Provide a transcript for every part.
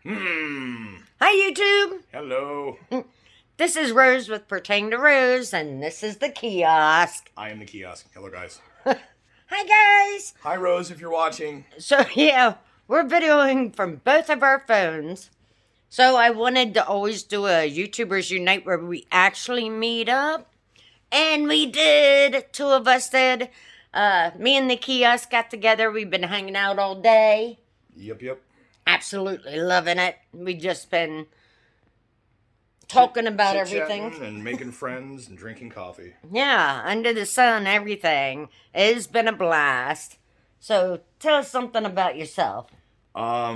Hi, YouTube. Hello. This is Rose with Pertain to Rose, and this is the kiosk. I am the kiosk. Hello, guys. Hi, guys. Hi, Rose, if you're watching. So, yeah, we're videoing from both of our phones. So, I wanted to always do a YouTubers Unite where we actually meet up. And we did. Two of us did. Me and the kiosk got together. We've been hanging out all day. Yep. Absolutely loving it. We just been talking about everything and making friends and drinking coffee. Yeah, under the sun, everything. It's been a blast. So tell us something about yourself. I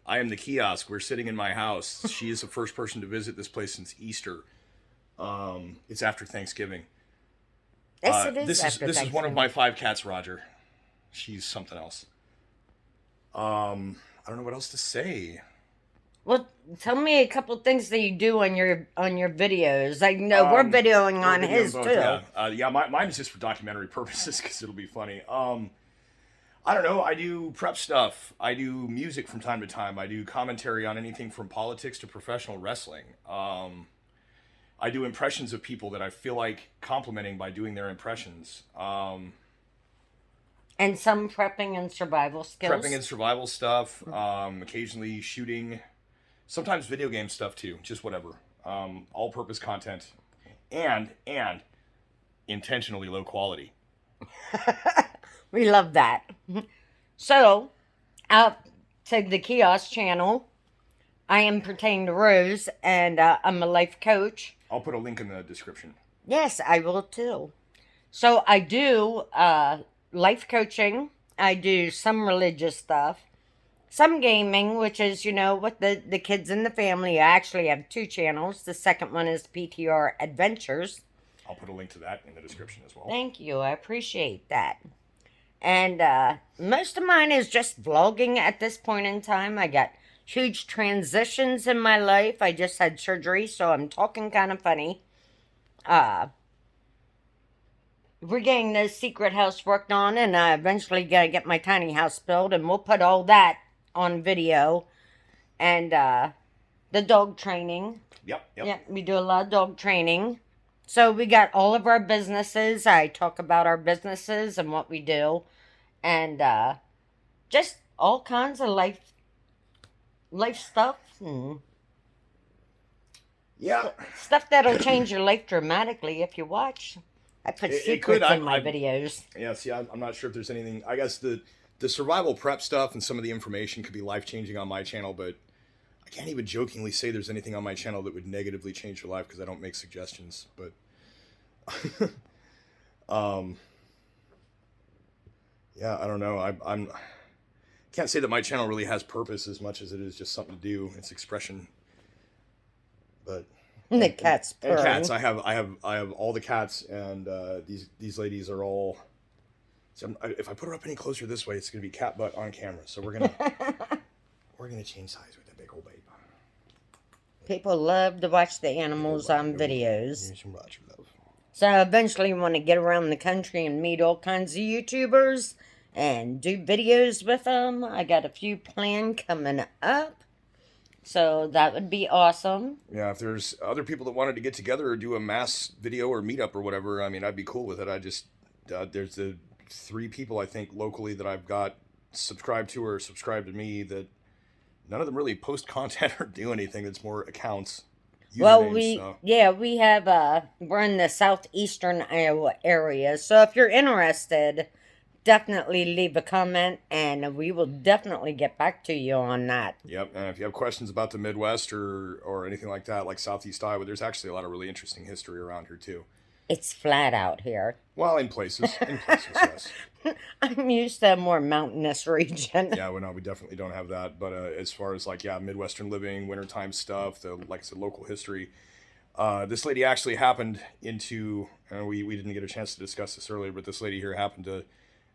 am the kiosk. We're sitting in my house. She is the first person to visit this place since Easter. It's after Thanksgiving. Yes, it is this after is one of Thanksgiving. my 5 cats, Roger. She's something else. I don't know what else to say. Well, tell me a couple things that you do on your videos. I know we're videoing on his both, too. Yeah. Mine is just for documentary purposes because it'll be funny. I don't know. I do prep stuff. I do music from time to time. I do commentary on anything from politics to professional wrestling. I do impressions of people that I feel like complimenting by doing their impressions. And some prepping and survival skills. Prepping and survival stuff. Occasionally shooting. Sometimes video game stuff too. Just whatever. All-purpose content. And intentionally low quality. We love that. So, out to the kiosk channel, I am Pertain to Rose, and I'm a life coach. I'll put a link in the description. Yes, I will too. So I do life coaching. I do some religious stuff. Some gaming, which is, with the kids in the family. I actually have 2 channels. The second one is PTR Adventures. I'll put a link to that in the description as well. Thank you. I appreciate that. And most of mine is just vlogging at this point in time. I got huge transitions in my life. I just had surgery, so I'm talking kind of funny. We're getting the secret house worked on, and I eventually gotta get my tiny house built, and we'll put all that on video. And the dog training. Yep. Yeah, we do a lot of dog training. So we got all of our businesses. I talk about our businesses and what we do. And just all kinds of life stuff. Yeah. Stuff that'll change your life dramatically if you watch. I put secrets in my videos. Yeah, see, I'm not sure if there's anything. I guess the survival prep stuff and some of the information could be life-changing on my channel, but I can't even jokingly say there's anything on my channel that would negatively change your life because I don't make suggestions. But yeah, I don't know. I'm can't say that my channel really has purpose as much as it is just something to do. It's expression. But The cat's purring. and cats. I have all the cats, and these ladies are all. So if I put her up any closer this way, it's gonna be cat butt on camera. So we're gonna change size with that big old babe. People love to watch the animals on videos. Here's some Roger love. So I eventually want to get around the country and meet all kinds of YouTubers and do videos with them. I got a few planned coming up. So that would be awesome. Yeah, if there's other people that wanted to get together or do a mass video or meetup or whatever, I mean, I'd be cool with it. I just, there's the 3 people I think locally that I've got subscribed to or subscribed to me that none of them really post content or do anything. That's more accounts. Well, we have, we're in the southeastern Iowa area. So if you're interested, definitely leave a comment and we will definitely get back to you on that. Yep, and if you have questions about the Midwest or anything like that, like Southeast Iowa, there's actually a lot of really interesting history around here too. It's flat out here. Well, in places, yes. I'm used to a more mountainous region. Yeah, well, no, we definitely don't have that. But as far as Midwestern living, wintertime stuff, like I said, local history, this lady actually happened into, we didn't get a chance to discuss this earlier, but this lady here happened to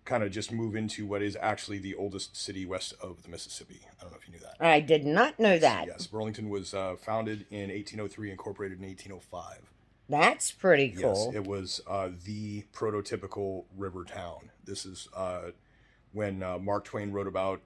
kind of just move into what is actually the oldest city west of the Mississippi. I don't know if you knew that. I did not know that. Yes, Burlington was founded in 1803, incorporated in 1805. That's pretty cool. Yes, it was the prototypical river town. This is when Mark Twain wrote about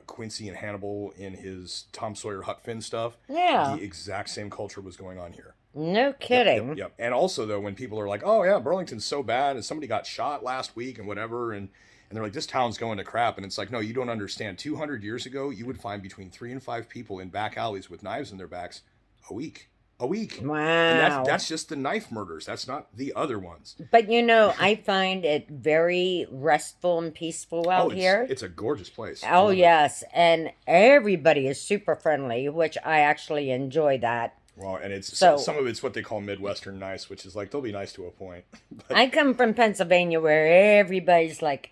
Quincy and Hannibal in his Tom Sawyer Huck Finn stuff. Yeah. The exact same culture was going on here. No kidding. Yep. And also, though, when people are like, oh, yeah, Burlington's so bad, and somebody got shot last week and whatever, and they're like, this town's going to crap. And it's like, no, you don't understand. 200 years ago, you would find between 3 and 5 people in back alleys with knives in their backs a week. A week. Wow. And that's just the knife murders. That's not the other ones. But I find it very restful and peaceful out here. It's a gorgeous place. Oh, yes. And everybody is super friendly, which I actually enjoy that. Well, and it's some of it's what they call Midwestern nice, which is like they'll be nice to a point. But I come from Pennsylvania where everybody's like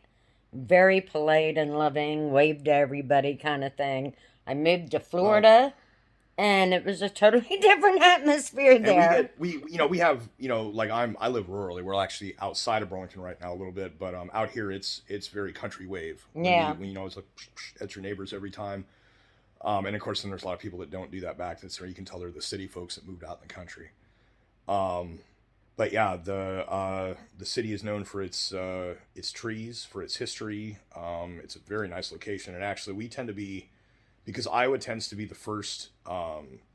very polite and loving, wave to everybody kind of thing. I moved to Florida, and it was a totally different atmosphere there. We have like I live rurally. We're actually outside of Burlington right now a little bit, but out here it's very country wave. Yeah. It's like at your neighbors every time. And of course, then there's a lot of people that don't do that back. That's where you can tell they're the city folks that moved out in the country. But yeah, the city is known for its trees, for its history. It's a very nice location, and actually, we tend to be, because Iowa tends to be the first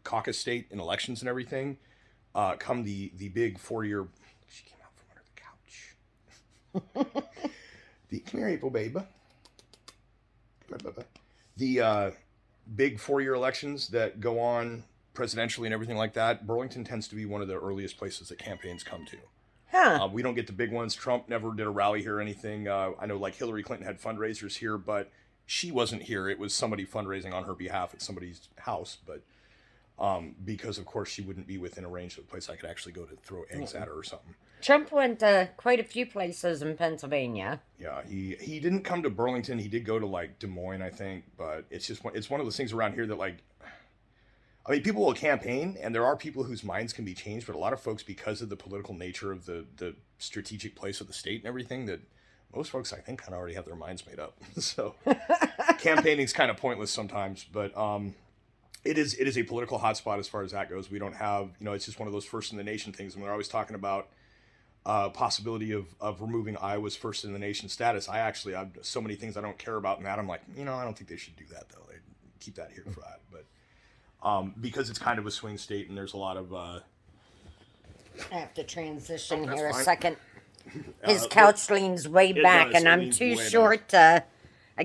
caucus state in elections and everything. Come the big 4-year. She came out from under the couch. Come here, April, babe. Come here, Bubba. The big 4-year elections that go on presidentially and everything like that, Burlington tends to be one of the earliest places that campaigns come to. Huh. We don't get the big ones. Trump never did a rally here or anything. I know like Hillary Clinton had fundraisers here, but she wasn't here. It was somebody fundraising on her behalf at somebody's house. But because, of course, she wouldn't be within a range of a place I could actually go to throw eggs at her or something. Trump went to quite a few places in Pennsylvania. Yeah, he didn't come to Burlington. He did go to like Des Moines, I think. But it's one of those things around here that like, I mean, people will campaign, and there are people whose minds can be changed. But a lot of folks, because of the political nature of the strategic place of the state and everything, that most folks I think kind of already have their minds made up. So campaigning's kind of pointless sometimes. But it is a political hotspot as far as that goes. We don't have it's just one of those first in the nation things, and we're always talking about. Possibility of removing Iowa's first in the nation status. I've so many things I don't care about in that. I'm like, I don't think they should do that though. They keep that here for that. But because it's kind of a swing state and there's a lot of. I have to transition here a fine. second. His couch leans way back, and I'm too short. I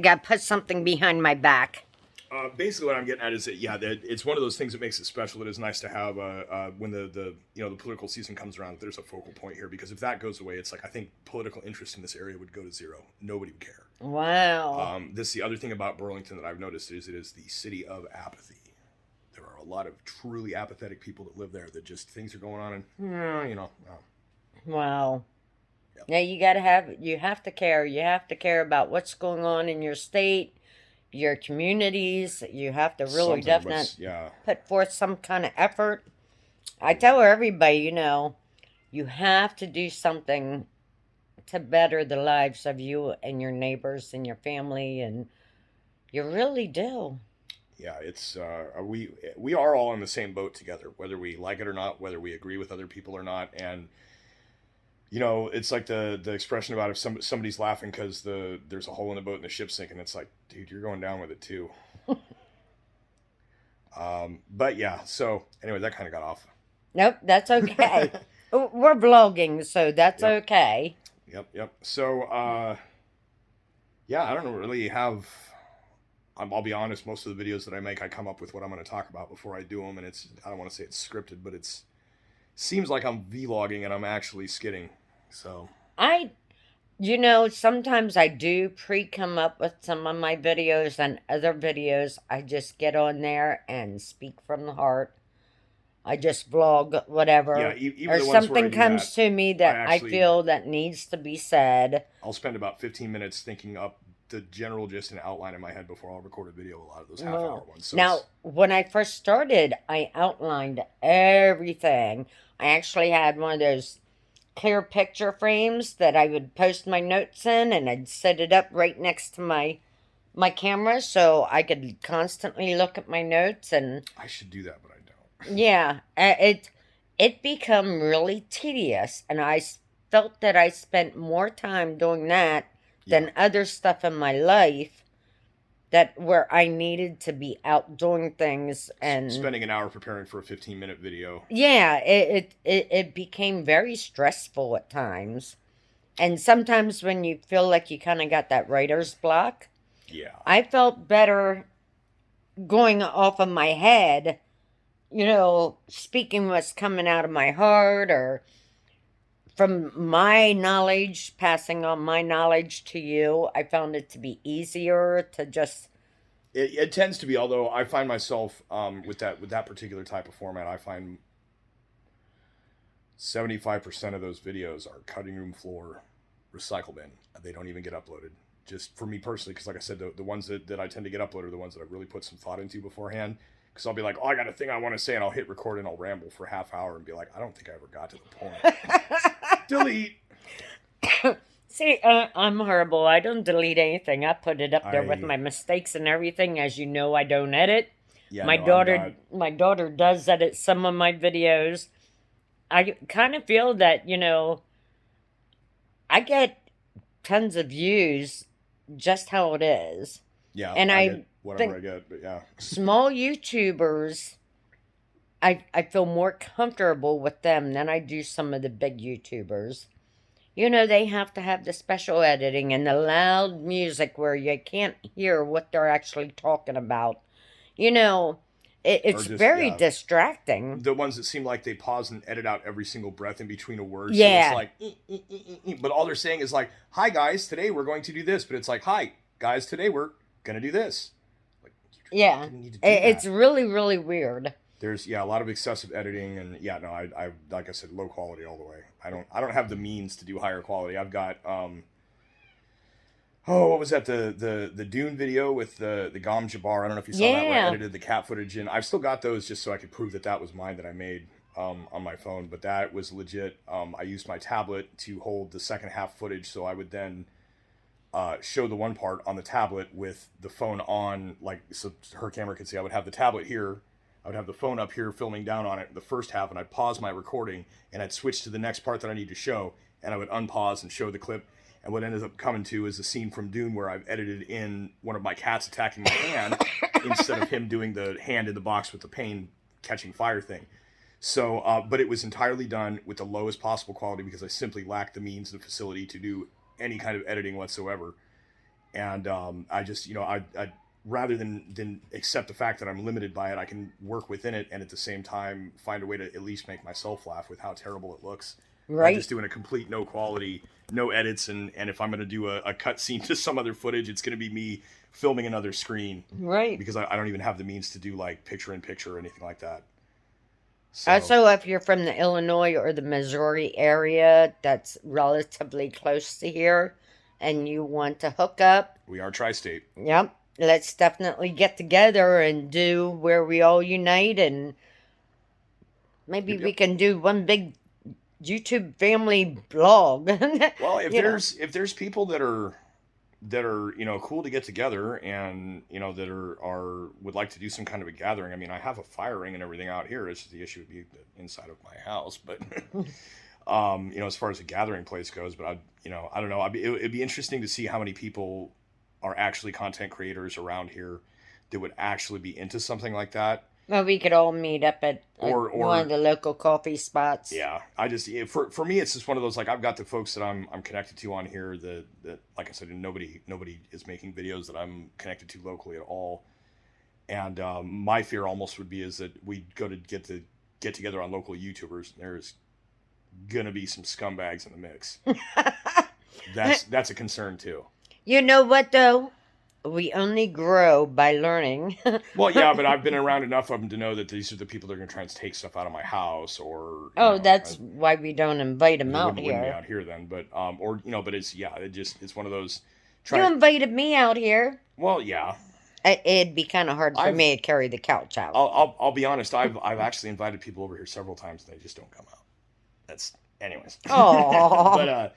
got to put something behind my back. Basically, what I'm getting at is that it's one of those things that makes it special. That is nice to have when the political season comes around. There's a focal point here because if that goes away, it's like I think political interest in this area would go to zero. Nobody would care. Wow. The other thing about Burlington that I've noticed is it is the city of apathy. There are a lot of truly apathetic people that live there. That just things are going on and Wow. Yep. Now you have to care. You have to care about what's going on in your state. Your communities, you have to really definitely put forth some kind of effort. I tell everybody, you have to do something to better the lives of you and your neighbors and your family, and you really do. Yeah, it's we are all in the same boat together, whether we like it or not, whether we agree with other people or not, and. It's like the expression about if somebody's laughing because there's a hole in the boat and the ship's sinking. It's like, dude, you're going down with it too. But yeah, so anyway, that kind of got off. Nope, that's okay. We're vlogging, so that's okay. Yep. So, I don't really have. I'll be honest. Most of the videos that I make, I come up with what I'm going to talk about before I do them, and I don't want to say it's scripted, but seems like I'm vlogging and I'm actually skidding. So sometimes I do come up with some of my videos, and other videos I just get on there and speak from the heart. I just vlog whatever. Yeah, even or the ones something where comes to me that I feel that needs to be said. I'll spend about 15 minutes thinking up the general gist and outline in my head before I'll record a video. A lot of those half-hour ones. So now, when I first started, I outlined everything. I actually had one of those clear picture frames that I would post my notes in, and I'd set it up right next to my camera so I could constantly look at my notes. And I should do that, but I don't. Yeah, it become really tedious, and I felt that I spent more time doing that than other stuff in my life that where I needed to be out doing things and spending an hour preparing for a 15-minute video. yeah, it became very stressful at times. And sometimes when you feel like you kind of got that writer's block, Yeah. I felt better going off of my head, speaking what's coming out of my heart or from my knowledge, passing on my knowledge to you. I found it to be easier to just. It tends to be, although I find myself with that particular type of format, I find 75% of those videos are cutting room floor, recycle bin. They don't even get uploaded. Just for me personally, because like I said, the ones that I tend to get uploaded are the ones that I've really put some thought into beforehand. Because I'll be like, oh, I got a thing I want to say, and I'll hit record and I'll ramble for a half hour and be like, I don't think I ever got to the point. Delete. See, I'm horrible. I don't delete anything. I put it up there with my mistakes and everything. As you know, I don't edit. Yeah, my daughter does edit some of my videos. I kind of feel that, I get tons of views just how it is. Yeah, and I get whatever I get, but yeah. Small YouTubers, I feel more comfortable with them than I do some of the big YouTubers. They have to have the special editing and the loud music where you can't hear what they're actually talking about. It's very distracting. The ones that seem like they pause and edit out every single breath in between a word. Yeah. So it's like, but all they're saying is like, hi guys, today we're going to do this. But it's like, hi guys, today we're going to do this. Like, yeah. It's really, really weird. There's a lot of excessive editing and I like I said, low quality all the way. I don't have the means to do higher quality. I've got what was that, the Dune video with the Gom Jabbar? I don't know if you saw that where I edited the cat footage in. I've still got those just so I could prove that was mine that I made on my phone, but that was legit. I used my tablet to hold the second half footage, so I would then show the one part on the tablet with the phone on, like, so her camera could see. I would have the tablet here, I would have the phone up here filming down on it, the first half, and I'd pause my recording, and I'd switch to the next part that I need to show, and I would unpause and show the clip. And what ended up coming to is a scene from Dune where I've edited in one of my cats attacking my hand instead of him doing the hand in the box with the pain catching fire thing. So, but it was entirely done with the lowest possible quality because I simply lacked the means and the facility to do any kind of editing whatsoever. And I just, I rather than accept the fact that I'm limited by it, I can work within it and at the same time find a way to at least make myself laugh with how terrible it looks. Right. I'm just doing a complete no quality, no edits, and if I'm going to do a cut scene to some other footage, it's going to be me filming another screen. Right. Because I don't even have the means to do like picture-in-picture or anything like that. So if you're from the Illinois or the Missouri area that's relatively close to here and you want to hook up. We are tri-state. Yep. Let's definitely get together and do where we all unite, and maybe we can do one big YouTube family blog. Well, if there's people that are cool to get together and that are would like to do some kind of a gathering. I mean, I have a fire ring and everything out here. It's just the issue would be inside of my house, but as far as a gathering place goes, but I don't know. It'd be interesting to see how many people are actually content creators around here that would actually be into something like that. Well, we could all meet up at one of the local coffee spots. Yeah, I just for me, it's just one of those, like, I've got the folks that I'm connected to on here that like I said, nobody is making videos that I'm connected to locally at all. And my fear almost would be is that we go to get together on local YouTubers, and there's gonna be some scumbags in the mix. That's a concern too. You know what though? We only grow by learning. Well, yeah, but I've been around enough of them to know that these are the people that are going to try and take stuff out of my house, or that's why we don't invite them out here. Wouldn't be out here then, but but it's one of those. You invited me out here. Well, yeah. It'd be kind of hard for me to carry the couch out. I'll be honest. I've actually invited people over here several times, and they just don't come out. That's anyways. Oh.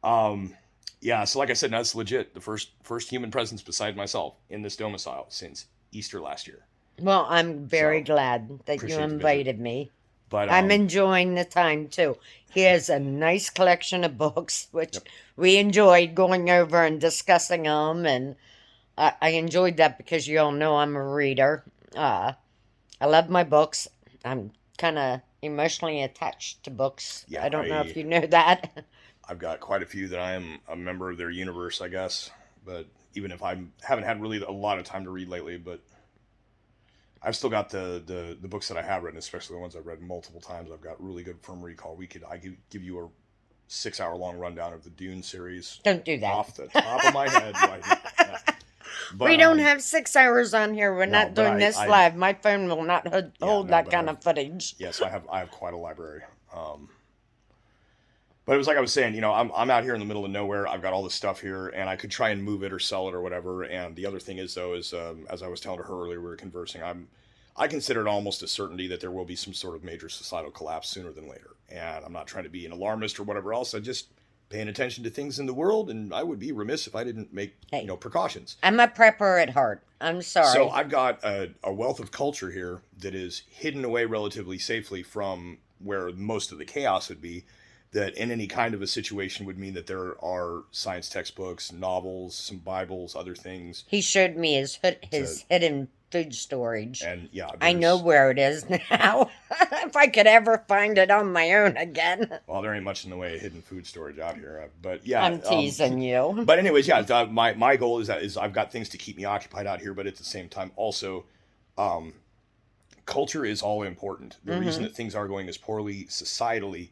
But yeah, so like I said, that's legit. The first human presence beside myself in this domicile since Easter last year. Well, I'm very glad that you invited me. But I'm enjoying the time too. He has a nice collection of books, which yep. we enjoyed going over and discussing them. And I enjoyed that because you all know I'm a reader. I love my books. I'm kind of emotionally attached to books. Yeah, I don't know if you know that. I've got quite a few that I am a member of their universe, I guess. But even if I haven't had really a lot of time to read lately, but I've still got the books that I have written, especially the ones I've read multiple times. I've got really good firm recall. I could give you a 6 hour long rundown of the Dune series. Don't do that. Off the top of my head, right now. But, we don't have 6 hours on here. We're not doing this live. My phone will not hold that kind of footage. Yes, I have quite a library. But it was like I was saying, I'm out here in the middle of nowhere. I've got all this stuff here, and I could try and move it or sell it or whatever. And the other thing is, though, is as I was telling her earlier, we were conversing. I consider it almost a certainty that there will be some sort of major societal collapse sooner than later. And I'm not trying to be an alarmist or whatever else. I'm just paying attention to things in the world, and I would be remiss if I didn't make precautions. I'm a prepper at heart. I'm sorry. So I've got a wealth of culture here that is hidden away relatively safely from where most of the chaos would be. That in any kind of a situation would mean that there are science textbooks, novels, some Bibles, other things. He showed me his hidden food storage. And yeah, I know where it is now. If I could ever find it on my own again. Well, there ain't much in the way of hidden food storage out here. But yeah. I'm teasing you. But anyways, yeah, my goal is I've got things to keep me occupied out here, but at the same time also, culture is all important. The reason that things are going as poorly societally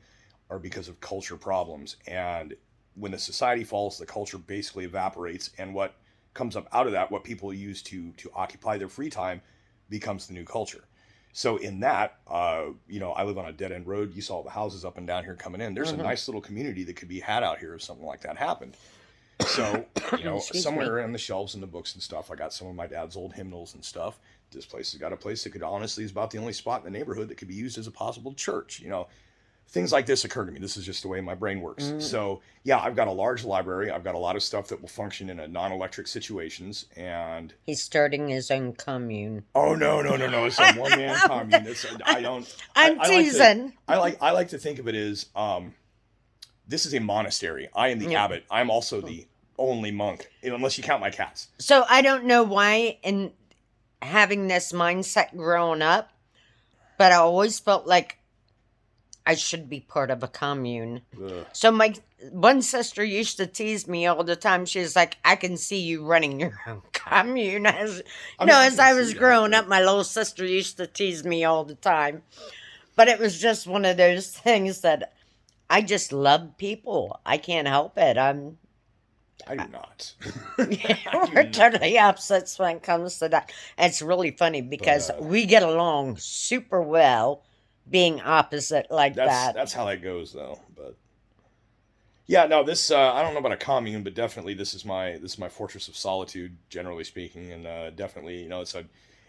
are because of culture problems. And when the society falls, the culture basically evaporates, and what comes up out of that, what people use to occupy their free time, becomes the new culture. So in that, I live on a dead-end road. You saw the houses up and down here coming in. There's a nice little community that could be had out here if something like that happened. So, somewhere on the shelves and the books and stuff, I got some of my dad's old hymnals and stuff. This place has got a place that could honestly is about the only spot in the neighborhood that could be used as a possible church, Things like this occur to me. This is just the way my brain works. So, yeah, I've got a large library. I've got a lot of stuff that will function in a non-electric situations. And he's starting his own commune. Oh, no. It's a one-man commune. I'm teasing. I like to think of it as this is a monastery. I am the abbot. I'm also the only monk, unless you count my cats. So I don't know why in having this mindset growing up, but I always felt like I should be part of a commune. Ugh. So my one sister used to tease me all the time. She was like, I can see you running your own commune. As I was growing up, my little sister used to tease me all the time. But it was just one of those things that I just love people. I can't help it. I do not. We're totally opposites when it comes to that. It's really funny because we get along super well. Being opposite like that. That's how that goes, though. But yeah, no, this I don't know about a commune, but definitely this is my fortress of solitude, generally speaking, and definitely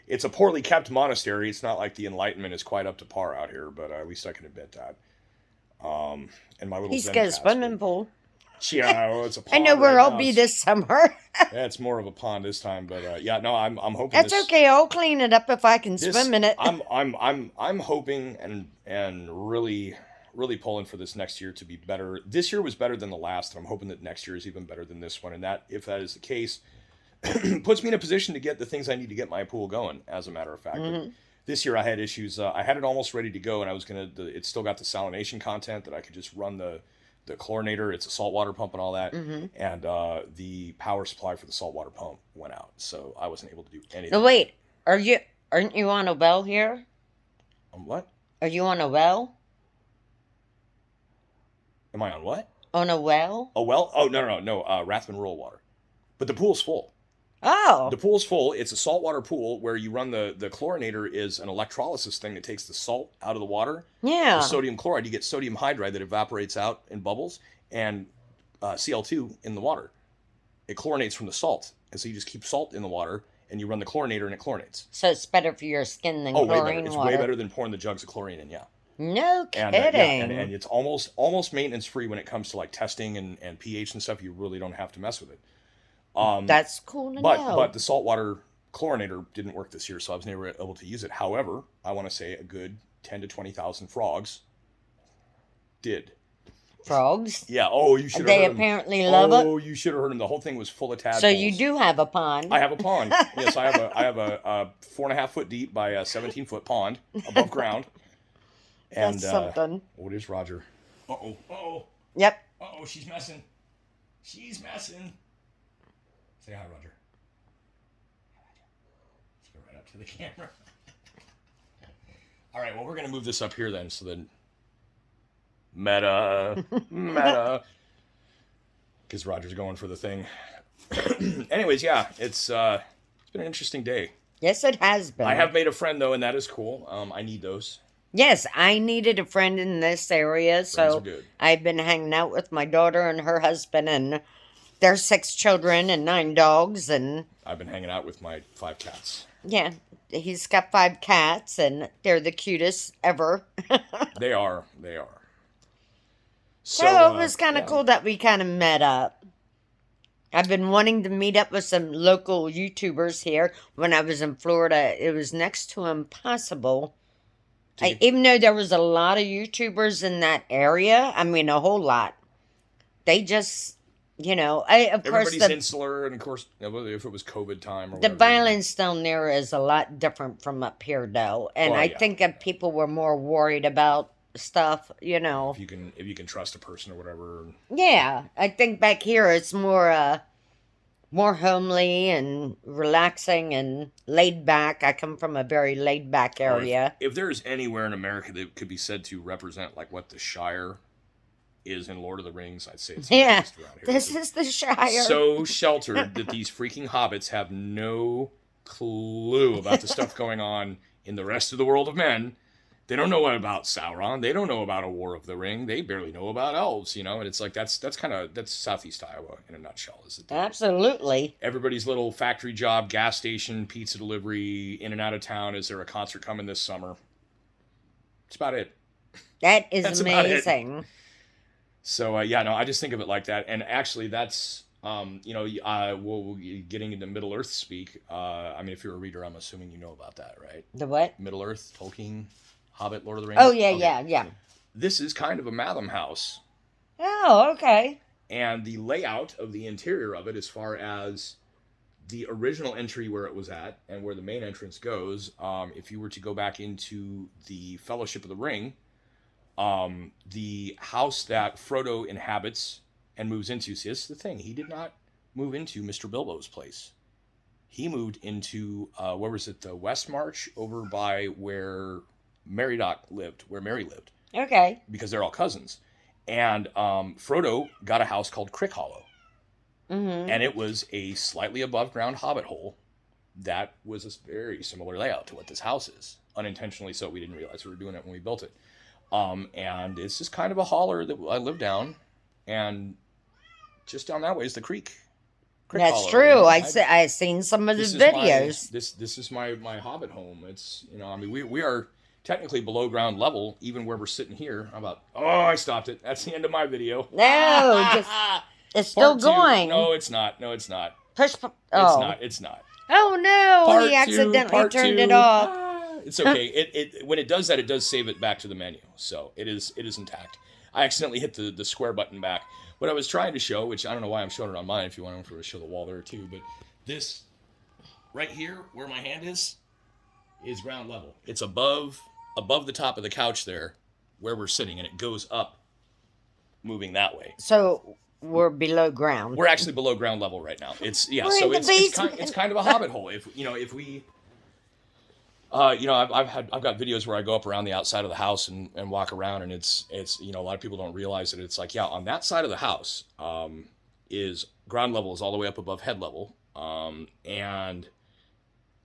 it's a poorly kept monastery. It's not like the Enlightenment is quite up to par out here, but at least I can admit that. And my little he's got a swimming pool. Yeah, well, it's a pond. I know where I'll be this summer. Yeah, it's more of a pond this time, but I'm hoping that's okay. I'll clean it up if I can swim in it. I'm hoping and really pulling for this next year to be better. This year was better than the last, and I'm hoping that next year is even better than this one. And that, if that is the case, puts me in a position to get the things I need to get my pool going. As a matter of fact, this year I had issues. I had it almost ready to go, and I was it's still got the salination content that I could just run the chlorinator. It's a saltwater pump and all that. And the power supply for the saltwater pump went out. So I wasn't able to do anything. No, wait. Aren't you on a well here? On what? Are you on a well? Am I on what? On a well? A well? Oh, no. Rathman Rural Water. But the pool's full. Oh. The pool's full. It's a saltwater pool where you run the chlorinator is an electrolysis thing that takes the salt out of the water. Yeah. The sodium chloride, you get sodium hydride that evaporates out in bubbles, and Cl2 in the water. It chlorinates from the salt. And so you just keep salt in the water, and you run the chlorinator, and it chlorinates. So it's better for your skin than chlorine way better. It's water. way better than pouring the jugs of chlorine in, yeah. No kidding. And it's almost maintenance free when it comes to like testing and pH and stuff. You really don't have to mess with it. That's cool to know. But the saltwater chlorinator didn't work this year, so I was never able to use it. However, I want to say a good 10 to 20,000 frogs did. Frogs? Yeah. Oh, you should have They heard them. apparently love it. Oh, you should have heard them. The whole thing was full of tadpoles. So you do have a pond. I have a pond. Yes, I have a 4.5 foot deep by a 17 foot pond above ground. And That's something. What is Roger? Uh oh. Yep. Oh, she's messing. She's messing. Say hi, Roger. Let's go right up to the camera. All right, well, we're going to move this up here then, so then meta. Because Roger's going for the thing. Anyways, yeah, it's been an interesting day. Yes, it has been. I have made a friend, though, and that is cool. I need those. Yes, I needed a friend in this area, so good. I've been hanging out with my daughter and her husband and their 6 children and 9 dogs, and I've been hanging out with my 5 cats. yeah, he's got 5 cats, and they're the cutest ever. They are. So it was kind of cool that we kind of met up. I've been wanting to meet up with some local YouTubers here. When I was in Florida, it was next to impossible. Even though there was a lot of YouTubers in that area, I mean, a whole lot. They just, Everybody's insular, and of course, if it was COVID time or whatever. The violence down there is a lot different from up here, though. And I think that people were more worried about stuff, If you can trust a person or whatever. Yeah, I think back here it's more homely and relaxing and laid back. I come from a very laid back area. If there's anywhere in America that could be said to represent like what the Shire is in Lord of the Rings, I'd say it's around here. This is the Shire. So sheltered that these freaking hobbits have no clue about the stuff going on in the rest of the world of men. They don't know about Sauron. They don't know about a War of the Ring. They barely know about elves, and it's like that's Southeast Iowa in a nutshell. Is it? Absolutely. Everybody's little factory job, gas station, pizza delivery, in and out of town. Is there a concert coming this summer? That's about it. That is amazing. So I just think of it like that, and actually that's we'll getting into Middle Earth speak. I mean, if you're a reader, I'm assuming you know about that, right? The what? Middle Earth, Tolkien. Hobbit, Lord of the Rings. Oh, yeah. This is kind of a Matham house. Oh, okay. And the layout of the interior of it, as far as the original entry where it was at and where the main entrance goes, if you were to go back into the Fellowship of the Ring, the house that Frodo inhabits and moves into, see, this is the thing, he did not move into Mr. Bilbo's place. He moved into, where was it, the West March, over by where Mary lived. Okay. Because they're all cousins. And Frodo got a house called Crick Hollow. Mm-hmm. And it was a slightly above ground hobbit hole that was a very similar layout to what this house is. Unintentionally so, we didn't realize we were doing it when we built it. And it's just kind of a holler that I live down. And just down that way is the creek. That's Hollow. True. I've seen some of the videos. This is my hobbit home. It's, we are technically below ground level, even where we're sitting here. I stopped it. That's the end of my video. No, it's still going. No, it's not. Push. It's not. Oh no! He accidentally turned it off. It's okay. It when it does that, it does save it back to the menu, so it is intact. I accidentally hit the square button back. What I was trying to show, which I don't know why I'm showing it on mine. If you want to show the wall there too, but this right here, where my hand is ground level. It's above the top of the couch there, where we're sitting, and it goes up, moving that way. So we're below ground. We're actually below ground level right now. It's kind of a hobbit hole. If we I've got videos where I go up around the outside of the house and walk around, and it's a lot of people don't realize that it's like, on that side of the house is ground level is all the way up above head level, and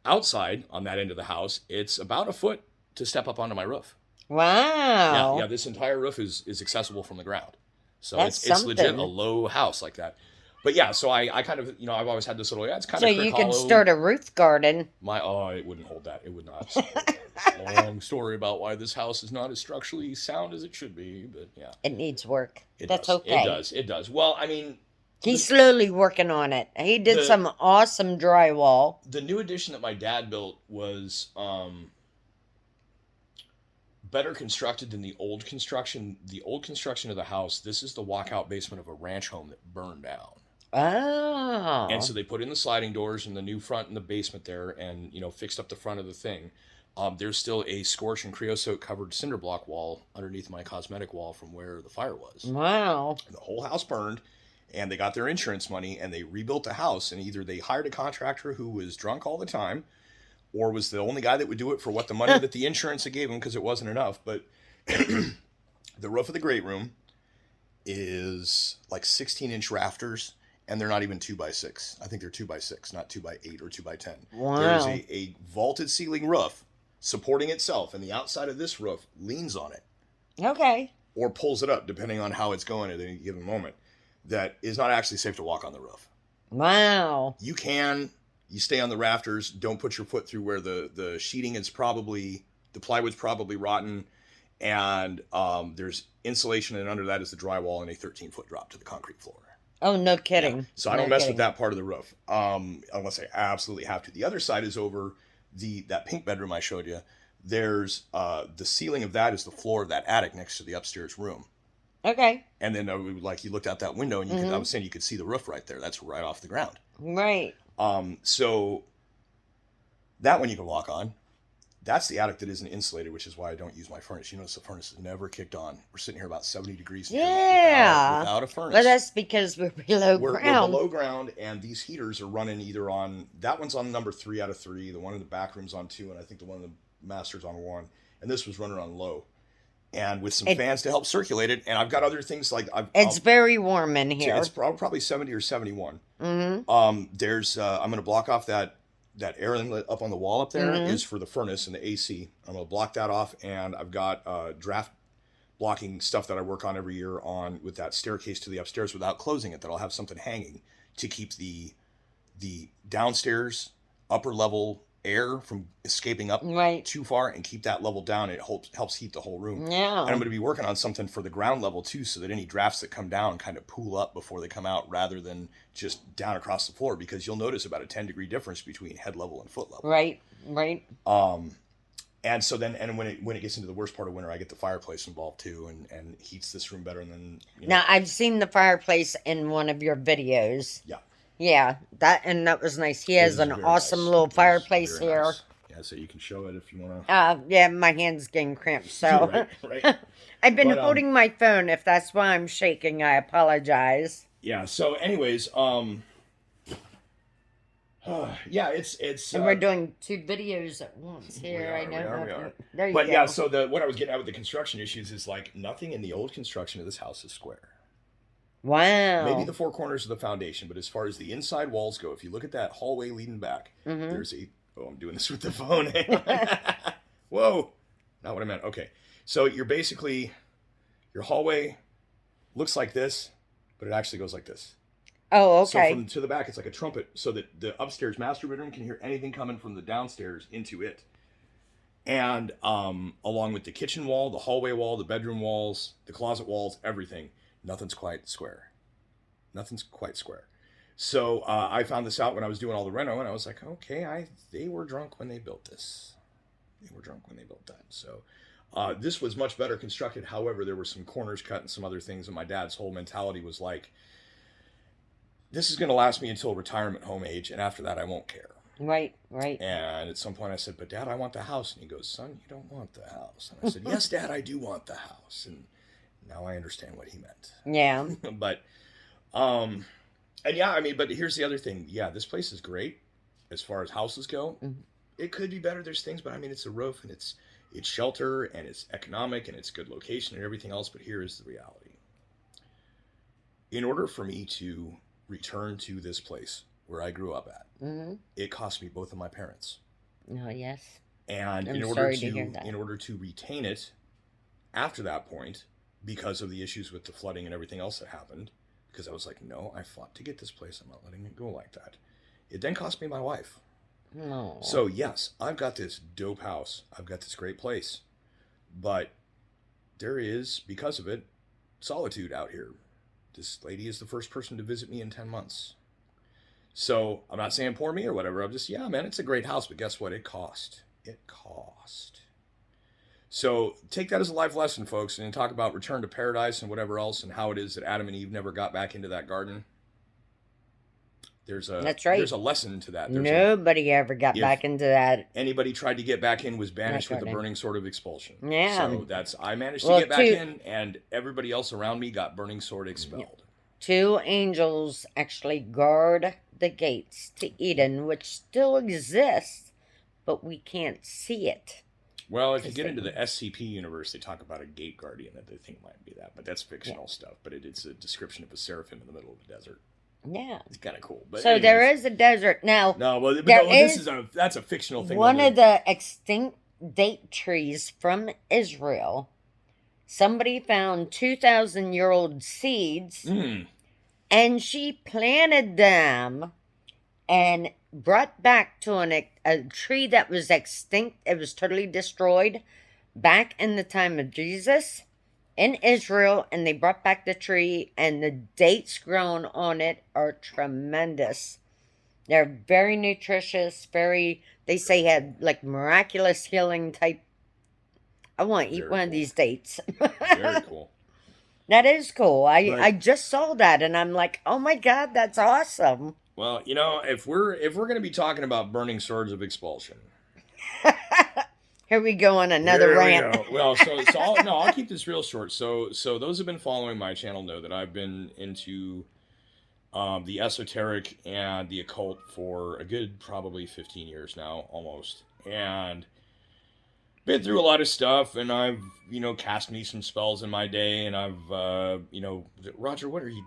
outside on that end of the house it's about a foot to step up onto my roof. Wow. Yeah, this entire roof is accessible from the ground. So That's it's legit a low house like that. But yeah, so I kind of, I've always had this little, it's kind of So you could start a roof garden. It wouldn't hold that. It would not. It's a long story about why this house is not as structurally sound as it should be, but yeah. It needs work. That's does. okay. It does. Well, I mean... He's slowly working on it. He did some awesome drywall. The new addition that my dad built was better constructed than the old construction. The old construction of the house, this is the walkout basement of a ranch home that burned down. Oh. And so they put in the sliding doors and the new front in the basement there, and fixed up the front of the thing. There's still a scorch and creosote covered cinder block wall underneath my cosmetic wall from where the fire was. Wow. And the whole house burned, and they got their insurance money and they rebuilt the house. And either they hired a contractor who was drunk all the time, or was the only guy that would do it for what the money that the insurance had gave him, because it wasn't enough. But the roof of the great room is like 16-inch rafters. And they're not even 2x6. I think they're 2x6, not 2x8 or 2x10. Wow. There's a vaulted ceiling roof supporting itself, and the outside of this roof leans on it. Okay. Or pulls it up, depending on how it's going at any given moment. That is not actually safe to walk on the roof. Wow. You stay on the rafters. Don't put your foot through where the sheeting is probably, the plywood's probably rotten. And there's insulation, and under that is the drywall and a 13-foot drop to the concrete floor. Oh, no kidding. Yeah. So I don't mess with that part of the roof, unless I absolutely have to. The other side is over that pink bedroom I showed you. There's the ceiling of that is the floor of that attic next to the upstairs room. Okay. And then you looked out that window, and I was saying you could see the roof right there. That's right off the ground. Right. So that one you can walk on. That's the attic that isn't insulated, which is why I don't use my furnace. You notice the furnace is never kicked on. We're sitting here about 70 degrees without a furnace. But that's because we're below ground. We're below ground, and these heaters are running either on, that one's on number 3 out of 3, the one in the back room's on 2, and I think the one in the master's on 1. And this was running on low. And with some fans to help circulate it, and I've got other things like... It's very warm in here. It's probably 70 or 71. Mm-hmm. I'm going to block off that air inlet up on the wall up there is for the furnace and the AC. I'm going to block that off, and I've got draft blocking stuff that I work on every year on with that staircase to the upstairs without closing it, that I'll have something hanging to keep the downstairs upper level air from escaping up too far and keep that level down. It helps heat the whole room. Yeah. And I'm going to be working on something for the ground level too, so that any drafts that come down kind of pool up before they come out, rather than just down across the floor, because you'll notice about a 10-degree difference between head level and foot level. Right. And so then, and when it gets into the worst part of winter, I get the fireplace involved too, and heats this room better than. Now, I've seen the fireplace in one of your videos. Yeah. Yeah, that was nice. He has an awesome little fireplace here. Nice. Yeah, so you can show it if you want to. Yeah, my hand's getting cramped, so. right. I've been holding my phone. If that's why I'm shaking, I apologize. Yeah, so anyways, yeah, it's. And we're doing 2 videos at once here. We are. There you go. But yeah, so what I was getting at with the construction issues is like nothing in the old construction of this house is square. Wow. Maybe the 4 corners of the foundation, but as far as the inside walls go, if you look at that hallway leading back, there's I'm doing this with the phone. Whoa. Not what I meant. Okay. So you're basically, your hallway looks like this, but it actually goes like this. Oh, okay. So from to the back, it's like a trumpet, so that the upstairs master bedroom can hear anything coming from the downstairs into it. And along with the kitchen wall, the hallway wall, the bedroom walls, the closet walls, everything. Nothing's quite square. So I found this out when I was doing all the reno, and I was like, okay, they were drunk when they built this. So this was much better constructed. However, there were some corners cut and some other things, and my dad's whole mentality was like, this is going to last me until retirement home age, and after that, I won't care. Right. And at some point I said, but Dad, I want the house. And he goes, son, you don't want the house. And I said, yes, Dad, I do want the house. And now I understand what he meant. Yeah. But, and yeah, I mean, but here's the other thing. Yeah, this place is great as far as houses go. Mm-hmm. It could be better. There's things, but I mean, it's a roof, and it's shelter, and it's economic, and it's good location and everything else. But here is the reality. In order for me to return to this place where I grew up at, it cost me both of my parents. Oh, yes. And in order to retain it after that point, because of the issues with the flooding and everything else that happened, because I was like, no, I fought to get this place. I'm not letting it go like that. It then cost me my wife. No. So yes, I've got this dope house. I've got this great place. But there is, because of it, solitude out here. This lady is the first person to visit me in 10 months. So I'm not saying poor me or whatever. I'm just, yeah, man, it's a great house. But guess what? It cost. So take that as a life lesson, folks, and talk about return to paradise and whatever else, and how it is that Adam and Eve never got back into that garden. That's right. There's a lesson to that. Nobody ever got back into that. Anybody tried to get back in was banished with the burning sword of expulsion. Yeah. So I managed to get back in, and everybody else around me got burning sword expelled. 2 angels actually guard the gates to Eden, which still exists, but we can't see it. Well, if you get into the SCP universe, they talk about a gate guardian that they think might be that, but that's fictional stuff. But it's a description of a seraphim in the middle of the desert. Yeah, it's kind of cool. But so anyways, there is a desert now. That's a fictional thing. One of the extinct date trees from Israel. Somebody found 2,000-year-old seeds, and she planted them, and brought back to a tree that was extinct. It was totally destroyed back in the time of Jesus in Israel, and they brought back the tree, and the dates grown on it are tremendous. They're very nutritious, they say had like miraculous healing type. I want to eat one of these dates. Very cool. That is cool. I just saw that, and I'm like, oh my God, that's awesome. Well, if we're going to be talking about burning swords of expulsion, here we go on another rant. We go. Well, I'll keep this real short. So those who've been following my channel know that I've been into the esoteric and the occult for a good probably 15 years now, almost, and been through a lot of stuff. And I've cast me some spells in my day, and I've Roger, what are you?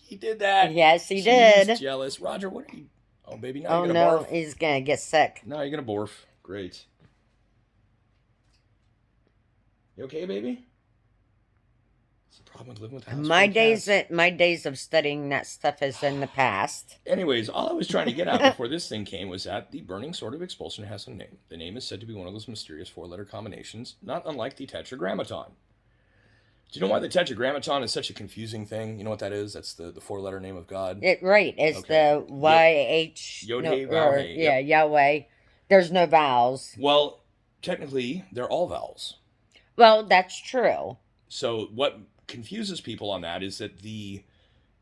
He did that. Yes, he did. He's jealous. Roger, what are you? Oh, baby, now you're going to barf. He's going to get sick. No, you're going to barf. Great. You okay, baby? What's the problem with living with house? My days of studying that stuff is in the past. Anyways, all I was trying to get at before this thing came was that the burning sword of expulsion has a name. The name is said to be one of those mysterious 4-letter combinations, not unlike the Tetragrammaton. Do you know why the Tetragrammaton is such a confusing thing? You know what that is? That's the 4-letter name of God. It's the YH. Yahweh. There's no vowels. Well, technically, they're all vowels. Well, that's true. So what confuses people on that is that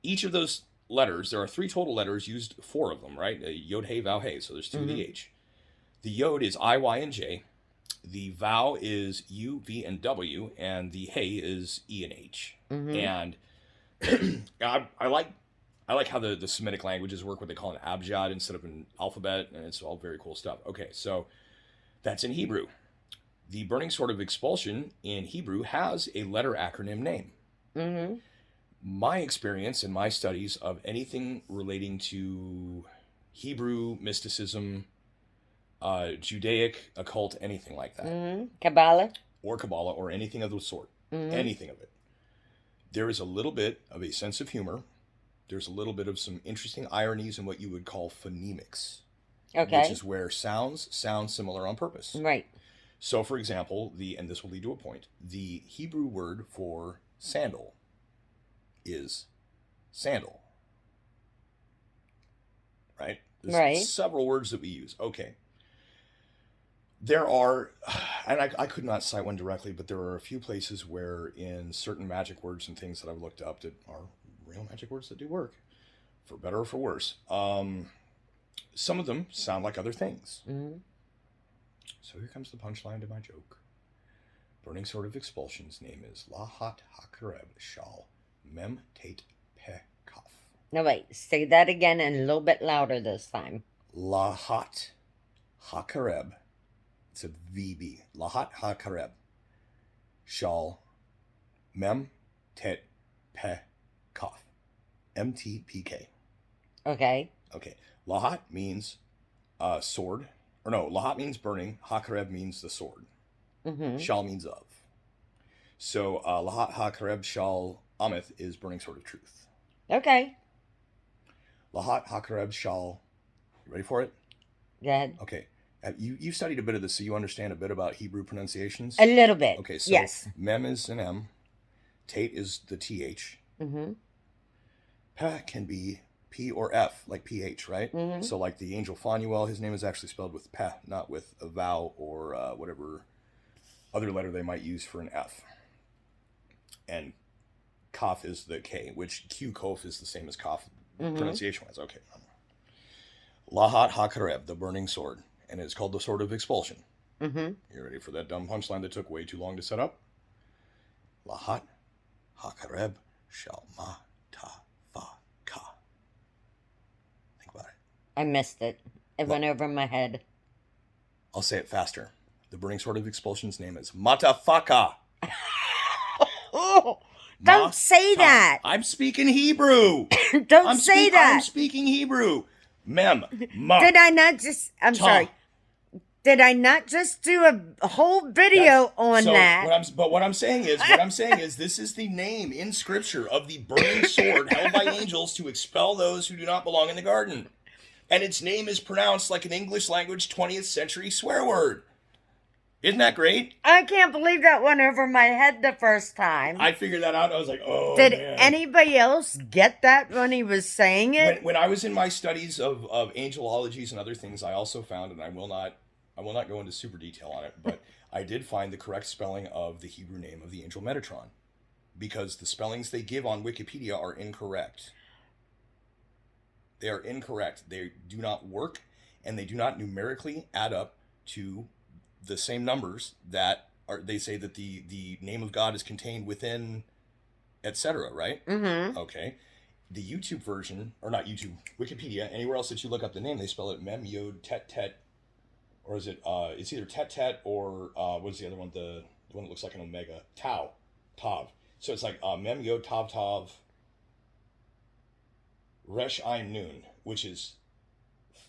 each of those letters, there are 3 total letters, used 4 of them, right? Yod, Hey, Vowel, Hey. So there's 2 of the H. The Yod is I, Y, and J. The vowel is U, V, and W, and the Hey is E and H. And I like how the Semitic languages work, what they call an abjad instead of an alphabet, and it's all very cool stuff. Okay, so that's in Hebrew. The burning sword of expulsion in Hebrew has a letter acronym name. My experience and my studies of anything relating to Hebrew mysticism, Judaic, occult, anything like that. Kabbalah, or anything of the sort. Anything of it. There is a little bit of a sense of humor. There's a little bit of some interesting ironies in what you would call phonemics. Okay. Which is where sounds sound similar on purpose. Right. So, for example, and this will lead to a point, the Hebrew word for sandal is sandal. Right? There's several words that we use. Okay. There are, and I could not cite one directly, but there are a few places where in certain magic words and things that I've looked up that are real magic words that do work, for better or for worse. Some of them sound like other things. So here comes the punchline to my joke. Burning sword of expulsion's name is Lahat HaKareb Shal Mem Tate Pe Kaf. No, wait. Say that again and a little bit louder this time. Lahat HaKareb. It's a VB. Lahat HaKareb. Shal Mem Tet Pe Kaf. MTPK. Okay. Okay. Lahat means sword. Or no, Lahat means burning. HaKareb means the sword. Shal means of. So Lahat HaKareb Shal Amith is burning sword of truth. Okay. Lahat HaKareb Shal. You ready for it? Go ahead. Okay. You studied a bit of this, so you understand a bit about Hebrew pronunciations? A little bit. Okay, so yes. Mem is an M. Tate is the TH. Peh can be P or F, like PH, right? Mm-hmm. So like the angel Phanuel, his name is actually spelled with P, not with a vowel or whatever other letter they might use for an F. And Kaf is the K, which Q Kof is the same as Kaf pronunciation-wise. Okay. Lahat HaKareb, the burning sword, and it's called the sword of expulsion. Mm-hmm. You ready for that dumb punchline that took way too long to set up? Lahat HaKareb Shalma Ta Fa Ka. Think about it. I missed it. It went over my head. I'll say it faster. The burning sword of expulsion's name is Matafaka. Oh, don't say that. I'm speaking Hebrew. Don't say that. I'm speaking Hebrew. Mem. Ma. Did I not just... I'm sorry. Did I not just do a whole video on that? What I'm saying is, this is the name in Scripture of the burning sword held by angels to expel those who do not belong in the garden. And its name is pronounced like an English language 20th century swear word. Isn't that great? I can't believe that went over my head the first time. I figured that out and I was like, oh, Did man. anybody else get that when he was saying it? When I was in my studies of angelologies and other things, I also found, and I will not go into super detail on it, but I did find the correct spelling of the Hebrew name of the angel Metatron. Because the spellings they give on Wikipedia are incorrect. They are incorrect. They do not work, and they do not numerically add up to the same numbers that are. They say that the name of God is contained within, etc. Right? Mm-hmm. Okay. The YouTube version, or not YouTube, Wikipedia, anywhere else that you look up the name, they spell it Mem Yod Tet Tet, or is it? It's either Tet Tet or what's the other one? The one that looks like an omega, Tau, Tav. So it's like Mem Yod Tav Tav Resh Ayin Nun, which is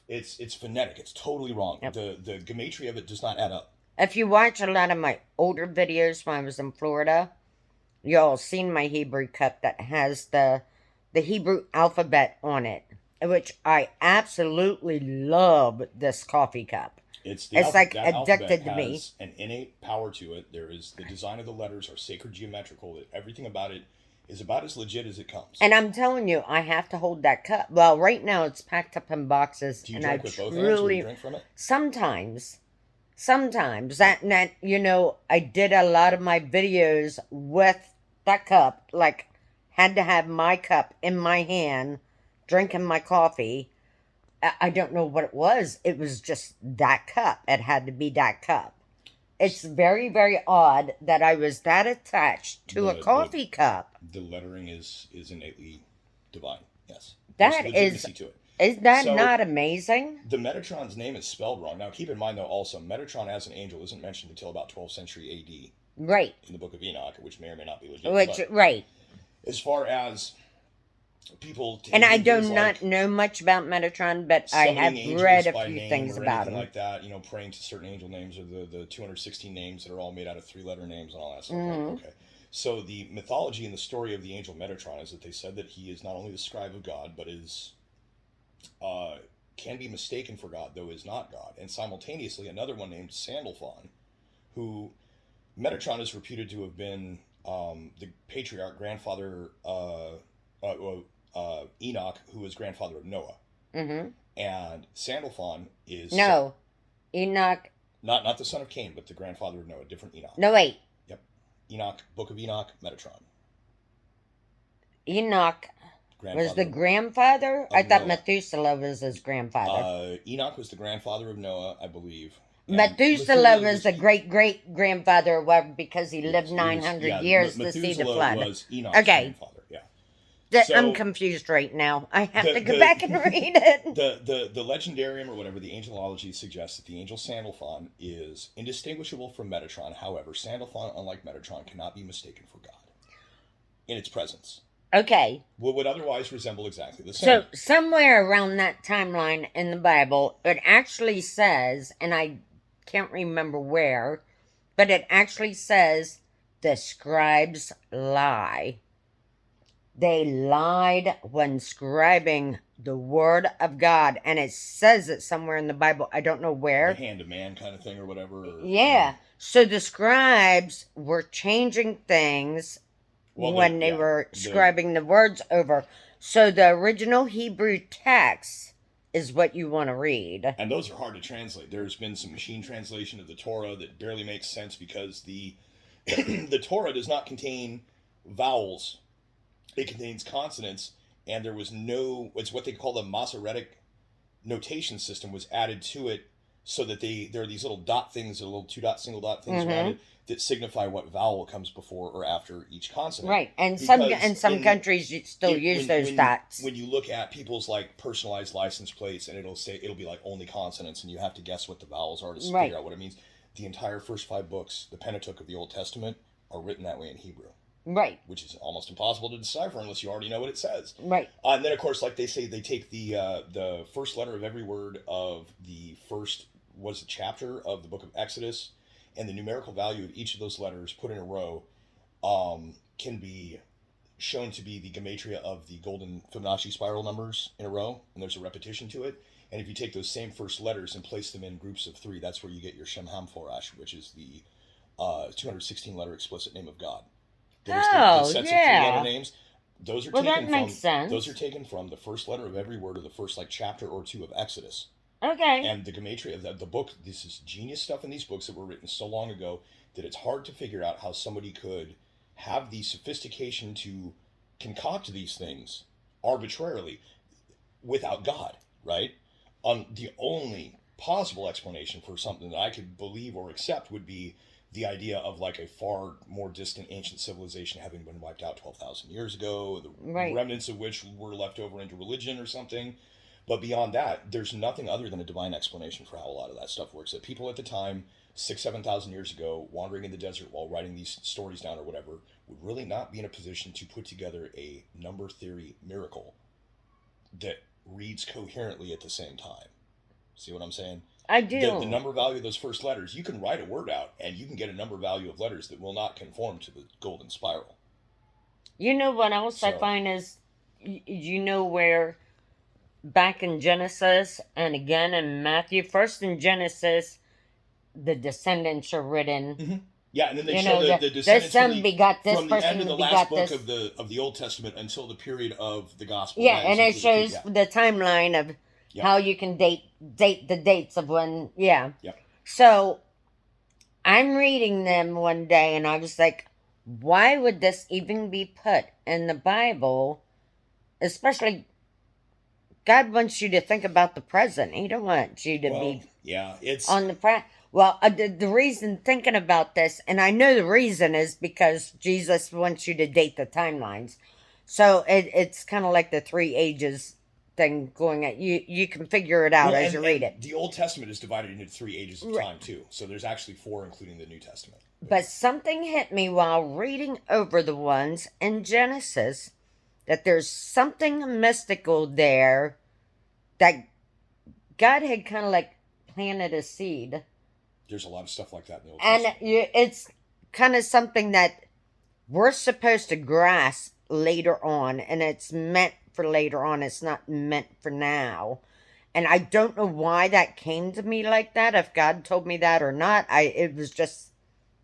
it's phonetic. It's totally wrong. Yep. The gematria of it does not add up. If you watch a lot of my older videos when I was in Florida, y'all seen my Hebrew cup that has the Hebrew alphabet on it, which I absolutely love this coffee cup. It's like addicted to me. Has an innate power to it. There is the design of the letters are sacred geometrical. Everything about it is about as legit as it comes. And I'm telling you, I have to hold that cup. Well, right now it's packed up in boxes. Do you and drink I with both hands or you drink from it? Sometimes that you know, I did a lot of my videos with that cup, like had to have my cup in my hand, drinking my coffee. I don't know what it was. It was just that cup. It had to be that cup. It's very, very odd that I was that attached to a coffee cup. The lettering is innately divine. Yes. That is to it. Is that not amazing? The Metatron's name is spelled wrong. Now, keep in mind, though, also, Metatron as an angel isn't mentioned until about 12th century A.D. Right. In the Book of Enoch, which may or may not be legit. Right. As far as people... And I do not know much about Metatron, but I have read a few things about him. Like that, you know, praying to certain angel names, or the 216 names that are all made out of 3-letter names and all that stuff. Mm-hmm. Right? Okay. So the mythology and the story of the angel Metatron is that they said that he is not only the scribe of God, but is... can be mistaken for God, though is not God. And simultaneously, another one named Sandalphon, who Metatron is reputed to have been the patriarch grandfather Enoch, who was grandfather of Noah. Mm-hmm. And Sandalphon is... No, Enoch... Not the son of Cain, but the grandfather of Noah, different Enoch. No, wait. Yep. Enoch, Book of Enoch, Metatron. Enoch... was the grandfather? I thought Methuselah was his grandfather. Enoch was the grandfather of Noah, I believe. Methuselah was the great-great-grandfather because he lived 900 years to see the flood. Was Enoch's grandfather, yeah. I'm confused right now. I have to go back and read it. The legendarium, or whatever, the angelology suggests that the angel Sandalphon is indistinguishable from Metatron. However, Sandalphon, unlike Metatron, cannot be mistaken for God in its presence. Okay. Would otherwise resemble exactly the same. So, somewhere around that timeline in the Bible, it actually says, and I can't remember where, but it actually says, the scribes lie. They lied when scribing the word of God, and it says it somewhere in the Bible. I don't know where. The hand of man kind of thing or whatever. Yeah. So, the scribes were changing things when they were scribing the words over. So the original Hebrew text is what you want to read. And those are hard to translate. There's been some machine translation of the Torah that barely makes sense because the the Torah does not contain vowels. It contains consonants, and there was no, it's what they call the Masoretic notation system was added to it so that there are these little dot things, little two dot, single dot things around it that signify what vowel comes before or after each consonant. Right, and Because some countries still use those dots. When you look at people's like personalized license plates, and it'll be like only consonants, and you have to guess what the vowels are to figure out what it means. The entire first 5 books, the Pentateuch of the Old Testament, are written that way in Hebrew. Right. Which is almost impossible to decipher unless you already know what it says. Right. And then, of course, like they say, they take the first letter of every word of the first chapter of the book of Exodus, and the numerical value of each of those letters put in a row can be shown to be the gematria of the golden Fibonacci spiral numbers in a row, and there's a repetition to it. And if you take those same first letters and place them in groups of 3, that's where you get your Shem Ham Forash, which is the 216 letter explicit name of God. There's the sets of 3-letter names. Those are those are taken from the first letter of every word of the first chapter or 2 of Exodus. Okay. And the gematria of the book, this is genius stuff in these books that were written so long ago that it's hard to figure out how somebody could have the sophistication to concoct these things arbitrarily without God, right? The only possible explanation for something that I could believe or accept would be the idea of like a far more distant ancient civilization having been wiped out 12,000 years ago, the remnants of which were left over into religion or something. But beyond that, there's nothing other than a divine explanation for how a lot of that stuff works. That people at the time, 6,000-7,000 years ago, wandering in the desert while writing these stories down or whatever, would really not be in a position to put together a number theory miracle that reads coherently at the same time. See what I'm saying? I do. The number value of those first letters, you can write a word out and you can get a number value of letters that will not conform to the golden spiral. You know what else I find is, you know where back in Genesis and again in Matthew, first in Genesis, the descendants are written. Mm-hmm. Yeah, and then they show the descendants son begot this from the person end of the last book of the Old Testament until the period of the Gospel. Yeah, and it shows the timeline of how you can date the dates of when. Yeah. Yep. So I'm reading them one day, and I was like, why would this even be put in the Bible? Especially, God wants you to think about the present. He don't want you to be on the present. Well, the reason thinking about this, and I know the reason is because Jesus wants you to date the timelines. So it's kind of like the 3 ages thing going at you can figure it out as you read it. The Old Testament is divided into 3 ages of time too. So there's actually 4 including the New Testament. But something hit me while reading over the ones in Genesis that there's something mystical there that God had kind of like planted a seed. There's a lot of stuff like that in the Old Testament. And it's kind of something that we're supposed to grasp later on, and it's meant for later on. It's not meant for now. And I don't know why that came to me like that, if God told me that or not. It was just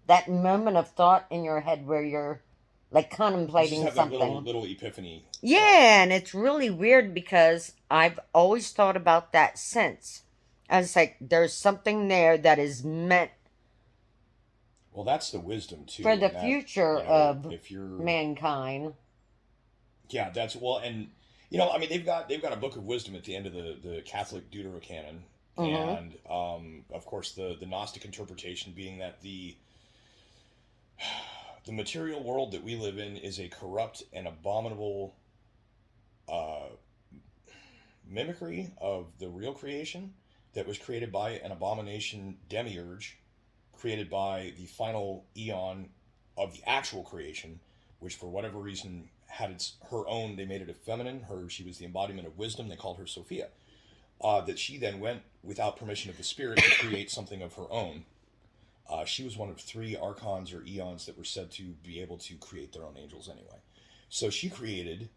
that moment of thought in your head where you're like contemplating you just have something. That little epiphany. Yeah, and it's really weird because I've always thought about that since. I was like, there's something there that is meant. Well, that's the wisdom too. For the future of mankind. Yeah, that's and I mean they've got a book of wisdom at the end of the Catholic Deuterocanon, and of course the Gnostic interpretation being that the material world that we live in is a corrupt and abominable mimicry of the real creation that was created by an abomination demiurge, created by the final eon of the actual creation, which for whatever reason had her own. They made it a feminine. She was the embodiment of wisdom. They called her Sophia. That she then went without permission of the spirit to create something of her own. She was one of 3 archons or eons that were said to be able to create their own angels anyway. So she created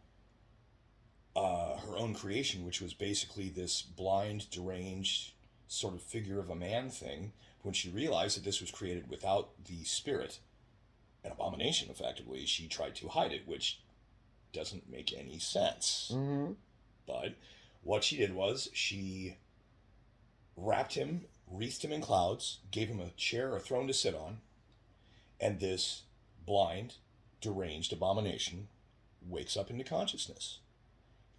her own creation, which was basically this blind, deranged sort of figure of a man thing. When she realized that this was created without the spirit, an abomination effectively, she tried to hide it, which doesn't make any sense. Mm-hmm. But what she did was she wrapped him, wreathed him in clouds, gave him a chair, a throne to sit on, and this blind, deranged abomination wakes up into consciousness,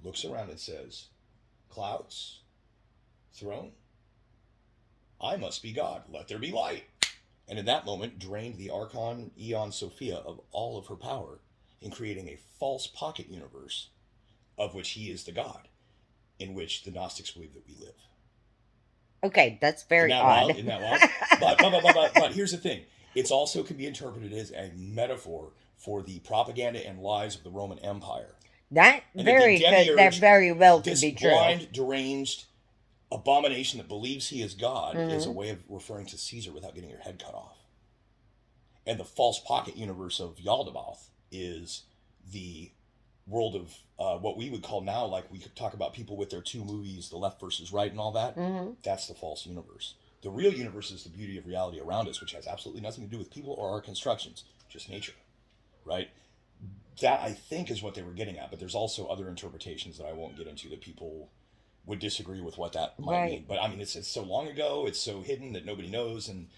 looks around and says, "Clouds, throne, I must be God. Let there be light." And in that moment, drained the Archon Aeon Sophia of all of her power in creating a false pocket universe of which he is the God, in which the Gnostics believe that we live. Okay, that's very Isn't that odd. wild? Isn't that wild? But here's the thing. It also can be interpreted as a metaphor for the propaganda and lies of the Roman Empire. That very well could be true. This blind, deranged abomination that believes he is God is a way of referring to Caesar without getting your head cut off. And the false pocket universe of Yaldabaoth is the world of what we would call now, like we could talk about people with their two movies, the left versus right and all that. That's the false universe. The real universe is the beauty of reality around us, which has absolutely nothing to do with people or our constructions, just nature, right? That, I think, is what they were getting at, but there's also other interpretations that I won't get into that people would disagree with what that might mean. But I mean, it's so long ago, it's so hidden that nobody knows, and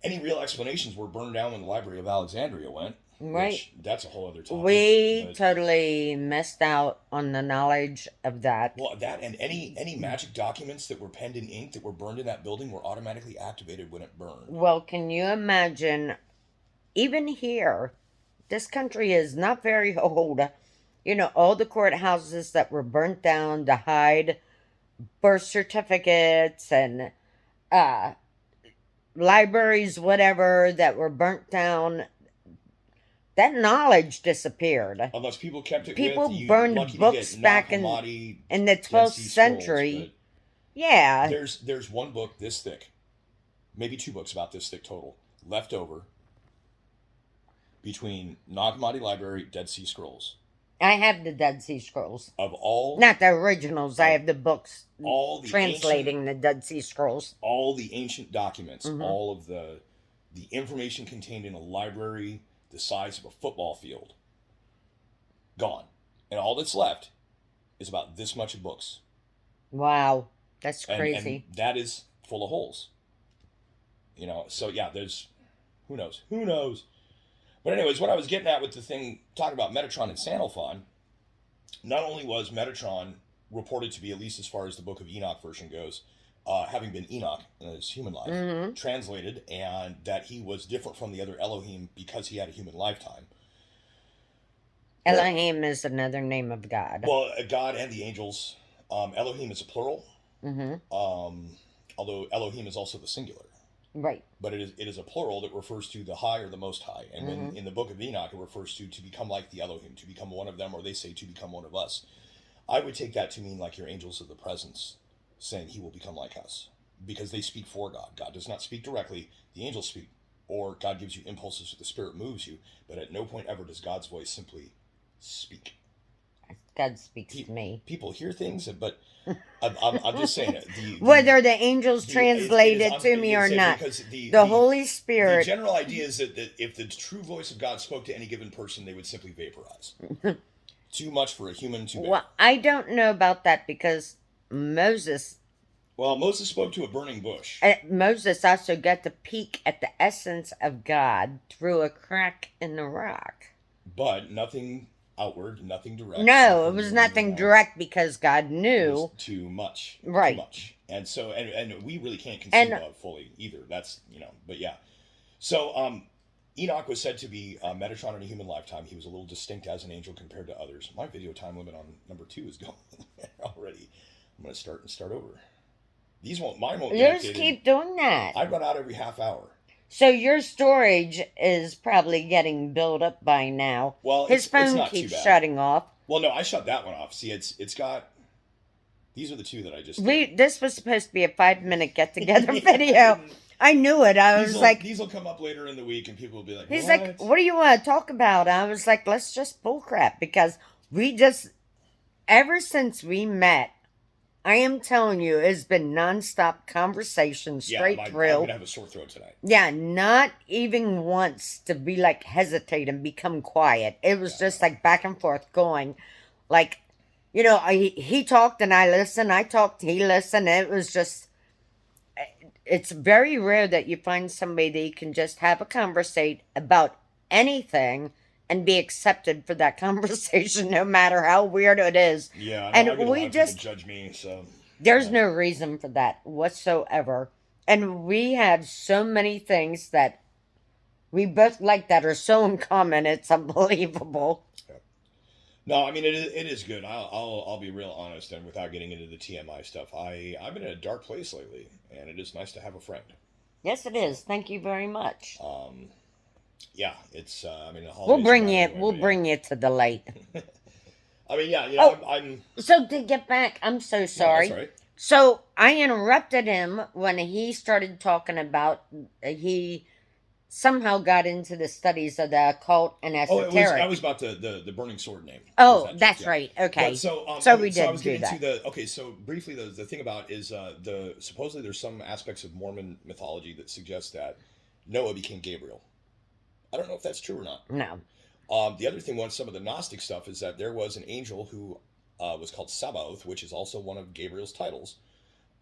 any real explanations were burned down when the Library of Alexandria went. Right. Which, that's a whole other topic. We totally missed out on the knowledge of that. Well, that and any magic documents that were penned in ink that were burned in that building were automatically activated when it burned. Well, can you imagine, even here, this country is not very old. You know, all the courthouses that were burnt down to hide birth certificates and libraries, whatever, that were burnt down. That knowledge disappeared. Unless people kept it People with, burned books back in the 12th century. Yeah. There's one book this thick, maybe two books about this thick total, left over between Nag Hammadi Library, Dead Sea Scrolls. I have the Dead Sea Scrolls. Not the originals. I have the books translating the Dead Sea Scrolls. All the ancient documents, all of the information contained in a library the size of a football field, gone. And all that's left is about this much of books. Wow. That's crazy. And that is full of holes. You know, so yeah, there's, who knows? But anyways, what I was getting at with the thing, talking about Metatron and Sandalphon, not only was Metatron reported to be, at least as far as the Book of Enoch version goes, having been Enoch in his human life, translated, and that he was different from the other Elohim because he had a human lifetime. Elohim is another name of God. Well, God and the angels. Elohim is a plural, although Elohim is also the singular. Right. But it is a plural that refers to the high or the most high. And when in the Book of Enoch, it refers to become like the Elohim, to become one of them, or they say to become one of us. I would take that to mean like your angels of the presence, saying he will become like us. Because they speak for God. God does not speak directly. The angels speak. Or God gives you impulses or the Spirit moves you. But at no point ever does God's voice simply speak. God speaks to me. People hear things, but I'm just saying it. Whether the angels translate it to me or not. The Holy Spirit. The general idea is that if the true voice of God spoke to any given person, they would simply vaporize. Too much for a human to bear. Well, I don't know about that because Moses spoke to a burning bush. Moses also got to peek at the essence of God through a crack in the rock. But nothing outward, nothing direct. No, it was nothing direct because God knew. It was too much. Right. Too much. And so, and we really can't conceive of fully either. That's, but yeah. So, Enoch was said to be Metatron in a human lifetime. He was a little distinct as an angel compared to others. My video time limit on number 2 is going already. I'm going to start over. Mine won't get Just keep doing that. I run out every half hour. So your storage is probably getting built up by now. Well, his phone keeps shutting off. Well, no, I shut that one off. See, it's got. These are the two that I just. This was supposed to be a 5-minute get together video. I knew it. These will come up later in the week, and people will be like, he's like, "What do you want to talk about?" I was like, "Let's just bullcrap," because ever since we met I am telling you, it's been nonstop conversation straight I'm through. gonna have a sore throat tonight. Yeah, not even once to be like hesitate and become quiet. It was just like back and forth going. Like, he talked and I listened. I talked, he listened. It was just, it's very rare that you find somebody that you can just have a conversate about anything and be accepted for that conversation, no matter how weird it is. Yeah, I know. I And get a lot we of people just, judge me, so there's yeah. no reason for that whatsoever. And we have so many things that we both like that are so in common. It's unbelievable. Yeah. No, I mean it is good. I'll be real honest, and without getting into the TMI stuff, I've been in a dark place lately, and it is nice to have a friend. Yes, it is. Thank you very much. Yeah, it's I mean the We'll holidays are bring bad you. anyway, We'll but yeah. bring you to the light. I mean, yeah, Oh, I'm so to get back, I'm so no, that's all sorry. right. So I interrupted him when he started talking about he somehow got into the studies of the occult and Oh, I was esoteric. about the burning sword name. Was Oh, that just that's yeah? right. But Okay. so So okay, we so I did was do getting to that. the okay. So briefly, the thing about is the supposedly there's some aspects of Mormon mythology that suggest that Noah became Gabriel. I don't know if that's true or not. No. The other thing, some of the Gnostic stuff is that there was an angel who was called Sabaoth, which is also one of Gabriel's titles.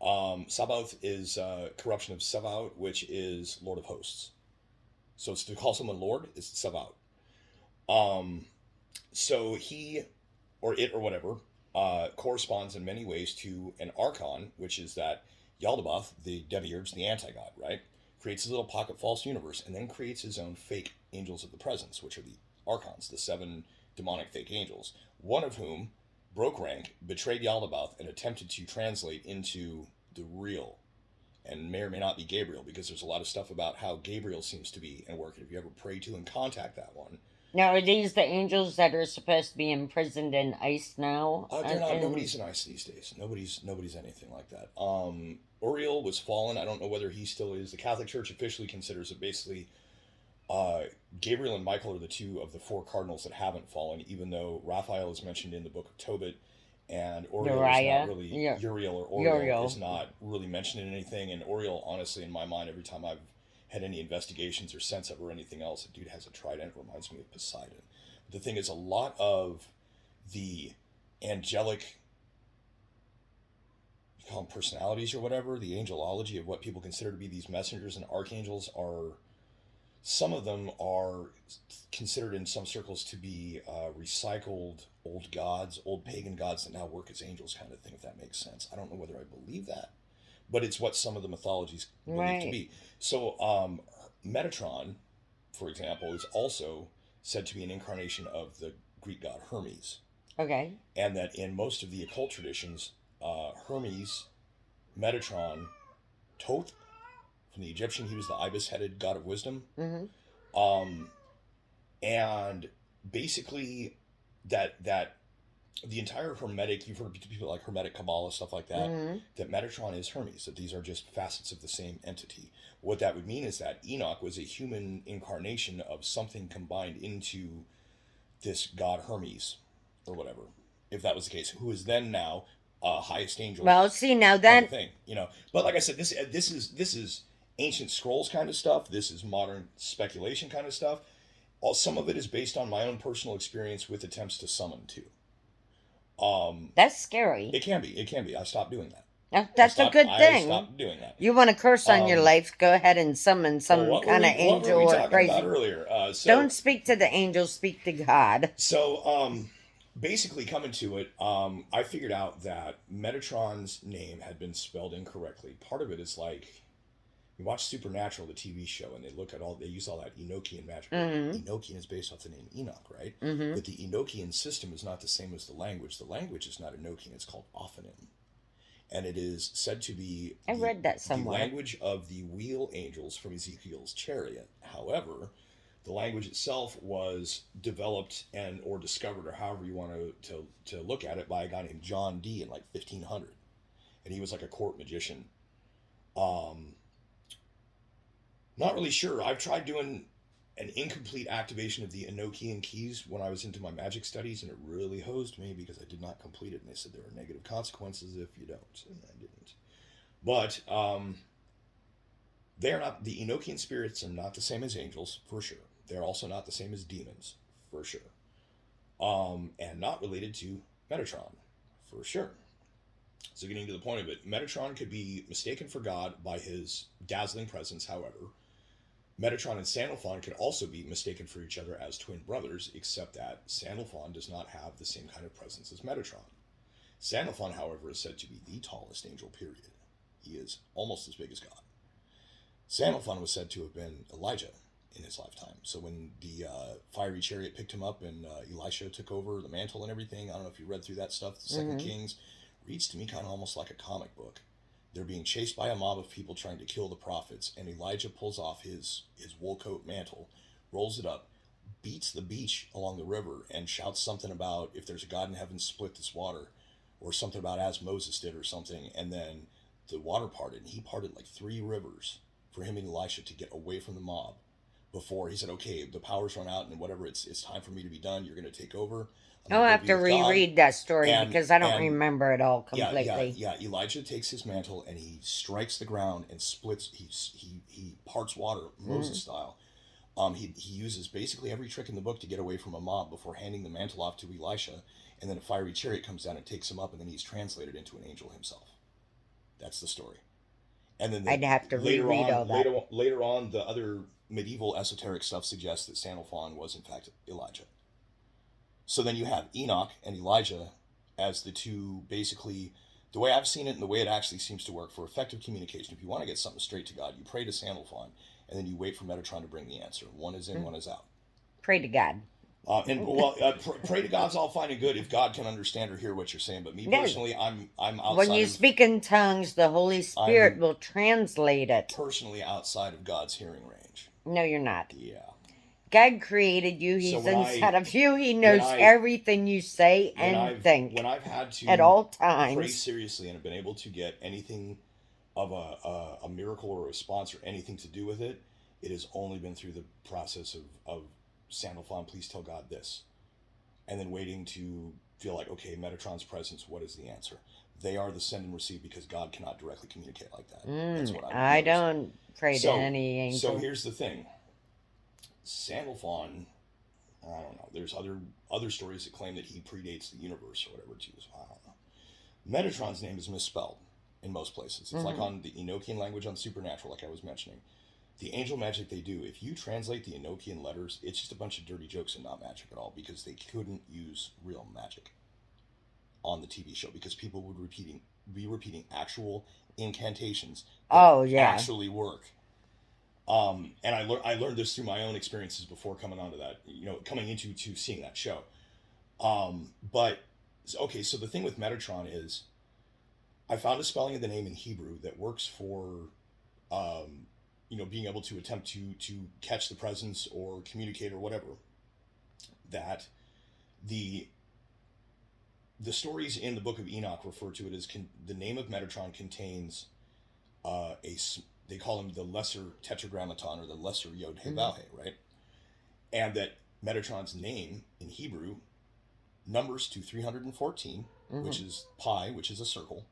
Sabaoth is a corruption of Sabaoth, which is Lord of Hosts. So it's to call someone Lord is Sabaoth. Um, so he or it or whatever corresponds in many ways to an archon, which is that Yaldabaoth, the demiurge, the anti-god, right, creates his little pocket false universe and then creates his own fake angels of the presence, which are the archons, the 7 demonic fake angels, one of whom broke rank, betrayed Yaldabaoth, and attempted to translate into the real and may or may not be Gabriel, because there's a lot of stuff about how Gabriel seems to be and work. If you ever pray to and contact that one, Now, are these the angels that are supposed to be imprisoned in ice now? they're not. Nobody's in ice these days. Nobody's anything like that. Uriel was fallen. I don't know whether he still is. The Catholic Church officially considers it basically. Gabriel and Michael are the 2 of the 4 cardinals that haven't fallen, even though Raphael is mentioned in the book of Tobit, and Uriel is not really Uriel or Oriel is not really mentioned in anything. And Uriel, honestly, in my mind, every time I've had any investigations or sense of or anything else, the dude has a trident. It reminds me of Poseidon. But the thing is, a lot of the angelic, you call them personalities or whatever, the angelology of what people consider to be these messengers and archangels are. Some of them are considered in some circles to be recycled old gods, old pagan gods that now work as angels, kind of thing, if that makes sense. I don't know whether I believe that, but it's what some of the mythologies believe to be. So, Metatron, for example, is also said to be an incarnation of the Greek god Hermes. Okay. And that in most of the occult traditions, Hermes, Metatron, Thoth, from the Egyptian, he was the ibis-headed god of wisdom. Mm-hmm. And basically, that the entire Hermetic, you've heard people like Hermetic Kabbalah, stuff like that, that Metatron is Hermes, that these are just facets of the same entity. What that would mean is that Enoch was a human incarnation of something combined into this god Hermes, or whatever, if that was the case, who is then now highest angel. Well, see, now kind that of thing, But like I said, this is ancient scrolls kind of stuff. This is modern speculation kind of stuff. Some of it is based on my own personal experience with attempts to summon too. that's scary. It can be. I stopped doing that. That's a good thing. I stopped doing that. You want to curse on your life? Go ahead and summon some kind of angel what were we or talking crazy. about earlier? Don't speak to the angel. Speak to God. So, basically, coming to it, I figured out that Metatron's name had been spelled incorrectly. Part of it is like, you watch Supernatural, the TV show, and they use all that Enochian magic. Enochian is based off the name Enoch, right? But the Enochian system is not the same as the language. The language is not Enochian, it's called Ophanim. And it is said to be I read that somewhere. The language of the wheel angels from Ezekiel's chariot. However, the language itself was developed or discovered, or however you want to look at it, by a guy named John Dee in like 1500. And he was like a court magician. Not really sure. I've tried doing an incomplete activation of the Enochian keys when I was into my magic studies, and it really hosed me because I did not complete it, and they said there are negative consequences if you don't, and I didn't. But they are not, the Enochian spirits are not the same as angels, for sure. They're also not the same as demons, for sure. And not related to Metatron, for sure. So getting to the point of it, Metatron could be mistaken for God by his dazzling presence, however. Metatron and Sandalphon could also be mistaken for each other as twin brothers, except that Sandalphon does not have the same kind of presence as Metatron. Sandalphon, however, is said to be the tallest angel, period. He is almost as big as God. Sandalphon was said to have been Elijah in his lifetime. So when the fiery chariot picked him up and Elisha took over the mantle and everything, I don't know if you read through that stuff, the 2nd Kings, reads to me kind of almost like a comic book. They're being chased by a mob of people trying to kill the prophets, and Elijah pulls off his wool coat mantle, rolls it up, beats the beach along the river, and shouts something about if there's a God in heaven, split this water, or something about as Moses did or something, and then the water parted, and he parted like 3 rivers for him and Elisha to get away from the mob before he said, okay, the power's run out and whatever, it's time for me to be done. You're going to take over. I'll have to reread that story because I don't remember it all Yeah, completely. Elijah takes his mantle and he strikes the ground and splits. He parts water Moses style. He uses basically every trick in the book to get away from a mob before handing the mantle off to Elisha, and then a fiery chariot comes down and takes him up, and then he's translated into an angel himself. That's the story. And then I'd have to reread all that. Later on, the other medieval esoteric stuff suggests that Sandalphon was in fact Elijah. So then you have Enoch and Elijah as the two, basically, the way I've seen it and the way it actually seems to work for effective communication. If you want to get something straight to God, you pray to Sandalphon, and then you wait for Metatron to bring the answer. One is in, one is out. Pray to God. Pray to God's all fine and good if God can understand or hear what you're saying. But me personally, I'm outside. When you speak in tongues, the Holy Spirit will translate it. Personally, outside of God's hearing range. No, you're not. Yeah. God created you. He's inside of you. He knows everything you say and think. When I've had to at all times pray seriously and have been able to get anything of a miracle or a response or anything to do with it, it has only been through the process of Sandalphon, please tell God this, and then waiting to feel like, okay, Metatron's presence, what is the answer? They are the send and receive because God cannot directly communicate like that. That's what I don't pray to any angel. So here's the thing. Sandalphon, I don't know. There's other stories that claim that he predates the universe or whatever too. So I don't know. Metatron's name is misspelled in most places. It's like on the Enochian language on Supernatural, like I was mentioning. The angel magic they do, if you translate the Enochian letters, it's just a bunch of dirty jokes and not magic at all because they couldn't use real magic on the TV show because people would be repeating actual incantations that actually work. And I learned this through my own experiences before coming onto that, coming into seeing that show. But okay, so the thing with Metatron is, I found a spelling of the name in Hebrew that works for, being able to attempt to catch the presence or communicate or whatever. That the stories in the Book of Enoch refer to it as the name of Metatron contains they call him the lesser Tetragrammaton or the lesser Yod He Vav He, right? And that Metatron's name in Hebrew numbers to 314, which is pi, which is a circle,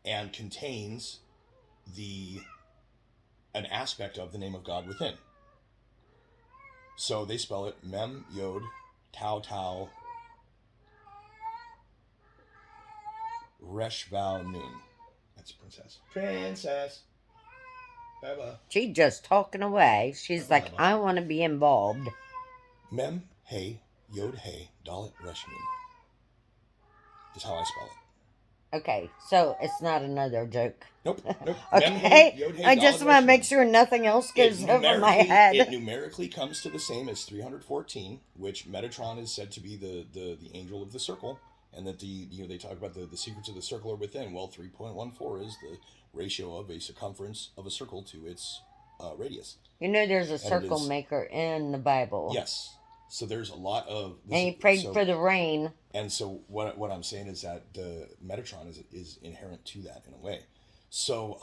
and contains an aspect of the name of God within. So they spell it Mem, Yod, Tau, Tau, Resh, Vav, Nun. That's Princess. Princess. Baba. She's just talking away. She's like, I want to be involved. Mem, Hey, Yod, Hey, Dalet, Resh, Nun. Is how I spell it. Okay, so it's not another joke. Nope. Okay, Mem, hey, Yod, hey, I just want to make sure nothing else goes over my head. It numerically comes to the same as 314, which Metatron is said to be the angel of the circle, and that they talk about the secrets of the circle are within. Well, 3.14 is the ratio of a circumference of a circle to its radius. There's a circle maker in the Bible. Yes. So there's a lot of... And he prayed for the rain. And so what I'm saying is that the Metatron is inherent to that in a way. So,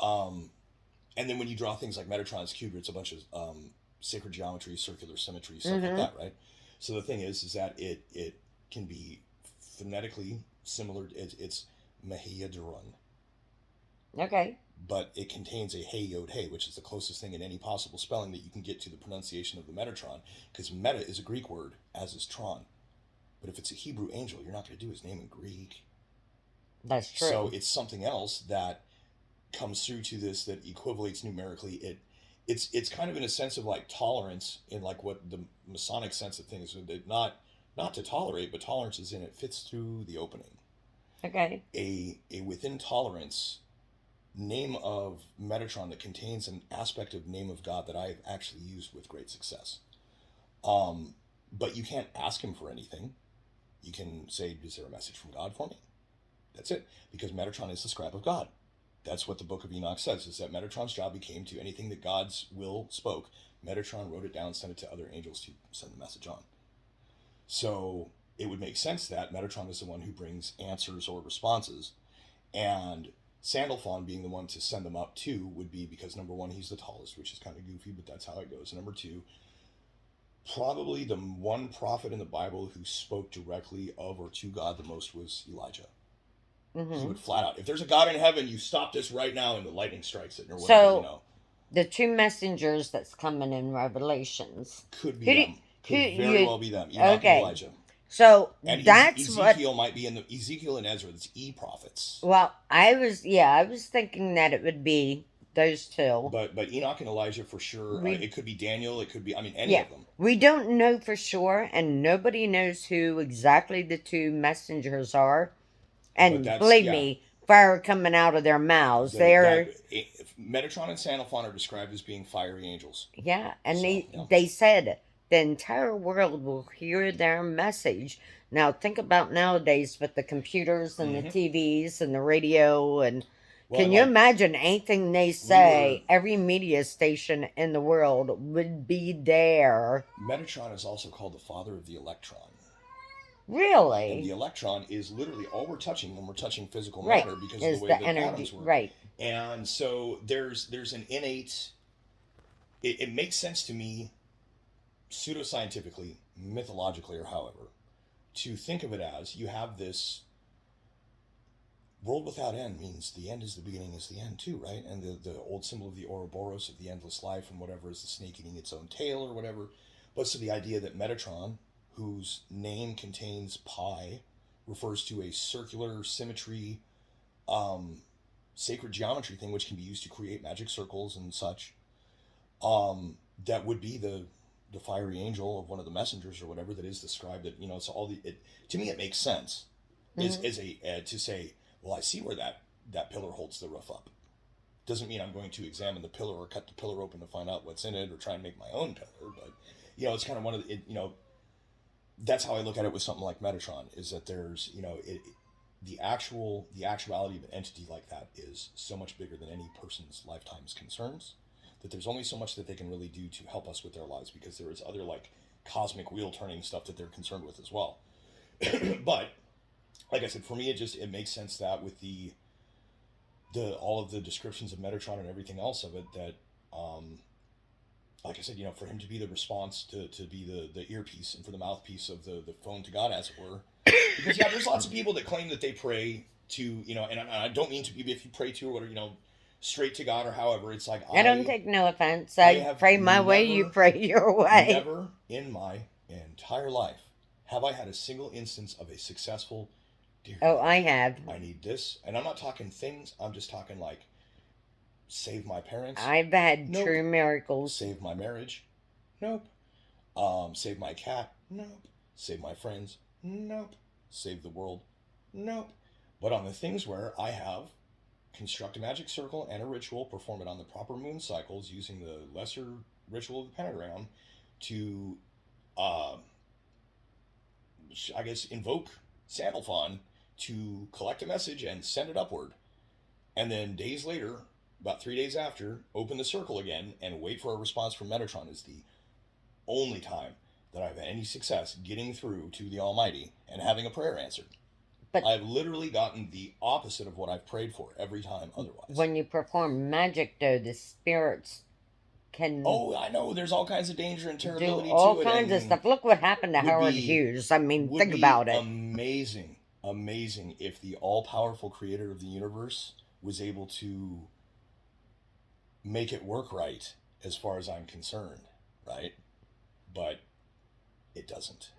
and then when you draw things like Metatron's cube, it's a bunch of sacred geometry, circular symmetry, stuff like that, right? So the thing is that it can be phonetically similar. It's Mehiyadrun, Okay. but it contains a hey yod hey, which is the closest thing in any possible spelling that you can get to the pronunciation of the Metatron, because meta is a Greek word, as is tron. But if it's a Hebrew angel, you're not going to do his name in Greek. That's true. So it's something else that comes through to this that equivalates numerically. It's kind of in a sense of like tolerance in like what the Masonic sense of things would not to tolerate, but tolerance is in it fits through the opening. Okay. A within tolerance name of Metatron that contains an aspect of name of God that I've actually used with great success. But you can't ask him for anything. You can say, is there a message from God for me? That's it. Because Metatron is the scribe of God. That's what the book of Enoch says, is that Metatron's job became to anything that God's will spoke. Metatron wrote it down, sent it to other angels to send the message on. So it would make sense that Metatron is the one who brings answers or responses. And Sandalphon being the one to send them up to would be because, number one, he's the tallest, which is kind of goofy, but that's how it goes. Number two, probably the one prophet in the Bible who spoke directly of or to God the most was Elijah. He would flat out, if there's a God in heaven, you stop this right now, and the lightning strikes it, or whatever, So, the two messengers that's coming in Revelations. Could be them. Could very well be them. Enoch and Elijah. So and that's Ezekiel what might be in the Ezekiel and Ezra. That's prophets. Well, I was thinking that it would be those two. But Enoch and Elijah for sure. It could be Daniel. It could be any of them. We don't know for sure, and nobody knows who exactly the two messengers are. And believe me, fire coming out of their mouths. Metatron and Sandalphon are described as being fiery angels. Yeah, and they said the entire world will hear their message. Now think about nowadays with the computers and the TVs and the radio and can you imagine anything they say? Every media station in the world would be there. Metatron is also called the father of the electron. Really? And the electron is literally all we're touching when we're touching physical matter because of the way the atoms work. Right. And so there's an innate. It makes sense to me, pseudoscientifically, mythologically, or however, to think of it as you have this world without end means the end is the beginning is the end too, right? And the old symbol of the Ouroboros of the endless life and whatever is the snake eating its own tail or whatever. But so the idea that Metatron, whose name contains pi, refers to a circular symmetry, sacred geometry thing, which can be used to create magic circles and such. That would be the fiery angel of one of the messengers or whatever that is described. That it's all to me it makes sense. Is to say, well, I see where that pillar holds the roof up. Doesn't mean I'm going to examine the pillar or cut the pillar open to find out what's in it or try and make my own pillar. But it's kind of one of the that's how I look at it with something like Metatron, is that there's, the actuality of an entity like that is so much bigger than any person's lifetime's concerns, that there's only so much that they can really do to help us with their lives, because there is other like cosmic wheel turning stuff that they're concerned with as well. But like I said, for me, it makes sense that with the all of the descriptions of Metatron and everything else of it, that like I said, for him to be the response, to be the earpiece and for the mouthpiece of the phone to God, as it were. Because, there's lots of people that claim that they pray to, and I don't mean to be, if you pray to or whatever, straight to God or however, it's like, I don't take no offense. I pray my way, you pray your way. Never in my entire life have I had a single instance of a successful, dear God, I have. I need this. And I'm not talking things, I'm just talking like, save my parents. I've had true miracles. Save my marriage. Nope. Save my cat. Nope. Save my friends. Nope. Save the world. Nope. But on the things where I have construct a magic circle and a ritual, perform it on the proper moon cycles using the lesser ritual of the pentagram to, I guess, invoke Sandalphon to collect a message and send it upward. And then days later, about 3 days after, open the circle again and wait for a response from Metatron is the only time that I've had any success getting through to the Almighty and having a prayer answered. But I've literally gotten the opposite of what I've prayed for every time otherwise. When you perform magic, though, the spirits can Oh, I know. There's all kinds of danger and do terribility all to it, kinds of and stuff. Look what happened to would Howard be Hughes. I mean, would think be about it. amazing if the all-powerful creator of the universe was able to make it work right, as far as I'm concerned, right? But it doesn't.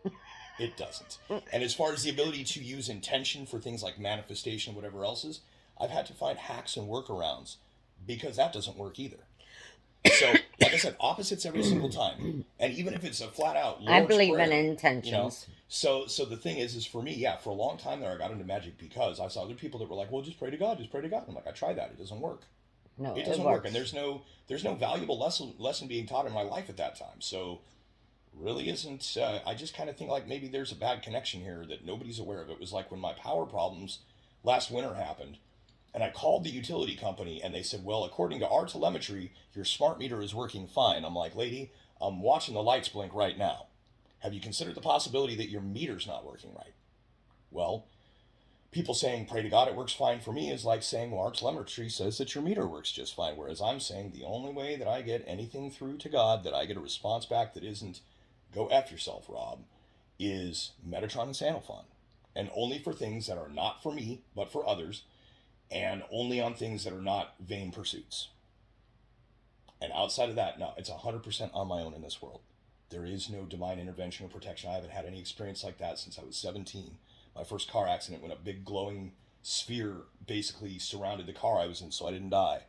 It doesn't. And as far as the ability to use intention for things like manifestation and whatever else is, I've had to find hacks and workarounds because that doesn't work either. So, like I said, opposites every single time. And even if it's a flat out I Lord's believe Prayer, in you know. intentions. So the thing is for me, yeah, for a long time there, I got into magic because I saw other people that were like, well, just pray to God, just pray to God. I'm like, I tried that, it doesn't work. No, It it doesn't work, works. and there's no valuable lesson being taught in my life at that time. So really isn't. I just kind of think like maybe there's a bad connection here that nobody's aware of. It was like when my power problems last winter happened, and I called the utility company, and they said, well, according to our telemetry, your smart meter is working fine. I'm like, lady, I'm watching the lights blink right now. Have you considered the possibility that your meter's not working right? Well, people saying pray to God it works fine for me is like saying, well, our telemetry says that your meter works just fine. Whereas I'm saying the only way that I get anything through to God, that I get a response back that isn't go F yourself, Rob, is Metatron and Sanophon. And only for things that are not for me, but for others, and only on things that are not vain pursuits. And outside of that, no, it's 100% on my own in this world. There is no divine intervention or protection. I haven't had any experience like that since I was 17. My first car accident, when a big glowing sphere basically surrounded the car I was in, so I didn't die.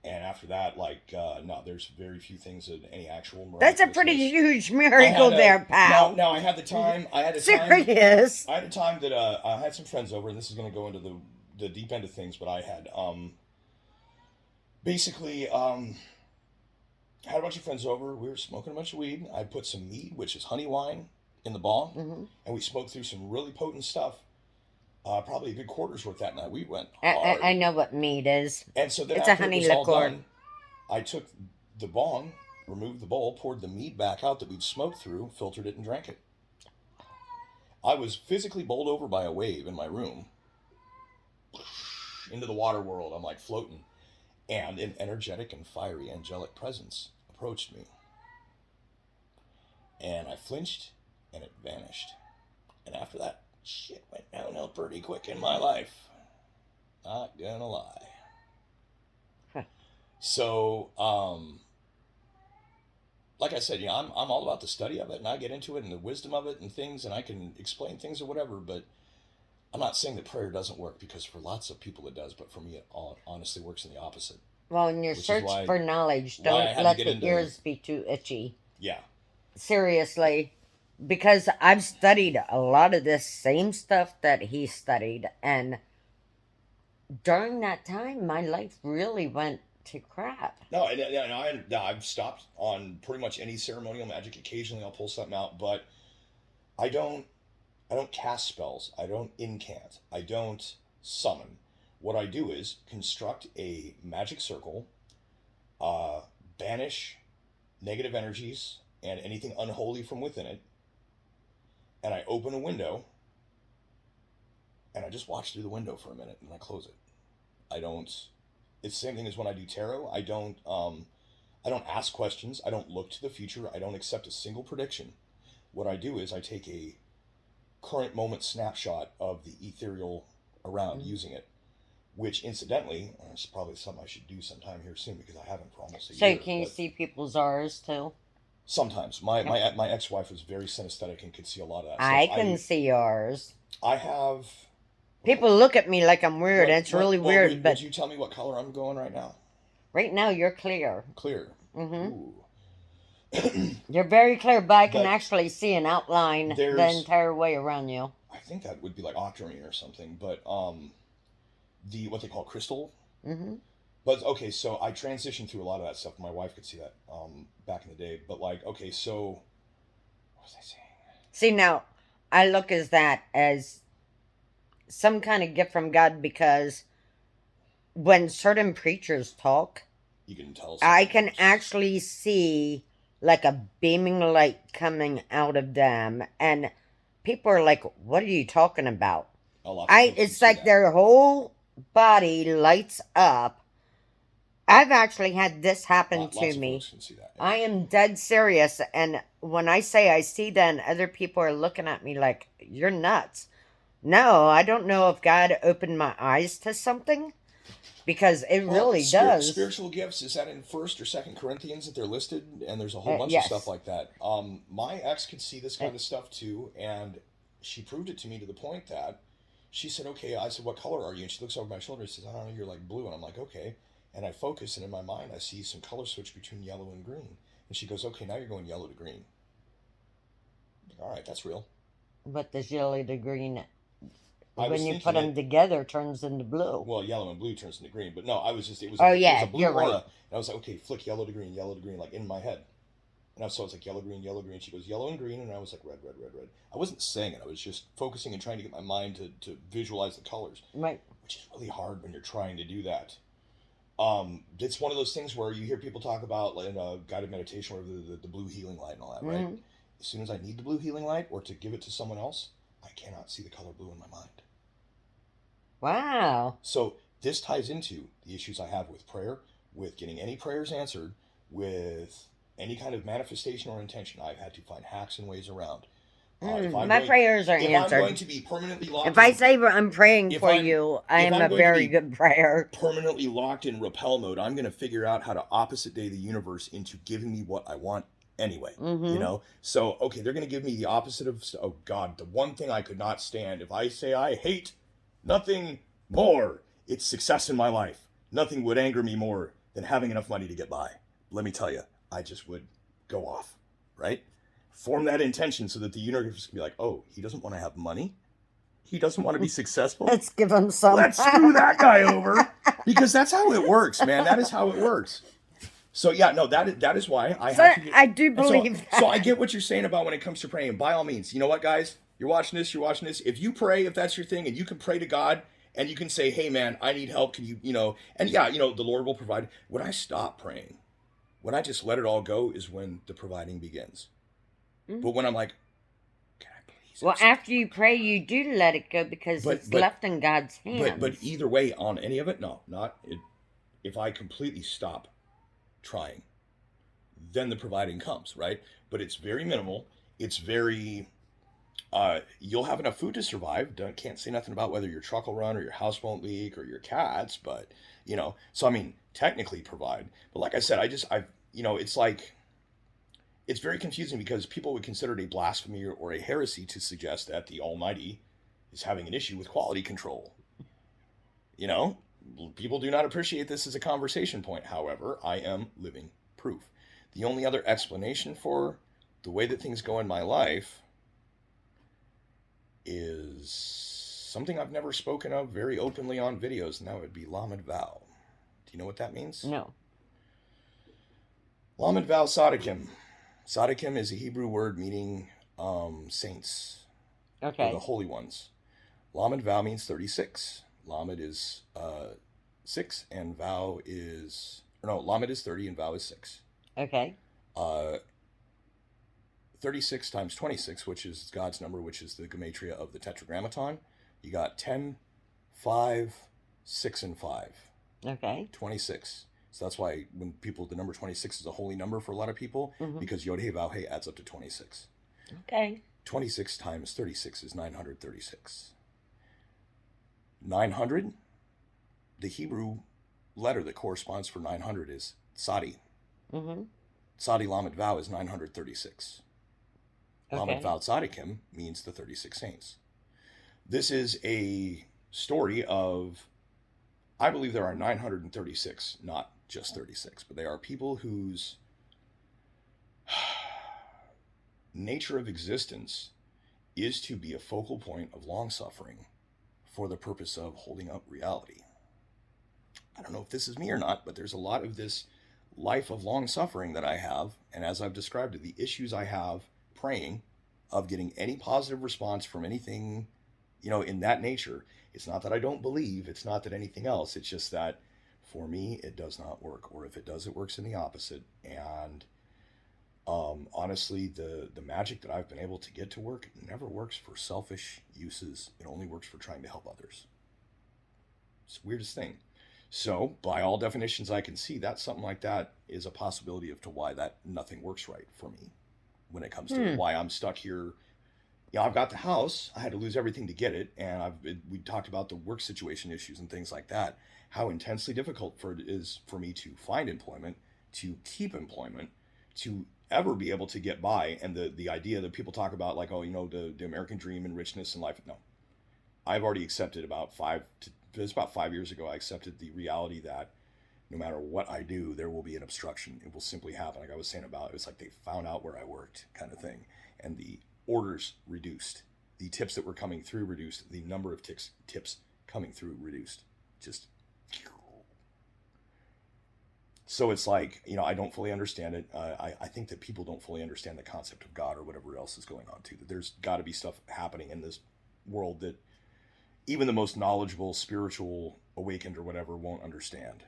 And after that, no, there's very few things that any actual That's a miraculousness. pretty huge miracle there, pal. Now I had the time. Serious. I had a time that I had some friends over, and this is going to go into the deep end of things. But I had basically had a bunch of friends over. We were smoking a bunch of weed. I put some mead, which is honey wine, in the bong, and we smoked through some really potent stuff. Probably a good quarter's worth that night. We went hard. I know what mead is. And so then It's after a honey it was all liqueur. done, I took the bong, removed the bowl, poured the mead back out that we'd smoked through, filtered it, and drank it. I was physically bowled over by a wave in my room into the water world. I'm like floating. And an energetic and fiery angelic presence approached me. And I flinched, and it vanished. And after that, shit went downhill pretty quick in my life. Not gonna lie. Huh. So, like I said, I'm all about the study of it, and I get into it and the wisdom of it and things, and I can explain things or whatever, but I'm not saying that prayer doesn't work, because for lots of people it does, but for me it honestly works in the opposite. Well, in your search for knowledge, don't let the ears be too itchy. Yeah. Seriously. Because I've studied a lot of this same stuff that he studied, and during that time, my life really went to crap. No, I've stopped on pretty much any ceremonial magic. Occasionally I'll pull something out, but I don't cast spells. I don't incant. I don't summon. What I do is construct a magic circle, banish negative energies and anything unholy from within it, and I open a window, and I just watch through the window for a minute, and I close it. I don't. It's the same thing as when I do tarot. I don't ask questions. I don't look to the future. I don't accept a single prediction. What I do is I take a current moment snapshot of the ethereal around using it, which incidentally, it's probably something I should do sometime here soon, because I haven't for almost a year. So can you see people's auras too? Sometimes. My ex-wife was very synesthetic and could see a lot of that stuff. I can see yours. I have... People look at me like I'm weird. It's really weird. But would you tell me what color I'm going right now? Right now, you're clear. Clear. Mm-hmm. You're very clear, but I can actually see an outline the entire way around you. I think that would be like octarine or something, but what they call crystal. Mm-hmm. But okay, so I transitioned through a lot of that stuff. My wife could see that back in the day. But okay, so what was I saying? See, now I look as some kind of gift from God, because when certain preachers talk, you can tell. I can actually see like a beaming light coming out of them, and people are like, "What are you talking about?" It's like their whole body lights up. I've actually had this happen Lots to of me. folks can see that. I am dead serious. And when I say I see that, and other people are looking at me like, you're nuts. No, I don't know if God opened my eyes to something, because it Well, really does. spiritual gifts, is that in First or Second Corinthians that they're listed? And there's a whole bunch of stuff Yes. like that. My ex could see this kind of stuff too, and she proved it to me to the point that she said, "Okay." I said, "What color are you?" And she looks over my shoulder and says, "I don't know. You're like blue." And I'm like, "Okay." And I focus, and in my mind, I see some color switch between yellow and green. And she goes, "Okay, now you're going yellow to green." All right, that's real. But the yellow to green, I was when you put thinking them it. together, turns into blue. Well, yellow and blue turns into green, but no, I was just Oh, it was a yeah, blue you're aura, right. and I was like, okay, flick yellow to green, like in my head. And so I was like yellow, green, yellow, green. She goes yellow and green, and I was like red, red, red, red. I wasn't saying it. I was just focusing and trying to get my mind to visualize the colors, Right. which is really hard when you're trying to do that. It's one of those things where you hear people talk about like, in guided meditation or the blue healing light and all that, right? Mm-hmm. As soon as I need the blue healing light or to give it to someone else, I cannot see the color blue in my mind. Wow. So this ties into the issues I have with prayer, with getting any prayers answered, with any kind of manifestation or intention. I've had to find hacks and ways around. My prayers are if I'm going answered. to be permanently locked, If I say I'm praying if for I'm you, I if am I'm a going to very be good prayer. permanently locked in repel mode, I'm going to figure out how to opposite day the universe into giving me what I want anyway. You know, so okay, they're going to give me the opposite of oh God, the one thing I could not stand. If I say I hate nothing more, it's success in my life. Nothing would anger me more than having enough money to get by. Let me tell you, I just would go off, right? Form that intention so that the universe can be like, oh, he doesn't want to have money. He doesn't want to be successful. Let's give him some. Let's screw that guy over. Because that's how it works, man. That is how it works. So yeah, no, that is why I have to get, I do believe that. So I get what you're saying about when it comes to praying. By all means, you know what, guys? You're watching this. If you pray, if that's your thing, and you can pray to God, and you can say, "Hey, man, I need help. Can you, And yeah, the Lord will provide." When I stop praying, when I just let it all go, is when the providing begins. But when I'm like, "Can I please?" Well, after you pray, you do let it go because it's left in God's hands. But either way, on any of it, no, not it. If I completely stop trying, then the providing comes, right? But it's very minimal. It's very you'll have enough food to survive. Can't say nothing about whether your truck will run or your house won't leak or your cats, but so I mean, technically provide. But like I said, it's like it's very confusing because people would consider it a blasphemy or a heresy to suggest that the Almighty is having an issue with quality control. People do not appreciate this as a conversation point. However, I am living proof. The only other explanation for the way that things go in my life is something I've never spoken of very openly on videos, and that would be Lamed Vow. Do you know what that means? No. Lamed Vow Sadikim. Sadikim is a Hebrew word meaning saints. Okay. Or the holy ones. Lamed Vow means 36. Lamed is 6, and Vow is... Lamed is 30, and Vow is 6. Okay. 36 times 26, which is God's number, which is the gematria of the Tetragrammaton. You got 10, 5, 6, and 5. Okay. 26. So that's why when the number 26 is a holy number for a lot of people, because Yod He Vav He adds up to 26. Okay. 26 times 36 is 936. 900, the Hebrew letter that corresponds for 900 is Tsadi. Tsadi Lamed Vow is 936. Lamed Vow Tzadikim means the 36 saints. This is a story of, I believe there are 936, not just 36, but they are people whose nature of existence is to be a focal point of long suffering for the purpose of holding up reality. I don't know if this is me or not, but there's a lot of this life of long suffering that I have, and as I've described it, the issues I have praying of getting any positive response from anything, in that nature. It's not that I don't believe, it's not that anything else, it's just that for me, it does not work, or if it does, it works in the opposite. And honestly, the magic that I've been able to get to work never works for selfish uses. It only works for trying to help others. It's the weirdest thing. So, by all definitions I can see, that something like that is a possibility of to why that nothing works right for me when it comes to it. Why I'm stuck here. Yeah, I've got the house. I had to lose everything to get it, and we talked about the work situation issues and things like that. How intensely difficult it is for me to find employment, to keep employment, to ever be able to get by. And the idea that people talk about, like, oh, the American dream and richness in life. No, I've already accepted it's about 5 years ago. I accepted the reality that no matter what I do, there will be an obstruction. It will simply happen. Like I was saying about, it was like they found out where I worked, kind of thing, and the orders reduced, the tips that were coming through reduced, the number of tips coming through reduced. Just so it's like, I don't fully understand it. I think that people don't fully understand the concept of God or whatever else is going on too. That there's got to be stuff happening in this world that even the most knowledgeable, spiritual, awakened or whatever won't understand.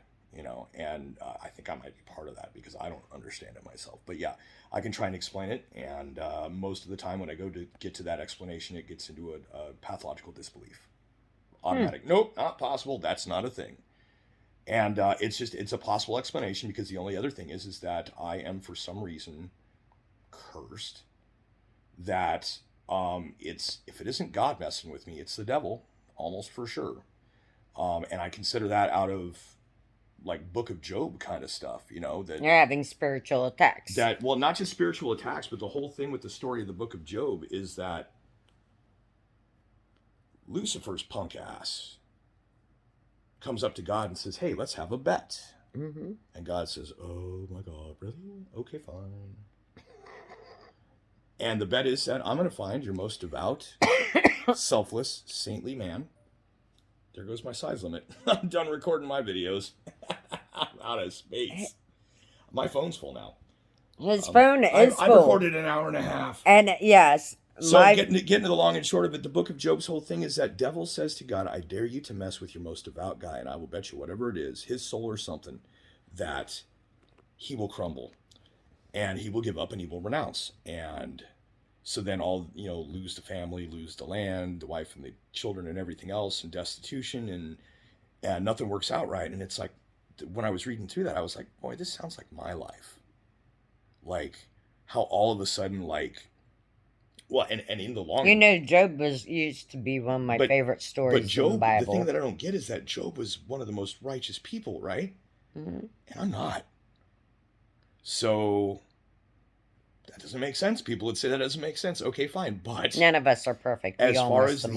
And I think I might be part of that because I don't understand it myself. But yeah, I can try and explain it, and most of the time when I go to get to that explanation, it gets into a pathological disbelief. Automatic, nope, not possible, that's not a thing. And it's a possible explanation because the only other thing is that I am for some reason cursed that if it isn't God messing with me, it's the devil, almost for sure. And I consider that out of like Book of Job kind of stuff, that You're having spiritual attacks. Well, not just spiritual attacks, but the whole thing with the story of the Book of Job is that Lucifer's punk ass comes up to God and says, hey, let's have a bet. Mm-hmm. And God says, oh my God, really? Okay, fine. And the bet is that I'm going to find your most devout, selfless, saintly man. There goes my size limit. I'm done recording my videos. I'm out of space. My phone's full now. His phone is full. I recorded an hour and a half. And yes. So getting to the long and short of it, the Book of Job's whole thing is that devil says to God, I dare you to mess with your most devout guy, and I will bet you whatever it is, his soul or something, that he will crumble. And he will give up and he will renounce. And so then lose the family, lose the land, the wife and the children and everything else, and destitution, and nothing works out right. And it's like, when I was reading through that, I was like, boy, this sounds like my life. Like how all of a sudden, like, well, and in the long, Job used to be one of my favorite stories. But Job, in the Bible. The thing that I don't get is that Job was one of the most righteous people, right? Mm-hmm. And I'm not. So that doesn't make sense. People would say that doesn't make sense. Okay, fine, but none of us are perfect. As far as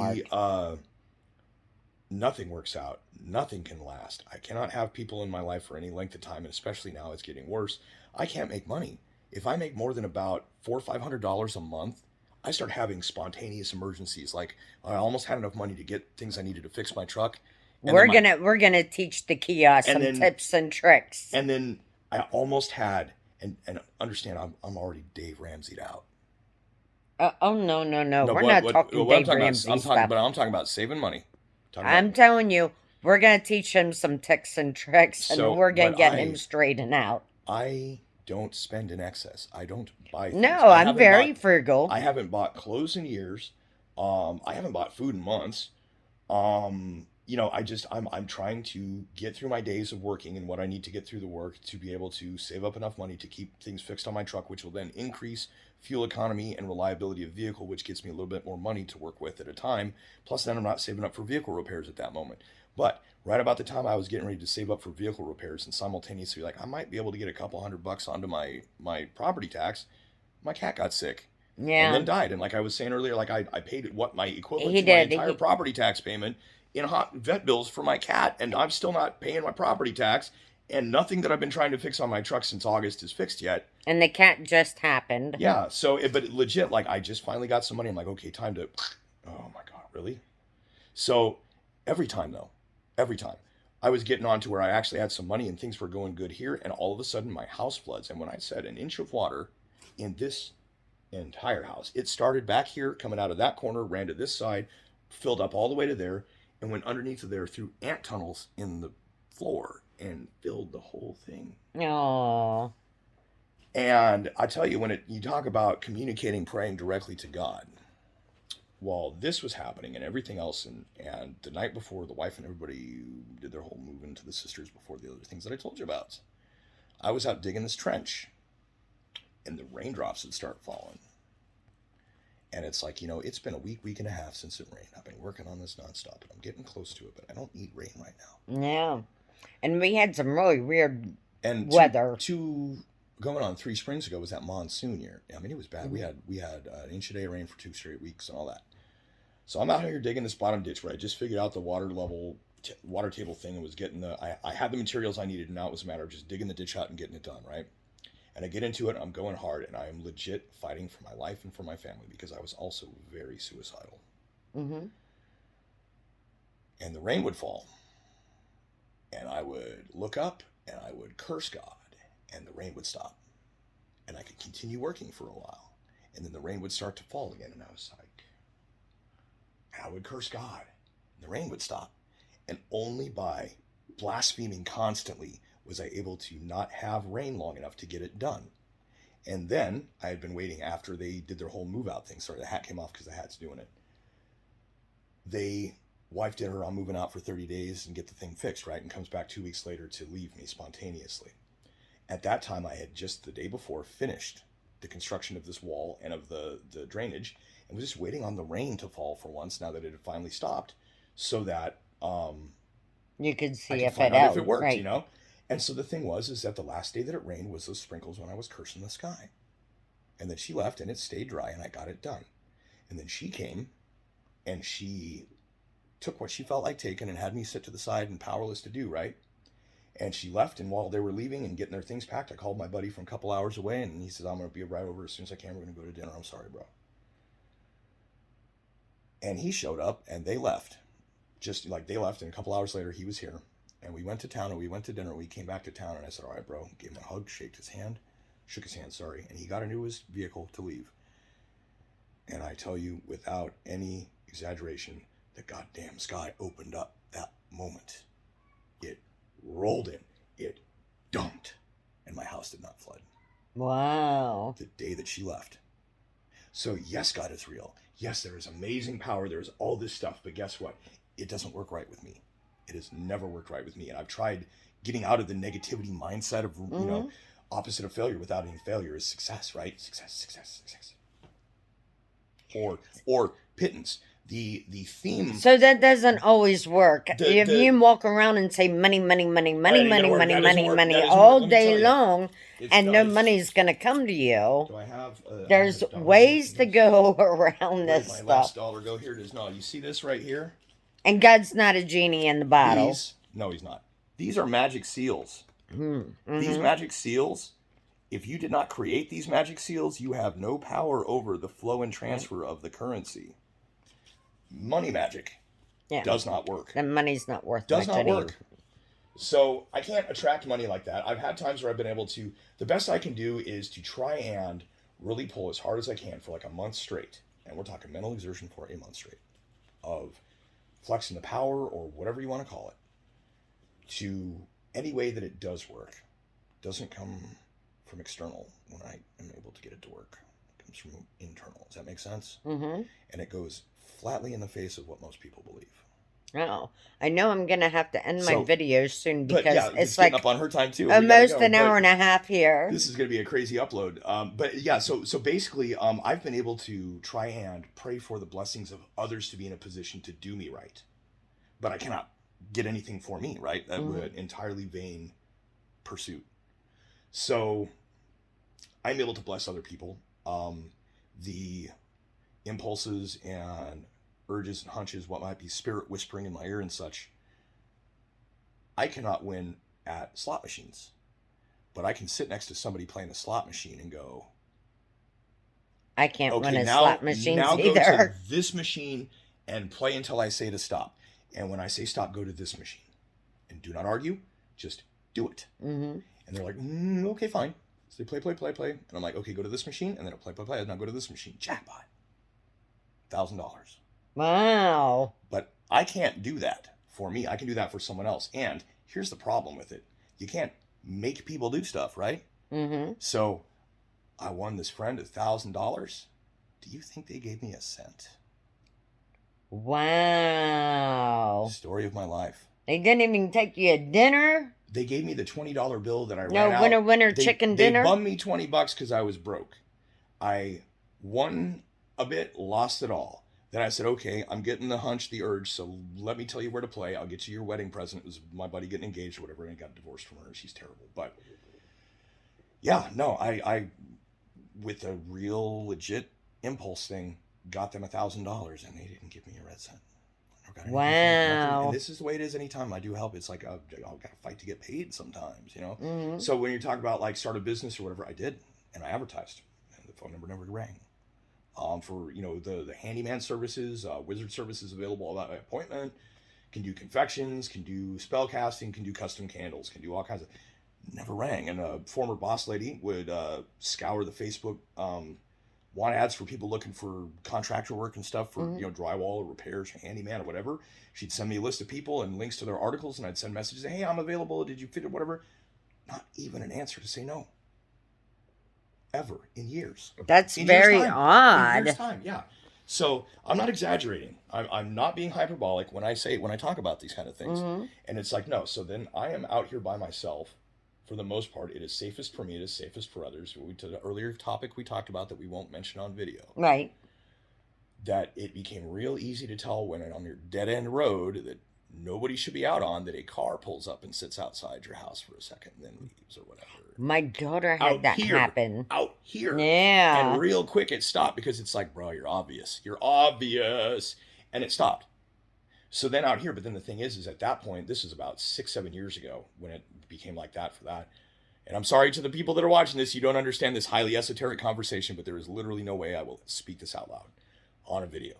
nothing works out. Nothing can last. I cannot have people in my life for any length of time, and especially now it's getting worse. I can't make money. If I make more than about $400 or $500 a month, I start having spontaneous emergencies. Like I almost had enough money to get things I needed to fix my truck. We're gonna teach the kiosk some tips and tricks. And then I almost had, and understand, I'm already Dave Ramsey'd out. Oh no! We're not talking Dave Ramsey stuff. But I'm talking about saving money. I'm telling you, we're gonna teach him some tips and tricks, and we're gonna get him straightened out. I don't spend in excess. I don't buy things. No, I'm very frugal. I haven't bought clothes in years. I haven't bought food in months. I'm trying to get through my days of working and what I need to get through the work to be able to save up enough money to keep things fixed on my truck, which will then increase fuel economy and reliability of vehicle, which gets me a little bit more money to work with at a time. Plus, then I'm not saving up for vehicle repairs at that moment. But right about the time I was getting ready to save up for vehicle repairs and simultaneously like I might be able to get a couple $100 onto my property tax, my cat got sick. Yeah. And then died. And like I was saying earlier, like I paid what my equivalent to my entire property tax payment in hot vet bills for my cat, and I'm still not paying my property tax, and nothing that I've been trying to fix on my truck since August is fixed yet. And the cat just happened. Yeah, but legit, like I just finally got some money. I'm like, okay, time to, oh my God, really? So every time, I was getting on to where I actually had some money and things were going good here, and all of a sudden my house floods. And when I said an inch of water in this entire house, it started back here, coming out of that corner, ran to this side, filled up all the way to there, and went underneath of there through ant tunnels in the floor and filled the whole thing. Aww. And I tell you, when you talk about communicating, praying directly to God, while this was happening and everything else, and the night before, the wife and everybody did their whole move into the sisters before the other things that I told you about, I was out digging this trench, and the raindrops would start falling. And it's like, it's been a week and a half since it rained. I've been working on this nonstop, and I'm getting close to it, but I don't need rain right now. Yeah. And we had some really weird and weather. Going on 3 springs ago was that monsoon year. I mean, it was bad. Mm-hmm. We had an inch a day of rain for 2 straight weeks and all that. So I'm out here digging this bottom ditch where I just figured out the water table thing and was getting I had the materials I needed, and now it was a matter of just digging the ditch out and getting it done, right? And I get into it, and I'm going hard, and I am legit fighting for my life and for my family because I was also very suicidal. Mm-hmm. And the rain would fall, and I would look up, and I would curse God, and the rain would stop. And I could continue working for a while. And then the rain would start to fall again, and I was like, I would curse God, and the rain would stop. And only by blaspheming constantly was I able to not have rain long enough to get it done. And then I had been waiting after they did their whole move out thing. Sorry, the hat came off because the hat's doing it. Wife did her, I'm moving out for 30 days and get the thing fixed, right? And comes back 2 weeks later to leave me spontaneously. At that time, I had just the day before finished the construction of this wall and of the drainage, and was just waiting on the rain to fall for once now that it had finally stopped, so that you could see if it worked, right. And so the thing is that the last day that it rained was those sprinkles when I was cursing the sky. And then she left, and it stayed dry, and I got it done. And then she came, and she took what she felt like taking and had me sit to the side and powerless to do, right? And she left, and while they were leaving and getting their things packed, I called my buddy from a couple hours away, and he says, I'm going to be right over as soon as I can. We're going to go to dinner. I'm sorry, bro. And he showed up, and they left. Just like they left, and a couple hours later, he was here. And we went to town, and we went to dinner, and we came back to town, and I said, all right, bro. Gave him a hug, shook his hand, and he got into his vehicle to leave. And I tell you, without any exaggeration, the goddamn sky opened up that moment. It rolled in, it dumped, and my house did not flood. Wow. The day that she left. So yes, God is real. Yes, there is amazing power. There's all this stuff, but guess what? It doesn't work right with me. It has never worked right with me. And I've tried getting out of the negativity mindset of, opposite of failure. Without any failure is success, right? Success. Or pittance. The theme. So that doesn't always work. If you walk around and say money all day long, and no money's going to come to you. Do I have? There's ways to go around this stuff. My last dollar go? Here it is. No, you see this right here? And God's not a genie in the bottle. No, he's not. These are magic seals. Mm-hmm. These magic seals, if you did not create these magic seals, you have no power over the flow and transfer of the currency. Money magic does not work. The money's not worth does much not anymore. work. So I can't attract money like that. I've had times where I've been able to. The best I can do is to try and really pull as hard as I can for like a month straight. And we're talking mental exertion for a month straight of flexing the power, or whatever you want to call it, to any way that it does work. Doesn't come from external when I am able to get it to work. It comes from internal. Does that make sense? Mm-hmm. And it goes flatly in the face of what most people believe. Oh, I know I'm going to have to end my video soon because it's like up on her time too. Almost an hour and a half here. This is going to be a crazy upload. But yeah, so basically, I've been able to try and pray for the blessings of others to be in a position to do me right. But I cannot get anything for me, right? That would entirely vain pursuit. So I'm able to bless other people. The impulses and urges and hunches, what might be spirit whispering in my ear and such, I cannot win at slot machines, but I can sit next to somebody playing a slot machine and go, I can't win at slot machines either. Now go to this machine and play until I say to stop. And when I say stop, go to this machine. And do not argue, just do it. Mm-hmm. And they're like, okay, fine. So they play. And I'm like, okay, go to this machine. And then play. And now go to this machine. Jackpot. $1,000. Wow. But I can't do that for me. I can do that for someone else. And here's the problem with it. You can't make people do stuff, right? Mm-hmm. So I won this friend $1,000. Do you think they gave me a cent? Wow. Story of my life. They didn't even take you a dinner? They gave me the $20 bill that I No ran out. winner chicken dinner? They bummed me $20 because I was broke. I won a bit, lost it all. Then I said, okay, I'm getting the hunch, the urge, so let me tell you where to play. I'll get you your wedding present. It was my buddy getting engaged or whatever, and I got divorced from her. She's terrible. But yeah, no, I with a real legit impulse thing, got them $1,000, and they didn't give me a red cent. Wow. And this is the way it is anytime I do help. It's like I've got to fight to get paid sometimes, you know? Mm-hmm. So when you talk about like start a business or whatever, I did, and I advertised, and the phone number never rang. For, you know, the handyman services, wizard services available by appointment, can do confections, can do spell casting, can do custom candles, can do all kinds of, never rang. And a former boss lady would scour the Facebook, want ads for people looking for contractor work and stuff for, you know, drywall or repairs or handyman or whatever. She'd send me a list of people and links to their articles, and I'd send messages, hey, I'm available, did you fit it, whatever. Not even an answer to say no. Ever in years. That's very odd. In years' time, yeah. So I'm not exaggerating. I'm not being hyperbolic when I talk about these kind of things. And it's like, no. So then I am out here by myself. For the most part, it is safest for me. It is safest for others. To the earlier topic we talked about that we won't mention on video. Right. That it became real easy to tell when on your dead end road that nobody should be out on, that a car pulls up and sits outside your house for a second and then leaves or whatever. My daughter had that happen. Out here. Yeah. And real quick it stopped because it's like, bro, you're obvious. You're obvious. And it stopped. So then out here, but then the thing is at that point, this is about 6-7 years ago when it became like that for that. And I'm sorry to the people that are watching this, you don't understand this highly esoteric conversation, but there is literally no way I will speak this out loud on a video.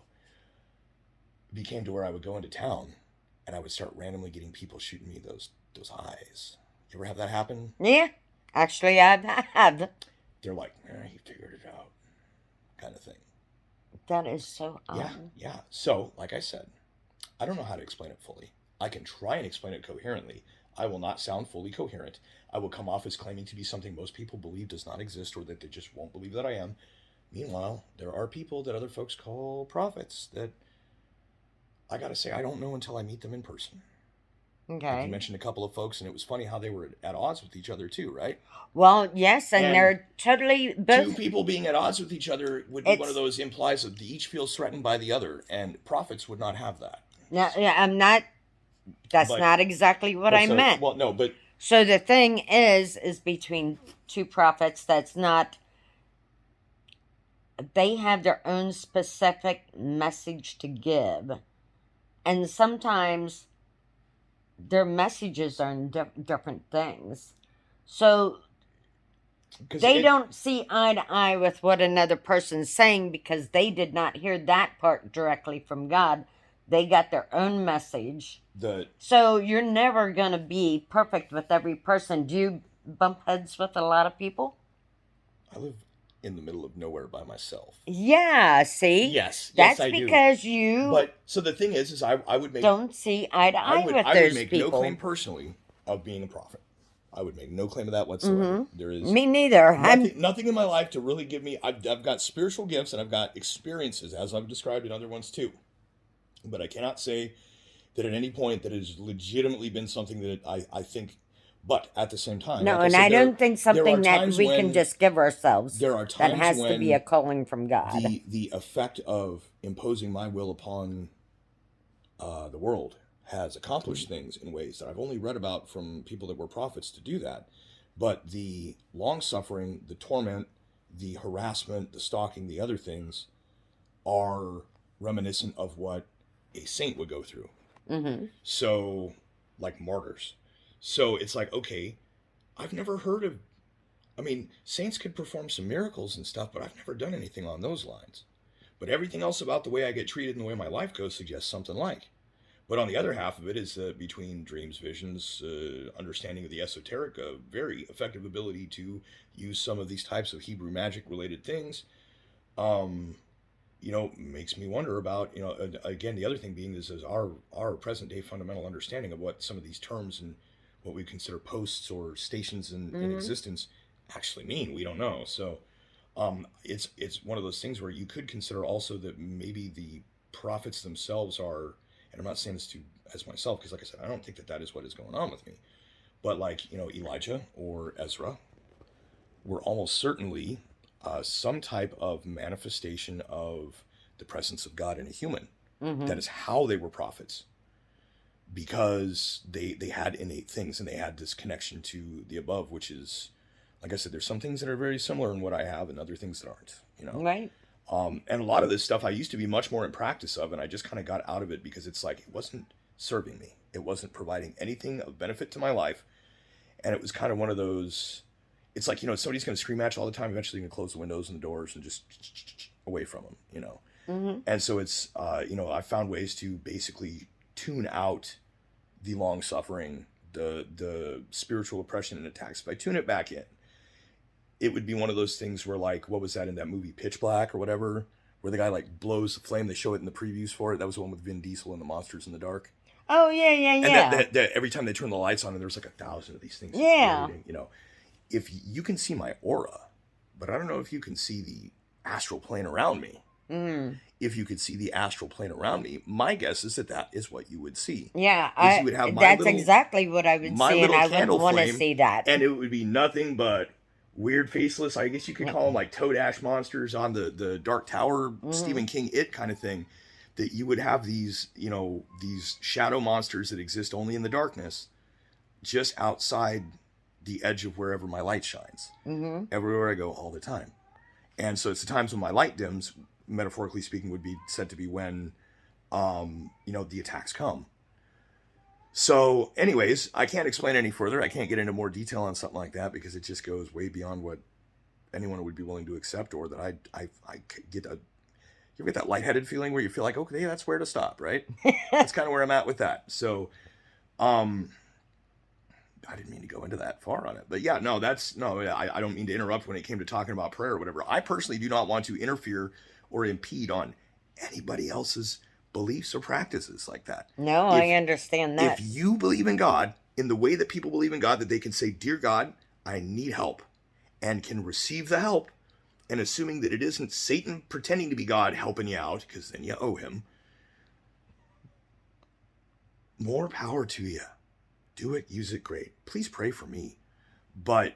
It became to where I would go into town and I would start randomly getting people shooting me those eyes. You ever have that happen? Yeah, actually I have. They're like, he figured it out, kind of thing. That is so odd. Yeah. So, like I said, I don't know how to explain it fully. I can try and explain it coherently. I will not sound fully coherent. I will come off as claiming to be something most people believe does not exist or that they just won't believe that I am. Meanwhile, there are people that other folks call prophets that I got to say I don't know until I meet them in person. Okay. Like you mentioned a couple of folks, and it was funny how they were at odds with each other too, right? Well, yes, and they're totally both. Two people being at odds with each other would be one of those implies that each feels threatened by the other, and prophets would not have that. No, yeah, I'm not. That's not exactly what I meant. Well, no, but so the thing is between two prophets. That's not. They have their own specific message to give, and sometimes their messages are in different things. So they don't see eye to eye with what another person's saying because they did not hear that part directly from God. They got their own message. So you're never going to be perfect with every person. Do you bump heads with a lot of people? I live in the middle of nowhere by myself. Yeah, see? Yes, that's I do. Because you... But, so the thing is I would make... Don't see eye to eye with those people. I would make no claim personally of being a prophet. I would make no claim of that whatsoever. There is me neither. Nothing in my life to really give me... I've got spiritual gifts and I've got experiences, as I've described in other ones too. But I cannot say that at any point that has legitimately been something that I think... But at the same time... No, and I don't think something that we can just give ourselves. There are times that has to be a calling from God. The effect of imposing my will upon the world has accomplished things in ways that I've only read about from people that were prophets to do that. But the long-suffering, the torment, the harassment, the stalking, the other things are reminiscent of what a saint would go through. Mm-hmm. So, like martyrs. So it's like, okay, I've never heard of... I mean, saints could perform some miracles and stuff, but I've never done anything on those lines. But everything else about the way I get treated and the way my life goes suggests something like. But on the other half of it is between dreams, visions, understanding of the esoteric, a very effective ability to use some of these types of Hebrew magic-related things, makes me wonder about, again, the other thing being is our present-day fundamental understanding of what some of these terms and what we consider posts or stations in existence actually mean. We don't know. So it's one of those things where you could consider also that maybe the prophets themselves are, and I'm not saying this as myself, because like I said, I don't think that is what is going on with me. But like, Elijah or Ezra were almost certainly some type of manifestation of the presence of God in a human. Mm-hmm. That is how they were prophets, because they had innate things, and they had this connection to the above, which is, like I said, there's some things that are very similar in what I have and other things that aren't, Right. And a lot of this stuff I used to be much more in practice of, and I just kind of got out of it because it's like, it wasn't serving me. It wasn't providing anything of benefit to my life. And it was kind of one of those, it's like, somebody's going to scream at you all the time. Eventually you're going to close the windows and the doors and just away from them, Mm-hmm. And so it's, I found ways to basically tune out the long suffering, the spiritual oppression and attacks. If I tune it back in, it would be one of those things where, like, what was that in that movie Pitch Black or whatever, where the guy like blows the flame? They show it in the previews for it. That was the one with Vin Diesel and the monsters in the dark. Oh yeah. And that every time they turn the lights on, and there's like 1,000 of these things. Yeah. If you can see my aura, but I don't know if you can see the astral plane around me. Mm. If you could see the astral plane around me, my guess is that is what you would see. Yeah, you would have that's exactly what I would see, and I would want to see that. And it would be nothing but weird, faceless, I guess you could call them like toad ash monsters on the Dark Tower, Stephen King It kind of thing. That you would have these, these shadow monsters that exist only in the darkness, just outside the edge of wherever my light shines. Mm-hmm. Everywhere I go, all the time. And so it's the times when my light dims, metaphorically speaking, would be said to be when, the attacks come. So anyways, I can't explain any further. I can't get into more detail on something like that because it just goes way beyond what anyone would be willing to accept, or that I get a, you ever get that lightheaded feeling where you feel like, okay, that's where to stop, right? That's kind of where I'm at with that. So, I didn't mean to go into that far on it, but yeah, I don't mean to interrupt when it came to talking about prayer or whatever. I personally do not want to interfere or impede on anybody else's beliefs or practices like that. No, I understand that. If you believe in God in the way that people believe in God, that they can say, "Dear God, I need help," and can receive the help, and assuming that it isn't Satan pretending to be God helping you out, because then you owe him, more power to you. Do it, use it, great. Please pray for me. But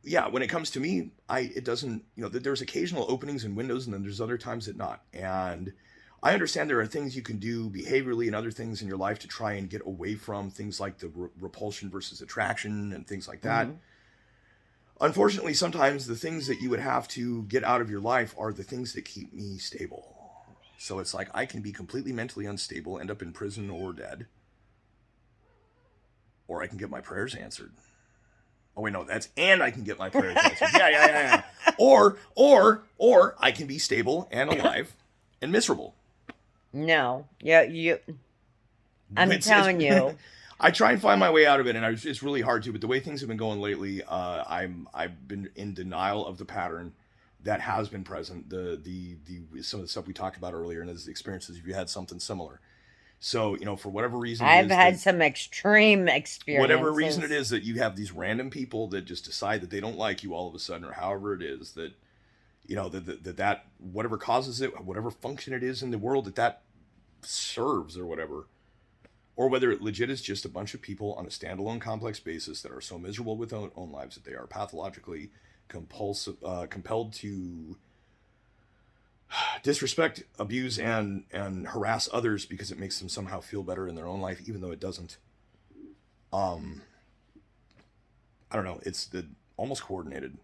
yeah, when it comes to me, it doesn't, there's occasional openings and windows, and then there's other times that not. And I understand there are things you can do behaviorally and other things in your life to try and get away from things like the repulsion versus attraction and things like that. Mm-hmm. Unfortunately, sometimes the things that you would have to get out of your life are the things that keep me stable. So it's like I can be completely mentally unstable, end up in prison or dead. Or I can get my prayers answered. Oh wait, no, and I can get my prayers answered. Yeah. Or I can be stable and alive and miserable. No, I'm telling you. I try and find my way out of it, and it's really hard to. But the way things have been going lately, I've been in denial of the pattern that has been present. The some of the stuff we talked about earlier, and as experiences, if you had something similar. So, for whatever reason, I've had some extreme experiences. Whatever reason it is that you have these random people that just decide that they don't like you all of a sudden, or however it is that, that whatever causes it, whatever function it is in the world that serves or whatever, or whether it legit is just a bunch of people on a standalone complex basis that are so miserable with their own lives that they are pathologically compelled to disrespect, abuse, and harass others because it makes them somehow feel better in their own life, even though it doesn't. I don't know. It's almost coordinated,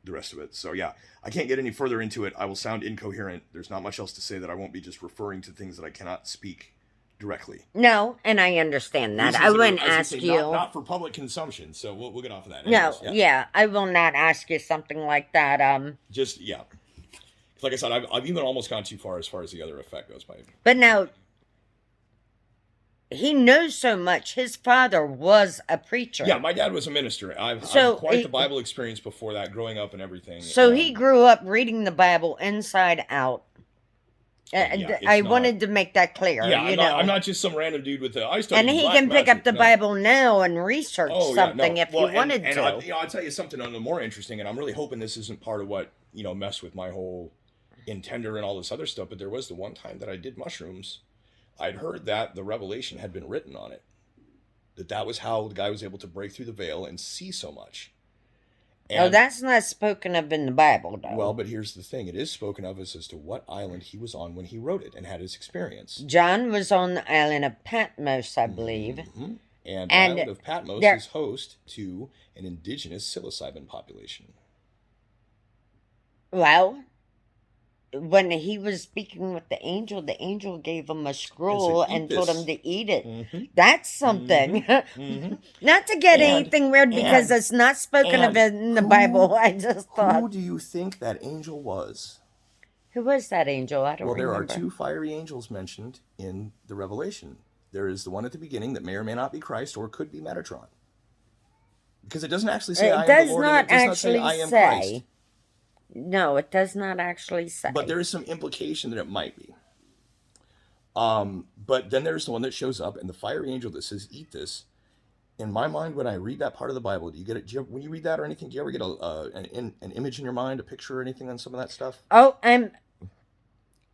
the rest of it. So yeah, I can't get any further into it. I will sound incoherent. There's not much else to say that I won't be just referring to things that I cannot speak directly. No, and I understand that. I wouldn't ask you. Not for public consumption, so we'll get off of that. Anyways, yeah, I will not ask you something like that. Like I said, I've even almost gone too far as the other effect goes by. But now, he knows so much. His father was a preacher. Yeah, my dad was a minister. I've quite the Bible experience before that, growing up and everything. So he grew up reading the Bible inside out. I wanted to make that clear. Yeah, I'm not just some random dude with I studied and he can pick up the Bible now and research something if he wanted to. I'll tell you something on the more interesting, and I'm really hoping this isn't part of what messed with my whole in Tender and all this other stuff, but there was the one time that I did mushrooms. I'd heard that the revelation had been written on it. That was how the guy was able to break through the veil and see so much. And, that's not spoken of in the Bible, though. Well, but here's the thing. It is spoken of as to what island he was on when he wrote it and had his experience. John was on the island of Patmos, I believe. Mm-hmm. And the island of Patmos is host to an indigenous psilocybin population. Well, when he was speaking with the angel gave him a scroll and told him to eat it. Mm-hmm. That's something. Mm-hmm. Mm-hmm. Not to get anything weird, because it's not spoken of in the Bible. I just thought. Who do you think that angel was? Who was that angel? I don't remember. Well, there are two fiery angels mentioned in the Revelation. There is the one at the beginning that may or may not be Christ, or could be Metatron. Because it doesn't actually say I am the Lord, and it does not say I am Christ. No, it does not actually say. But there is some implication that it might be. But then there's the one that shows up, and the fiery angel that says, eat this. In my mind, when I read that part of the Bible, do you get it? When you read that or anything, do you ever get an image in your mind, a picture or anything on some of that stuff? Oh,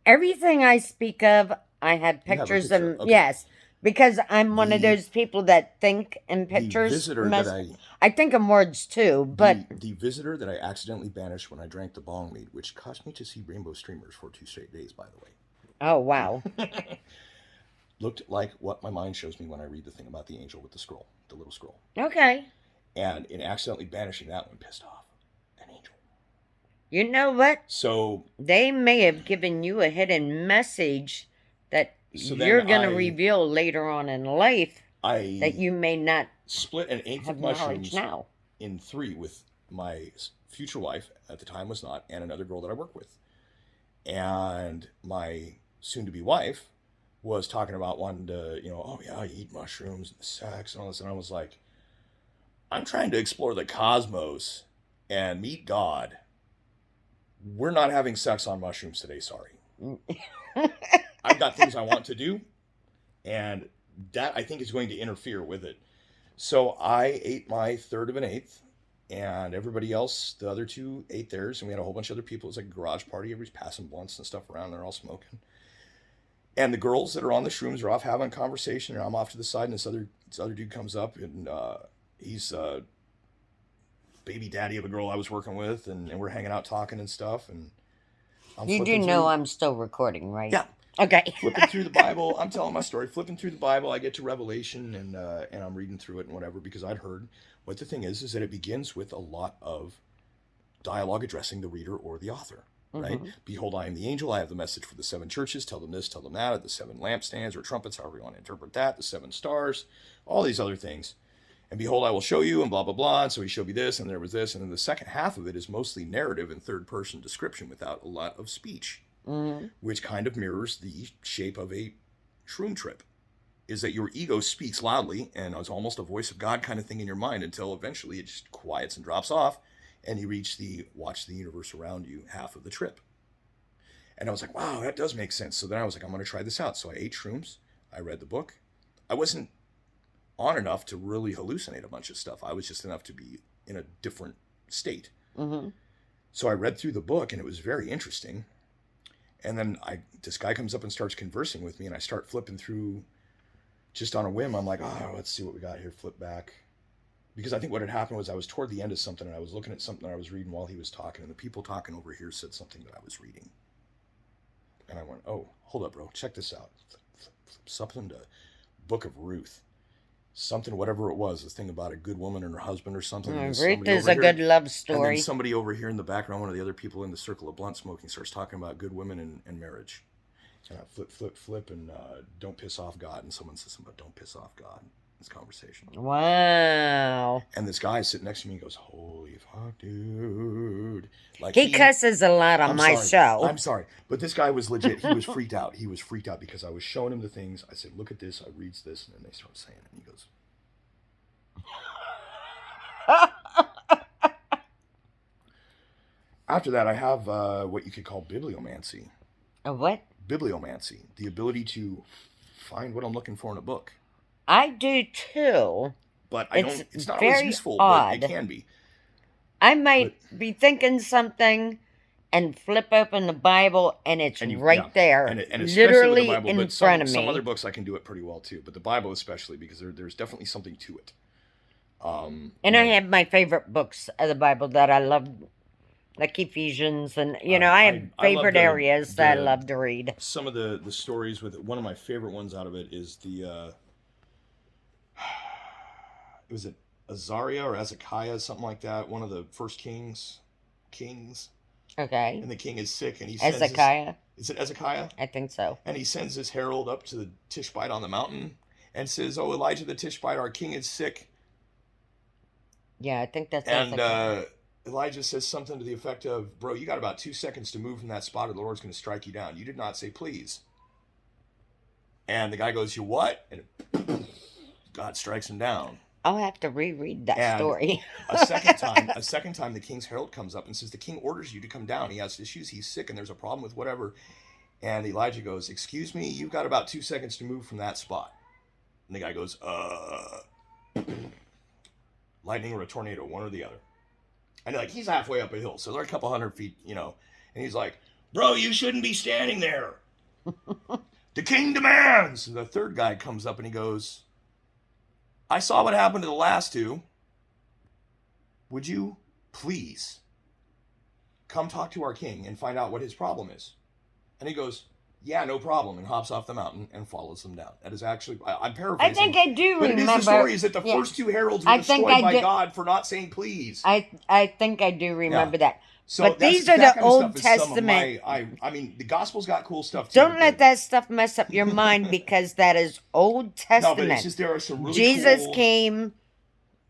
everything I speak of, I have pictures of. Okay. Yes, because I'm one of those people that think in pictures. The visitor I think in words too, but... The visitor that I accidentally banished when I drank the bong mead, which caused me to see rainbow streamers for 2 straight days, by the way. Oh, wow. Looked like what my mind shows me when I read the thing about the angel with the scroll, the little scroll. Okay. And in accidentally banishing that one, pissed off an angel. You know what? So... They may have given you a hidden message that you're going to reveal later on in life that you may not split an eighth of mushrooms now in 3 with my future wife, at the time was not, and another girl that I work with. And my soon-to-be wife was talking about wanting to, oh yeah, you eat mushrooms and sex and all this. And I was like, I'm trying to explore the cosmos and meet God. We're not having sex on mushrooms today, sorry. I've got things I want to do, and that I think is going to interfere with it. So I ate my 1/3 of an eighth, and everybody else, the other 2, ate theirs, and we had a whole bunch of other people. It was like a garage party. Everybody's passing blunts and stuff around. They're all smoking. And the girls that are on the shrooms are off having a conversation, and I'm off to the side, and this other dude comes up, and he's baby daddy of a girl I was working with, and we're hanging out talking and stuff. And you do know I'm still recording, right? Yeah. Okay. Flipping through the Bible. I'm telling my story. Flipping through the Bible, I get to Revelation, and I'm reading through it and whatever, because I'd heard what the thing is that it begins with a lot of dialogue addressing the reader or the author, right? Mm-hmm. Behold, I am the angel. I have the message for the 7 churches. Tell them this, tell them that. The 7 lampstands or trumpets, however you want to interpret that. The 7 stars, all these other things. And behold, I will show you, and blah, blah, blah. And so he showed me this, and there was this. And then the second half of it is mostly narrative and third-person description without a lot of speech. Mm-hmm. Which kind of mirrors the shape of a shroom trip, is that your ego speaks loudly and it's almost a voice of God kind of thing in your mind until eventually it just quiets and drops off, and you reach the watch the universe around you half of the trip. And I was like, wow, that does make sense. So then I was like, I'm going to try this out. So I ate shrooms. I read the book. I wasn't on enough to really hallucinate a bunch of stuff. I was just enough to be in a different state. Mm-hmm. So I read through the book, and it was very interesting. And then this guy comes up and starts conversing with me, and I start flipping through just on a whim. I'm like, let's see what we got here. Flip back. Because I think what had happened was I was toward the end of something, and I was looking at something that I was reading while he was talking, and the people talking over here said something that I was reading. And I went, oh, hold up, bro. Check this out. Something to Book of Ruth. Something, whatever it was, this thing about a good woman and her husband or something. Ruth is a good love story. And then somebody over here in the background, one of the other people in the circle of blunt smoking, starts talking about good women and marriage. And I flip, and don't piss off God. And someone says something about don't piss off God in this conversation. Wow. And this guy sitting next to me goes, holy fuck, dude. Like he cusses a lot on my show. I'm sorry. But this guy was legit. He was freaked out. He was freaked out because I was showing him the things. I said, look at this. I reads this. And then they start saying it. And he goes, after that, I have what you could call bibliomancy. A what? Bibliomancy. The ability to find what I'm looking for in a book. I do too. But it's not always useful, but it can be. I might be thinking something, and flip open the Bible, and it's And right there, and especially with literally the Bible, in but front of me. some other books I can do it pretty well too, but the Bible especially, because there's definitely something to it. And I have my favorite books of the Bible that I love, like Ephesians, and I have favorite areas that I love to read. Some of the stories with it. One of my favorite ones out of it is was it Azariah or Hezekiah, something like that. One of the first kings. Okay. And the king is sick, and he sends Hezekiah. Is it Hezekiah? I think so. And he sends his herald up to the Tishbite on the mountain and says, "Oh, Elijah the Tishbite, our king is sick." Yeah, I think that's And Elijah says something to the effect of, "Bro, you got about 2 seconds to move from that spot or the Lord's going to strike you down. You did not say please." And the guy goes, "You what?" And God strikes him down. I'll have to reread that story. a second time, the king's herald comes up and says, "The king orders you to come down. He has issues. He's sick, and there's a problem with whatever." And Elijah goes, "Excuse me, you've got about 2 seconds to move from that spot." And the guy goes, lightning or a tornado, one or the other. And he's halfway up a hill, so they're a couple 100 feet, and he's like, "Bro, you shouldn't be standing there. The king demands." And the third guy comes up and he goes, "I saw what happened to the last two. Would you please come talk to our king and find out what his problem is?" And he goes, "Yeah, no problem," and hops off the mountain and follows them down. That is actually, I'm paraphrasing. I think I do remember. But it is the story is that the first two heralds were destroyed by God for not saying please. I think I do remember that. So but these are the Old Testament. I mean, the Gospel's got cool stuff too. Don't let that stuff mess up your mind, because that is Old Testament. No, but it's just there are some really Jesus came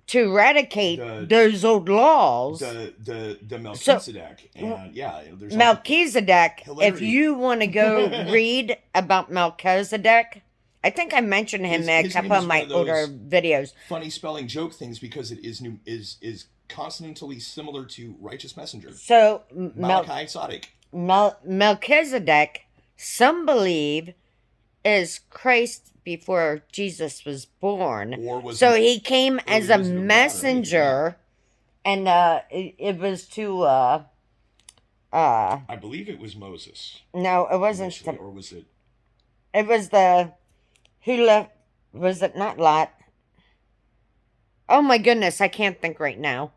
to eradicate those old laws. The Melchizedek, and there's Melchizedek. If you want to go read about Melchizedek, I think I mentioned him in a couple of my older videos. Funny spelling joke things, because it is consonantally similar to righteous messenger. So Melchizedek. Melchizedek, some believe, is Christ before Jesus was born. So he came as a messenger, and it was to I believe it was Moses. No, it wasn't. Or was it? It was who left? Was it not Lot? Oh my goodness, I can't think right now.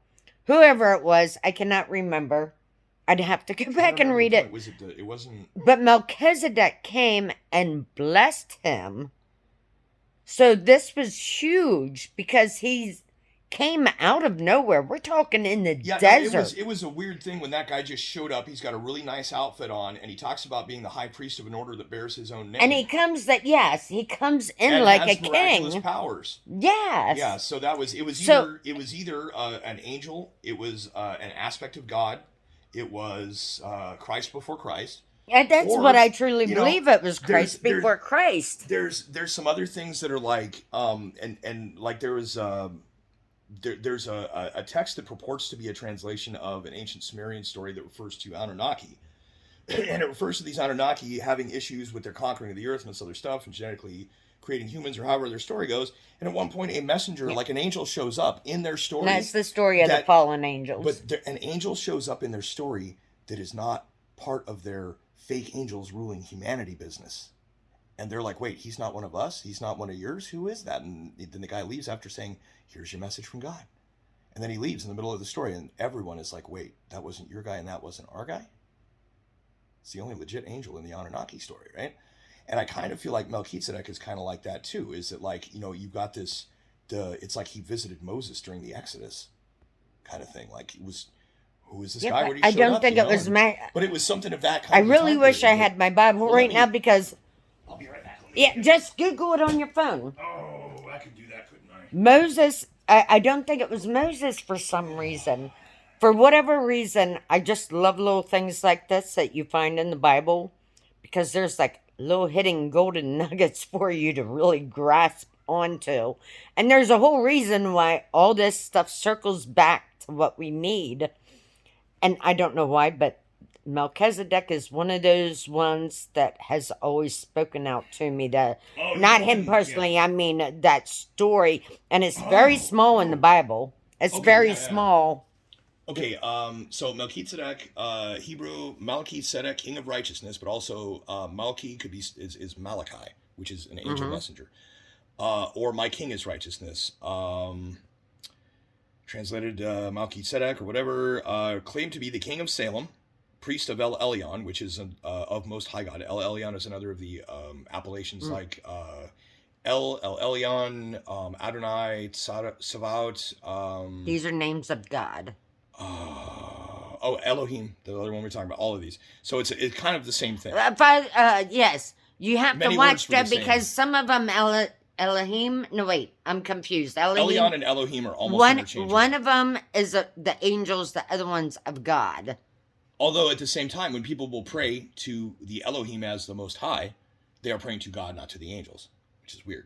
Whoever it was, I cannot remember. I'd have to go back and read it. It wasn't. But Melchizedek came and blessed him. So this was huge, because he came out of nowhere. We're talking in the desert. No, it was a weird thing when that guy just showed up. He's got a really nice outfit on, and he talks about being the high priest of an order that bears his own name. And he comes in and like a king. Powers. Yes. Yeah. So it was either an angel. It was an aspect of God. It was Christ before Christ. And that's what I truly believe. It was Christ before Christ. There's some other things that are like and like there was there's a text that purports to be a translation of an ancient Sumerian story that refers to Anunnaki. And it refers to these Anunnaki having issues with their conquering of the earth and this other stuff, and genetically creating humans, or however their story goes. And at one point, a messenger, like an angel, shows up in their story. That's the story of the fallen angels. But an angel shows up in their story that is not part of their fake angels ruling humanity business. And they're like, "Wait, he's not one of us? He's not one of yours? Who is that?" And then the guy leaves after saying, "Here's your message from God." And then he leaves in the middle of the story, and everyone is like, "Wait, that wasn't your guy and that wasn't our guy?" It's the only legit angel in the Anunnaki story, right? And I kind of feel like Melchizedek is kind of like that too. Is that like, you've got this, it's like he visited Moses during the Exodus kind of thing. Like, it was, who is this guy? I don't think it was but it was something of that kind. I really wish I had my Bible right now, because I'll be right back. Yeah, just Google it on your phone. Oh, I could do that, couldn't I? Moses, I don't think it was Moses for some reason. For whatever reason, I just love little things like this that you find in the Bible, because there's like little hidden golden nuggets for you to really grasp onto. And there's a whole reason why all this stuff circles back to what we need. And I don't know why, but Melchizedek is one of those ones that has always spoken out to me. Not him personally, I mean that story. And it's very small in the Bible. It's very small. Okay, so Melchizedek, Hebrew Melchizedek, king of righteousness, but also Malchi could be is Malachi, which is an angel Mm-hmm. messenger, or my king is righteousness. Translated Melchizedek or whatever, claimed to be the king of Salem, priest of El Elyon, which is of Most High God. El Elyon is another of the appellations like El Elyon, Adonai, Savaot. These are names of God. Oh, Elohim, the other one we're talking about. All of these, so it's kind of the same thing. Yes, you have to Many words watch for the that same. because some of them Elohim. No, wait, I'm confused. Elohim. Elyon and Elohim are almost interchangeable. One of them is the angels. The other one's of God. Although at the same time, when people will pray to the Elohim as the Most High, they are praying to God, not to the angels, which is weird.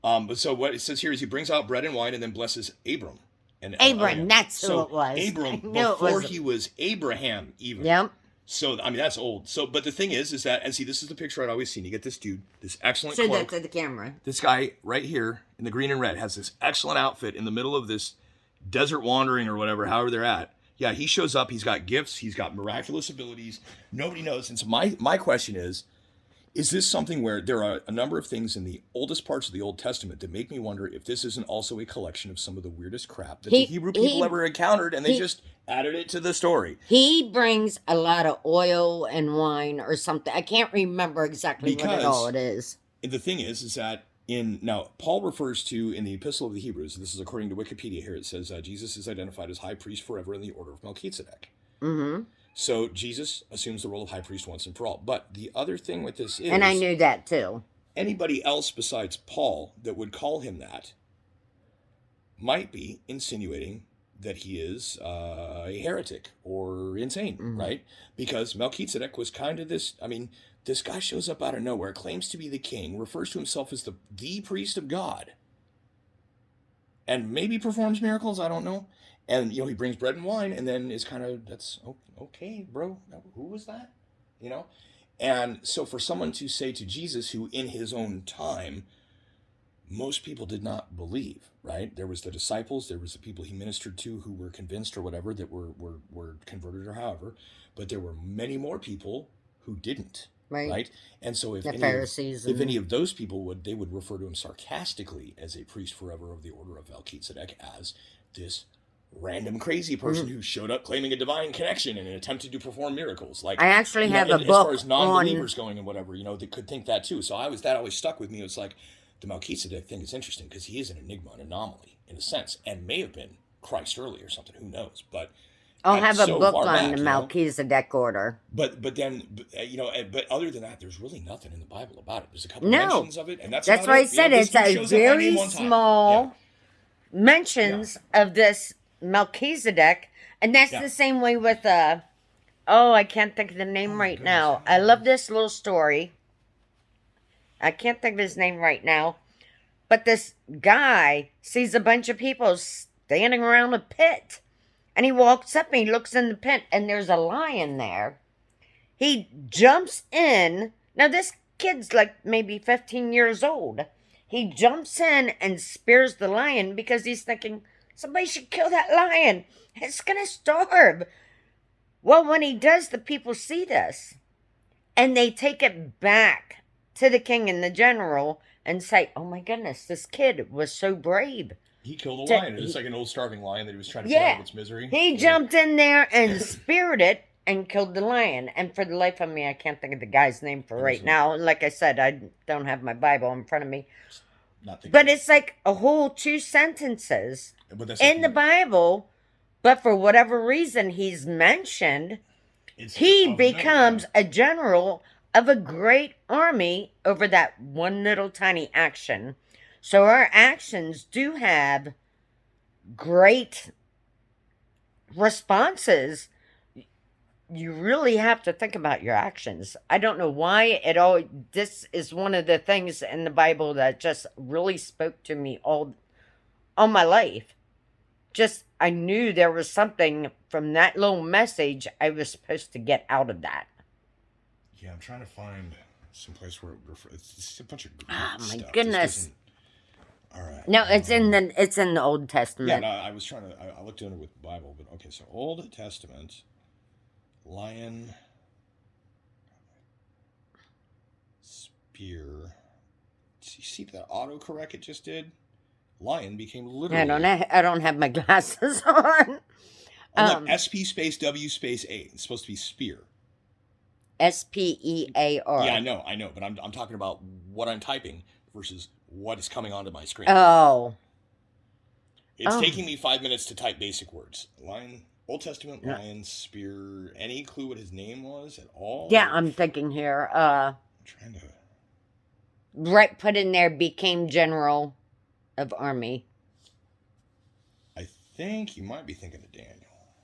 But so what it says here is he brings out bread and wine and then blesses Abram and Abram, that's who it was. Abram I knew it before was. he was Abraham even. Yep. So I mean that's old. So but the thing is that and see this is the picture I'd always seen. You get this dude, this excellent Show cloak. that to the camera. This guy right here in the green and red has this excellent outfit in the middle of this desert wandering or whatever, however they're at. Yeah, he shows up. He's got gifts. He's got miraculous abilities. Nobody knows. And so my question is this something where there are a number of things in the oldest parts of the Old Testament that make me wonder if this isn't also a collection of some of the weirdest crap that the Hebrew people ever encountered and they just added it to the story? He brings a lot of oil and wine or something. I can't remember exactly what it is. The thing is that now Paul refers to in the Epistle of the Hebrews, this is according to Wikipedia here, it says Jesus is identified as high priest forever in the order of Melchizedek. Mm-hmm. So Jesus assumes the role of high priest once and for all. But the other thing with this is... And I knew that too. Anybody else besides Paul that would call him that might be insinuating that he is a heretic or insane, right? Because Melchizedek was kind of this... I mean, this guy shows up out of nowhere, claims to be the king, refers to himself as the priest of God, and maybe performs miracles, I don't know. And, he brings bread and wine and then is kind of, that's okay, bro. Who was that? And so for someone to say to Jesus, who in his own time, most people did not believe, right? There was the disciples, there was the people he ministered to who were convinced or whatever that were converted or however, but there were many more people who didn't. Right. And so if any of those people would refer to him sarcastically as a priest forever of the order of Melchizedek as this random crazy person who showed up claiming a divine connection and attempted to perform miracles. Like I actually have a book as far as non-believers going and whatever, they could think that too. So that always stuck with me. It's like the Melchizedek thing is interesting because he is an enigma, an anomaly in a sense, and may have been Christ early or something. Who knows? But I'll have a book on the Melchizedek order. But other than that, there's really nothing in the Bible about it. There's a couple mentions of it, and that's why I said it's a very small mentions of this Melchizedek, and that's the same way with I can't think of the name right now. I love this little story. I can't think of his name right now, but this guy sees a bunch of people standing around a pit. And he walks up and he looks in the pit and there's a lion there. He jumps in. Now this kid's like maybe 15 years old. He jumps in and spears the lion because he's thinking, somebody should kill that lion. It's going to starve. Well, when he does, the people see this. And they take it back to the king and the general and say, oh my goodness, this kid was so brave. He killed a lion. It's like an old starving lion that he was trying to put out of its misery. He jumped in there and speared it and killed the lion. And for the life of me, I can't think of the guy's name for right now. Like I said, I don't have my Bible in front of me. But it's like a whole 2 sentences in the Bible. But for whatever reason he's mentioned, he becomes a general of a great army over that one little tiny action. So our actions do have great responses. You really have to think about your actions. I don't know why this is one of the things in the Bible that just really spoke to me all my life. Just, I knew there was something from that little message I was supposed to get out of that. Yeah, I'm trying to find some place where it's a bunch of my goodness. All right. No, it's in the Old Yeah, Testament. no, I was trying to. I looked into it with the Bible, but okay. So Old Testament, lion, spear. You see that autocorrect it just did? Lion became literally. I don't have my glasses on. Oh, look, SP space W space A. It's supposed to be spear. SPEAR. Yeah, I know, but I'm talking about what I'm typing versus what is coming onto my screen. Oh. It's taking me 5 minutes to type basic words. Lion, Old Testament, lion, spear. Any clue what his name was at all? Yeah, I'm thinking here. I'm trying to. Right, put in there, became general of army. I think you might be thinking of Daniel.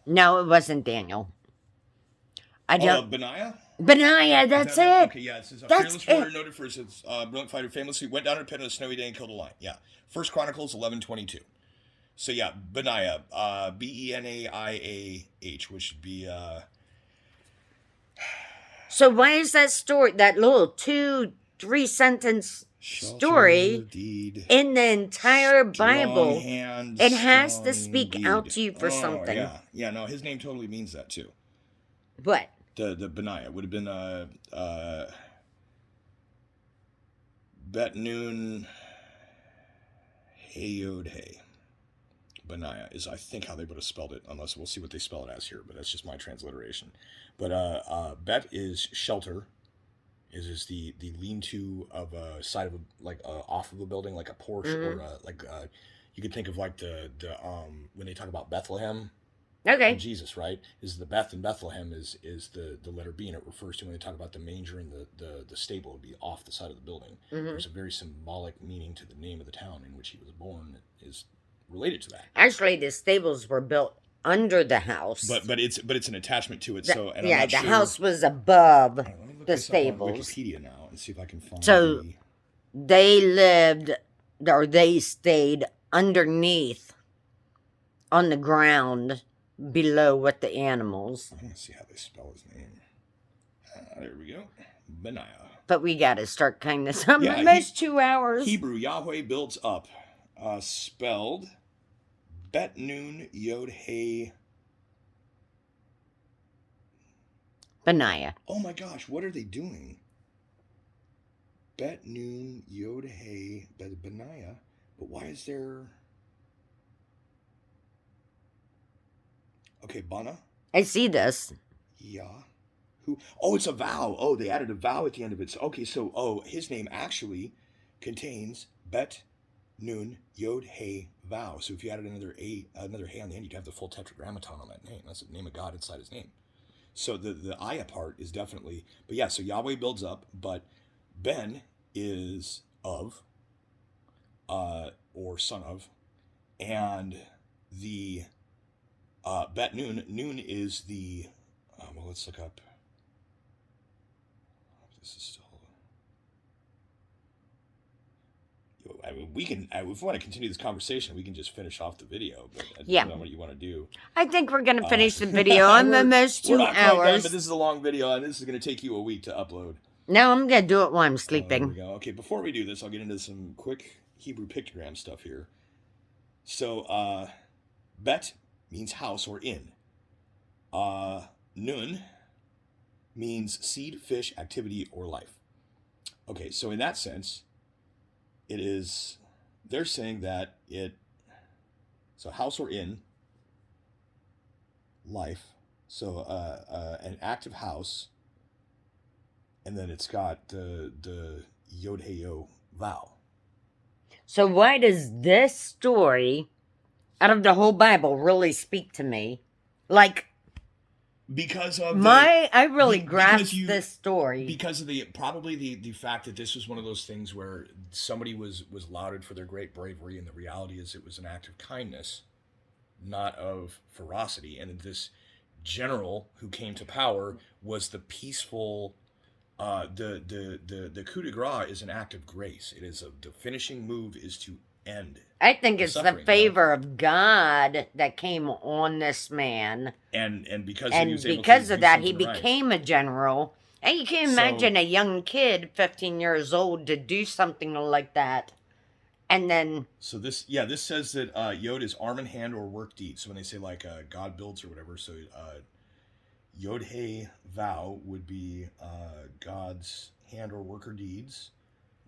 No, it wasn't Daniel. I don't. Benaiah? Benaiah, that's it. Okay, yeah, it says a That's fearless warrior noted for his brilliant fighter, famously went down to a pit on a snowy day and killed a lion. Yeah, First Chronicles 11:22. So yeah, Benaiah, Benaiah, which would be. So why is that story, that little 2-3 sentence story in the entire Bible? It has to speak out to you for something. Yeah, no, his name totally means that too. What? The Benaiah would have been Bet Noon Hayod Hay. Benaiah is, I think, how they would have spelled it, unless we'll see what they spell it as here, but that's just my transliteration. But Bet is shelter, is the lean-to of a side of a, like off of a building, like a porch, or you could think of like the when they talk about Bethlehem. Okay. And Jesus, right? Is the Beth in Bethlehem is the letter B, and it refers to when they talk about the manger and the stable would be off the side of the building. There's a very symbolic meaning to the name of the town in which he was born that is related to that. Actually, the stables were built under the house. But it's an attachment to it. So and yeah, I'm not the house was above the stables. stables. Wikipedia now and see if I can find. So they lived, or they stayed underneath, on the ground below with the animals. I want to see how they spell his name. There we go, Benaiah. But we got to start cutting this up. Yeah, Almost 2 hours. Hebrew Yahweh builds up, spelled Bet Noon Yod Hey. Benaiah. Oh my gosh, what are they doing? Bet Noon Yod Hey Benaiah. But why is there? Okay, Bana. I see this. Yeah. Who? Oh, it's a vowel. Oh, they added a vowel at the end of it. So, okay, so his name actually contains Bet Noon Yod Hey Vow. So if you added another hey on the end, you'd have the full Tetragrammaton on that name. That's the name of God inside his name. So the Aya part is definitely, but yeah. So Yahweh builds up, but Ben is of, or son of, and the Bet Noon. Noon is the. Well, let's look up. This is still. I mean, we can. If we want to continue this conversation, we can just finish off the video. But I don't know what you want to do. I think we're going to finish the video. I'm almost 2 we're not hours. Quite done, but this is a long video, and this is going to take you a week to upload. No, I'm going to do it while I'm sleeping. There we go. Okay, before we do this, I'll get into some quick Hebrew pictogram stuff here. So, Bet means house or inn. Nun means seed, fish, activity, or life. Okay, so in that sense, it is, they're saying that so house or inn, life, so an active house, and then it's got the Yod Heyo vow. So why does this story, out of the whole Bible, really speak to me? Like, because of I really grasped this story because of probably the fact that this was one of those things where somebody was lauded for their great bravery, and the reality is it was an act of kindness, not of ferocity. And this general who came to power was the peaceful. The coup de grace is an act of grace. It is the finishing move is to end. I think it's the favor of God that came on this man, and because of that, he became a general. And you can imagine a young kid, 15 years old, to do something like that. And then, So this says that Yod is arm and hand or work deed. So when they say like God builds or whatever, so Yod He Vow would be God's hand or work or deeds.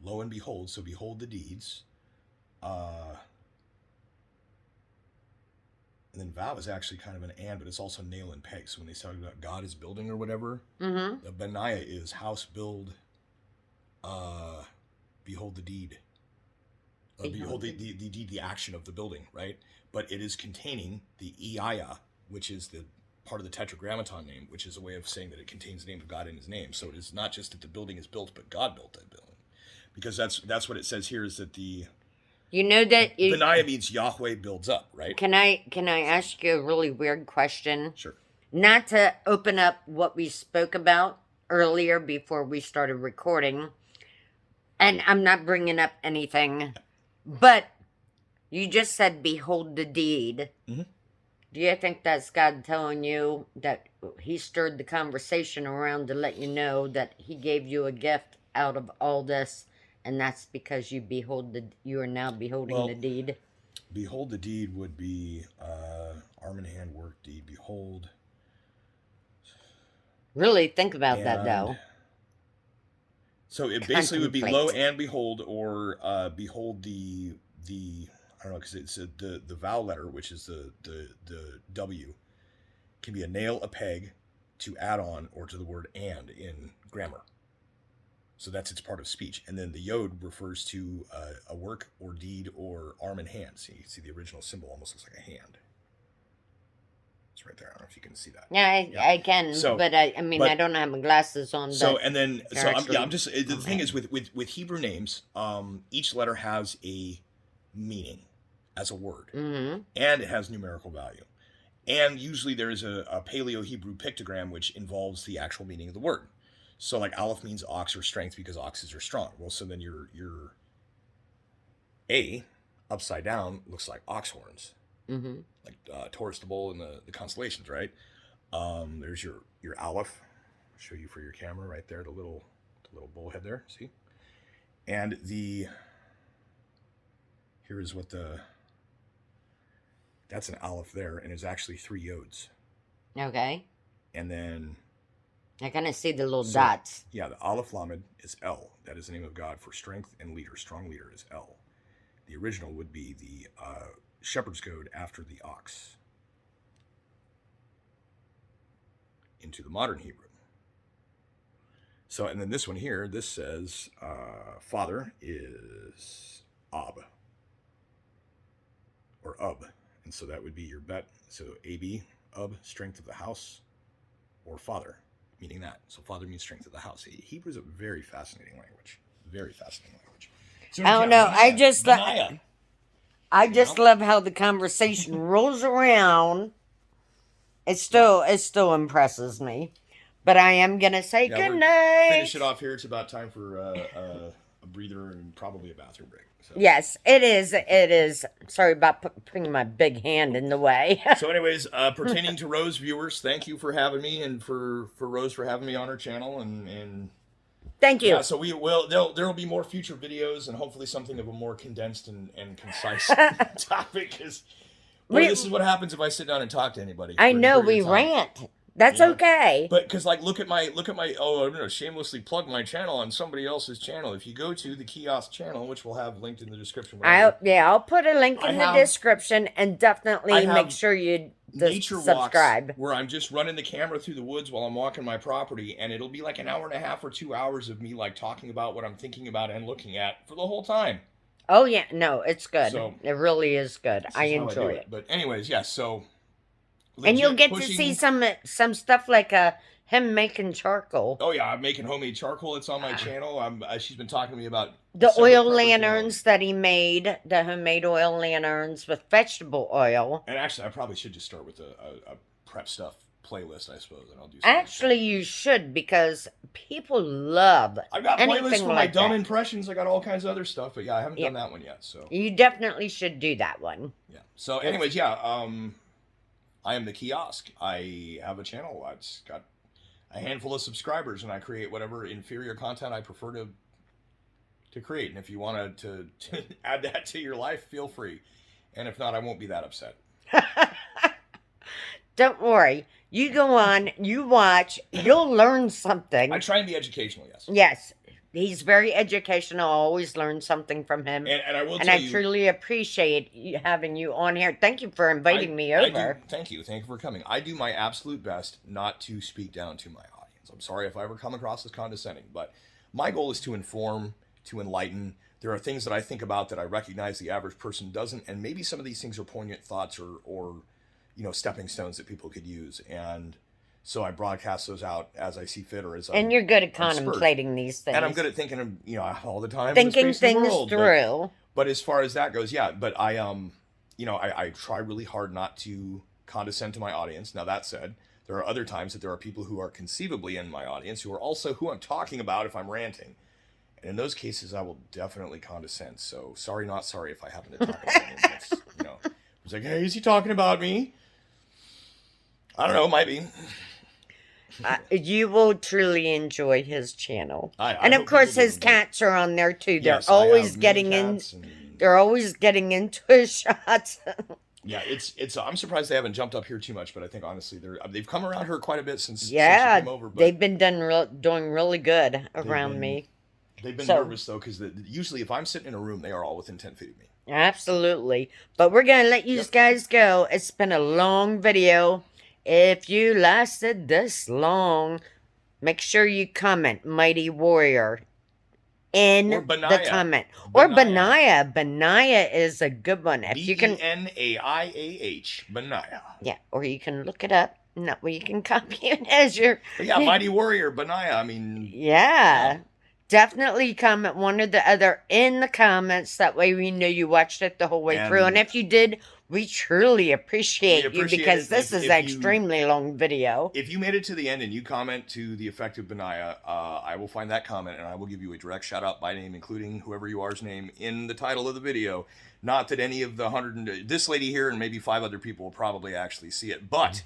Lo and behold, so behold the deeds. And then vow is actually kind of an and, but it's also nail and peg. So when they talk about God is building or whatever, the Benaiah is house build, behold the deed. Behold the deed, the action of the building, right? But it is containing the Eiah, which is the part of the Tetragrammaton name, which is a way of saying that it contains the name of God in his name. So it is not just that the building is built, but God built that building. Because that's what it says here, is that the Benaiah means Yahweh builds up, right? Can I ask you a really weird question? Sure. Not to open up what we spoke about earlier before we started recording, and I'm not bringing up anything, but you just said, behold the deed. Mm-hmm. Do you think that's God telling you that he stirred the conversation around to let you know that he gave you a gift out of all this, and that's because you are now beholding the deed? Behold the deed would be arm and hand work deed. Behold. Really think about that, though. So it basically would be lo and behold, or behold the I don't know, because it's the vowel letter, which is the W, can be a nail, a peg, to add on, or to the word and in grammar. So that's its part of speech. And then the yod refers to a work or deed or arm and hand. So you can see the original symbol almost looks like a hand. It's right there. I don't know if you can see that. Yeah, I can. So, but I don't have my glasses on. So and then I'm just the thing is with Hebrew names, each letter has a meaning as a word, and it has numerical value. And usually there is a Paleo-Hebrew pictogram which involves the actual meaning of the word. So like Aleph means ox or strength because oxes are strong. Well, so then your A upside down looks like ox horns, like Taurus, the bull, and the constellations, right? There's your Aleph. I'll show you for your camera right there, the little bullhead there. See, and here is what that's an Aleph there, and it's actually 3 yods. Okay. And then I kind of see the little dots. Yeah, the Aleph Lamed is El. That is the name of God for strength and leader. Strong leader is El. The original would be the shepherd's goad after the ox into the modern Hebrew. So, and then this one here, this says father is Ab or Ub. And so that would be your bet. So AB, Ub, strength of the house, or father, meaning that. So father means strength of the house. Hebrew is a very fascinating language. Very fascinating language. So I don't know. I just love how the conversation rolls around. It still impresses me. But I am gonna say good night. Finish it off here. It's about time for a breather and probably a bathroom break. So. Yes, it is. It is. Sorry about putting my big hand in the way. So, anyways, pertaining to Rose viewers, thank you for having me, and for Rose for having me on her channel, and thank you. Yeah, so we will. There will be more future videos, and hopefully something of a more condensed and concise topic. Because this is what happens if I sit down and talk to anybody. I know we rant. That's okay. But because look at my I'm gonna shamelessly plug my channel on somebody else's channel. If you go to the Kiosk channel, which we'll have linked in the description. I'll put a link in the description, and definitely make sure you subscribe. Where I'm just running the camera through the woods while I'm walking my property, and it'll be like an hour and a half or 2 hours of me like talking about what I'm thinking about and looking at for the whole time. Oh yeah, no, it's good. So, it really is good. I enjoy it. But anyways, yes. So. And you'll get to see some stuff like him making charcoal. Oh yeah, I'm making homemade charcoal. It's on my channel. She's been talking to me about the oil lanterns that he made, the homemade oil lanterns with vegetable oil. And actually, I probably should just start with a prep stuff playlist, I suppose, and I'll do. Actually, you should, because people love. I've got playlists for my dumb impressions. I got all kinds of other stuff, but yeah, I haven't done that one yet. So you definitely should do that one. Yeah. So, anyways, yeah. I am the Kiosk. I have a channel. It's got a handful of subscribers, and I create whatever inferior content I prefer to to create. And if you want to add that to your life, feel free. And if not, I won't be that upset. Don't worry. You go on, you watch, you'll learn something. I try and be educational, yes. Yes. He's very educational. I always learn something from him. And I will and tell I you, truly appreciate having you on here. Thank you for inviting me over. Thank you for coming. I do my absolute best not to speak down to my audience. I'm sorry if I ever come across as condescending, but my goal is to inform, to enlighten. There are things that I think about that I recognize the average person doesn't, and maybe some of these things are poignant thoughts or stepping stones that people could use. And so I broadcast those out as I see fit, or as and you're good at contemplating these things, and I'm good at thinking of all the time, thinking things through. But as far as that goes, yeah. But I I try really hard not to condescend to my audience. Now that said, there are other times that there are people who are conceivably in my audience who are also who I'm talking about if I'm ranting, and in those cases I will definitely condescend. So sorry, not sorry if I happen to talk about anyone. It's like, hey, is he talking about me? I don't know, might be. You will truly enjoy his channel. And of course his cats are on there too. They're Yes, always getting in. They're always getting into his shots. Yeah, it's. I'm surprised they haven't jumped up here too much, but I think honestly they've come around her quite a bit since she came over. But they've been doing really good around me. They've been nervous though, because usually if I'm sitting in a room, they are all within 10 feet of me. Absolutely, but we're gonna let you guys go. It's been a long video. If you lasted this long, make sure you comment Mighty Warrior in the comment. Or Benaiah. Benaiah is a good one. If you can Benaiah. Benaiah. Yeah, or you can look it up. Not where you can copy it as your Mighty Warrior, Benaiah. I mean, yeah. Definitely comment one or the other in the comments. That way we know you watched it the whole way through. And if you did, we truly appreciate you, because this is an extremely long video. If you made it to the end and you comment to the effect of Benaiah, I will find that comment and I will give you a direct shout out by name, including whoever you are's name, in the title of the video. Not that any of the 100, this lady here and maybe 5 other people will probably actually see it, but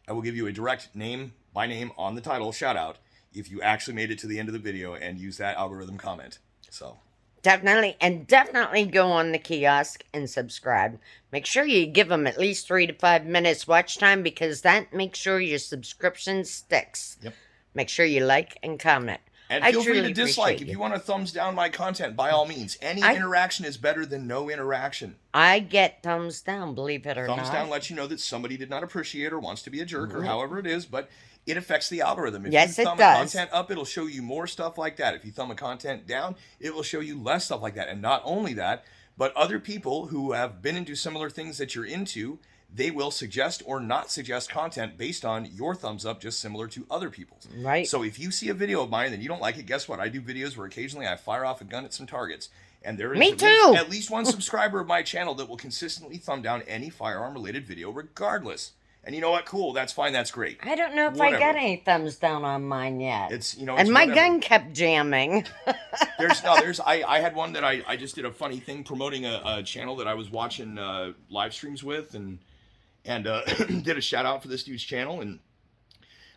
I will give you a direct name by name on the title shout out if you actually made it to the end of the video and use that algorithm comment. So definitely go on the kiosk and subscribe. Make sure you give them at least 3 to 5 minutes watch time, because that makes sure your subscription sticks. Yep. Make sure you like and comment. And feel free to dislike. If you want to thumbs down my content, by all means. Any interaction is better than no interaction. I get thumbs down, believe it or not. Thumbs down lets you know that somebody did not appreciate or wants to be a jerk or however it is, but it affects the algorithm. If you thumb a content up, it'll show you more stuff like that. If you thumb a content down, it will show you less stuff like that. And not only that, but other people who have been into similar things that you're into, they will suggest or not suggest content based on your thumbs up, just similar to other people's. Right. So if you see a video of mine and you don't like it, guess what? I do videos where occasionally I fire off a gun at some targets. And there is at least one subscriber of my channel that will consistently thumb down any firearm-related video regardless. And you know what? Cool. That's fine. That's great. I don't know if I got any thumbs down on mine yet. It's and my gun kept jamming. I had one that I just did a funny thing promoting a channel that I was watching live streams with and did a shout out for this dude's channel. And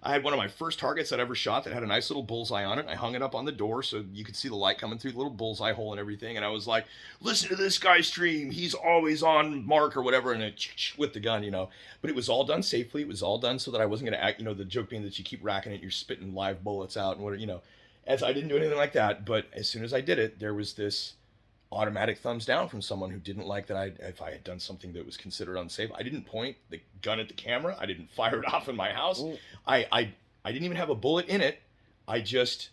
I had one of my first targets I'd ever shot that had a nice little bullseye on it. I hung it up on the door so you could see the light coming through the little bullseye hole and everything. And I was like, listen to this guy's stream. He's always on mark or whatever. And with the gun, But it was all done safely. It was all done so that I wasn't going to act, the joke being that you keep racking it, you're spitting live bullets out and whatever, As I didn't do anything like that. But as soon as I did it, there was this automatic thumbs down from someone who didn't like that if I had done something that was considered unsafe. I didn't point the gun at the camera. I didn't fire it off in my house. I didn't even have a bullet in it. I just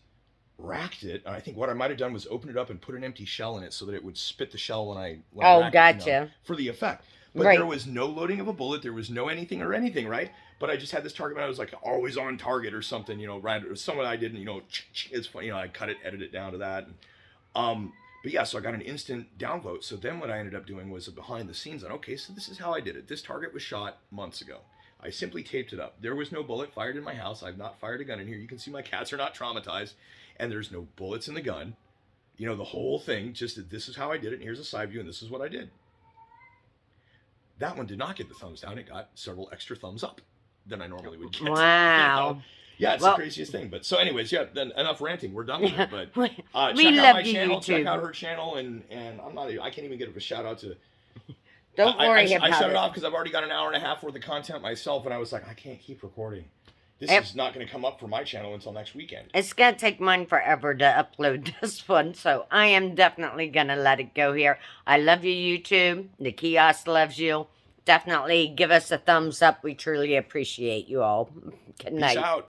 racked it. And I think what I might have done was open it up and put an empty shell in it so that it would spit the shell when I racked it, for the effect. But there was no loading of a bullet. There was no anything, right? But I just had this target. I was like always on target or something, right? Or someone I didn't, it's funny, I cut it, edited it down to that. And, but yeah, so I got an instant downvote. So then what I ended up doing was a behind the scenes on, okay, so this is how I did it. This target was shot months ago. I simply taped it up. There was no bullet fired in my house. I've not fired a gun in here. You can see my cats are not traumatized. And there's no bullets in the gun. The whole thing, just this is how I did it. And here's a side view, and this is what I did. That one did not get the thumbs down. It got several extra thumbs up than I normally would get. Wow. Yeah, it's Well, the craziest thing. But so, anyways, yeah. Then enough ranting. We're done with it. But we check out love my you, channel. Check YouTube. out her channel, and I can't even give a shout out to. Don't worry I about shut it it. off because I've already got an hour and a half worth of content myself, and I was like, I can't keep recording. This is not going to come up for my channel until next weekend. It's going to take mine forever to upload this one, so I am definitely going to let it go here. I love you, YouTube. The kiosk loves you. Definitely give us a thumbs up. We truly appreciate you all. Good night. Peace out.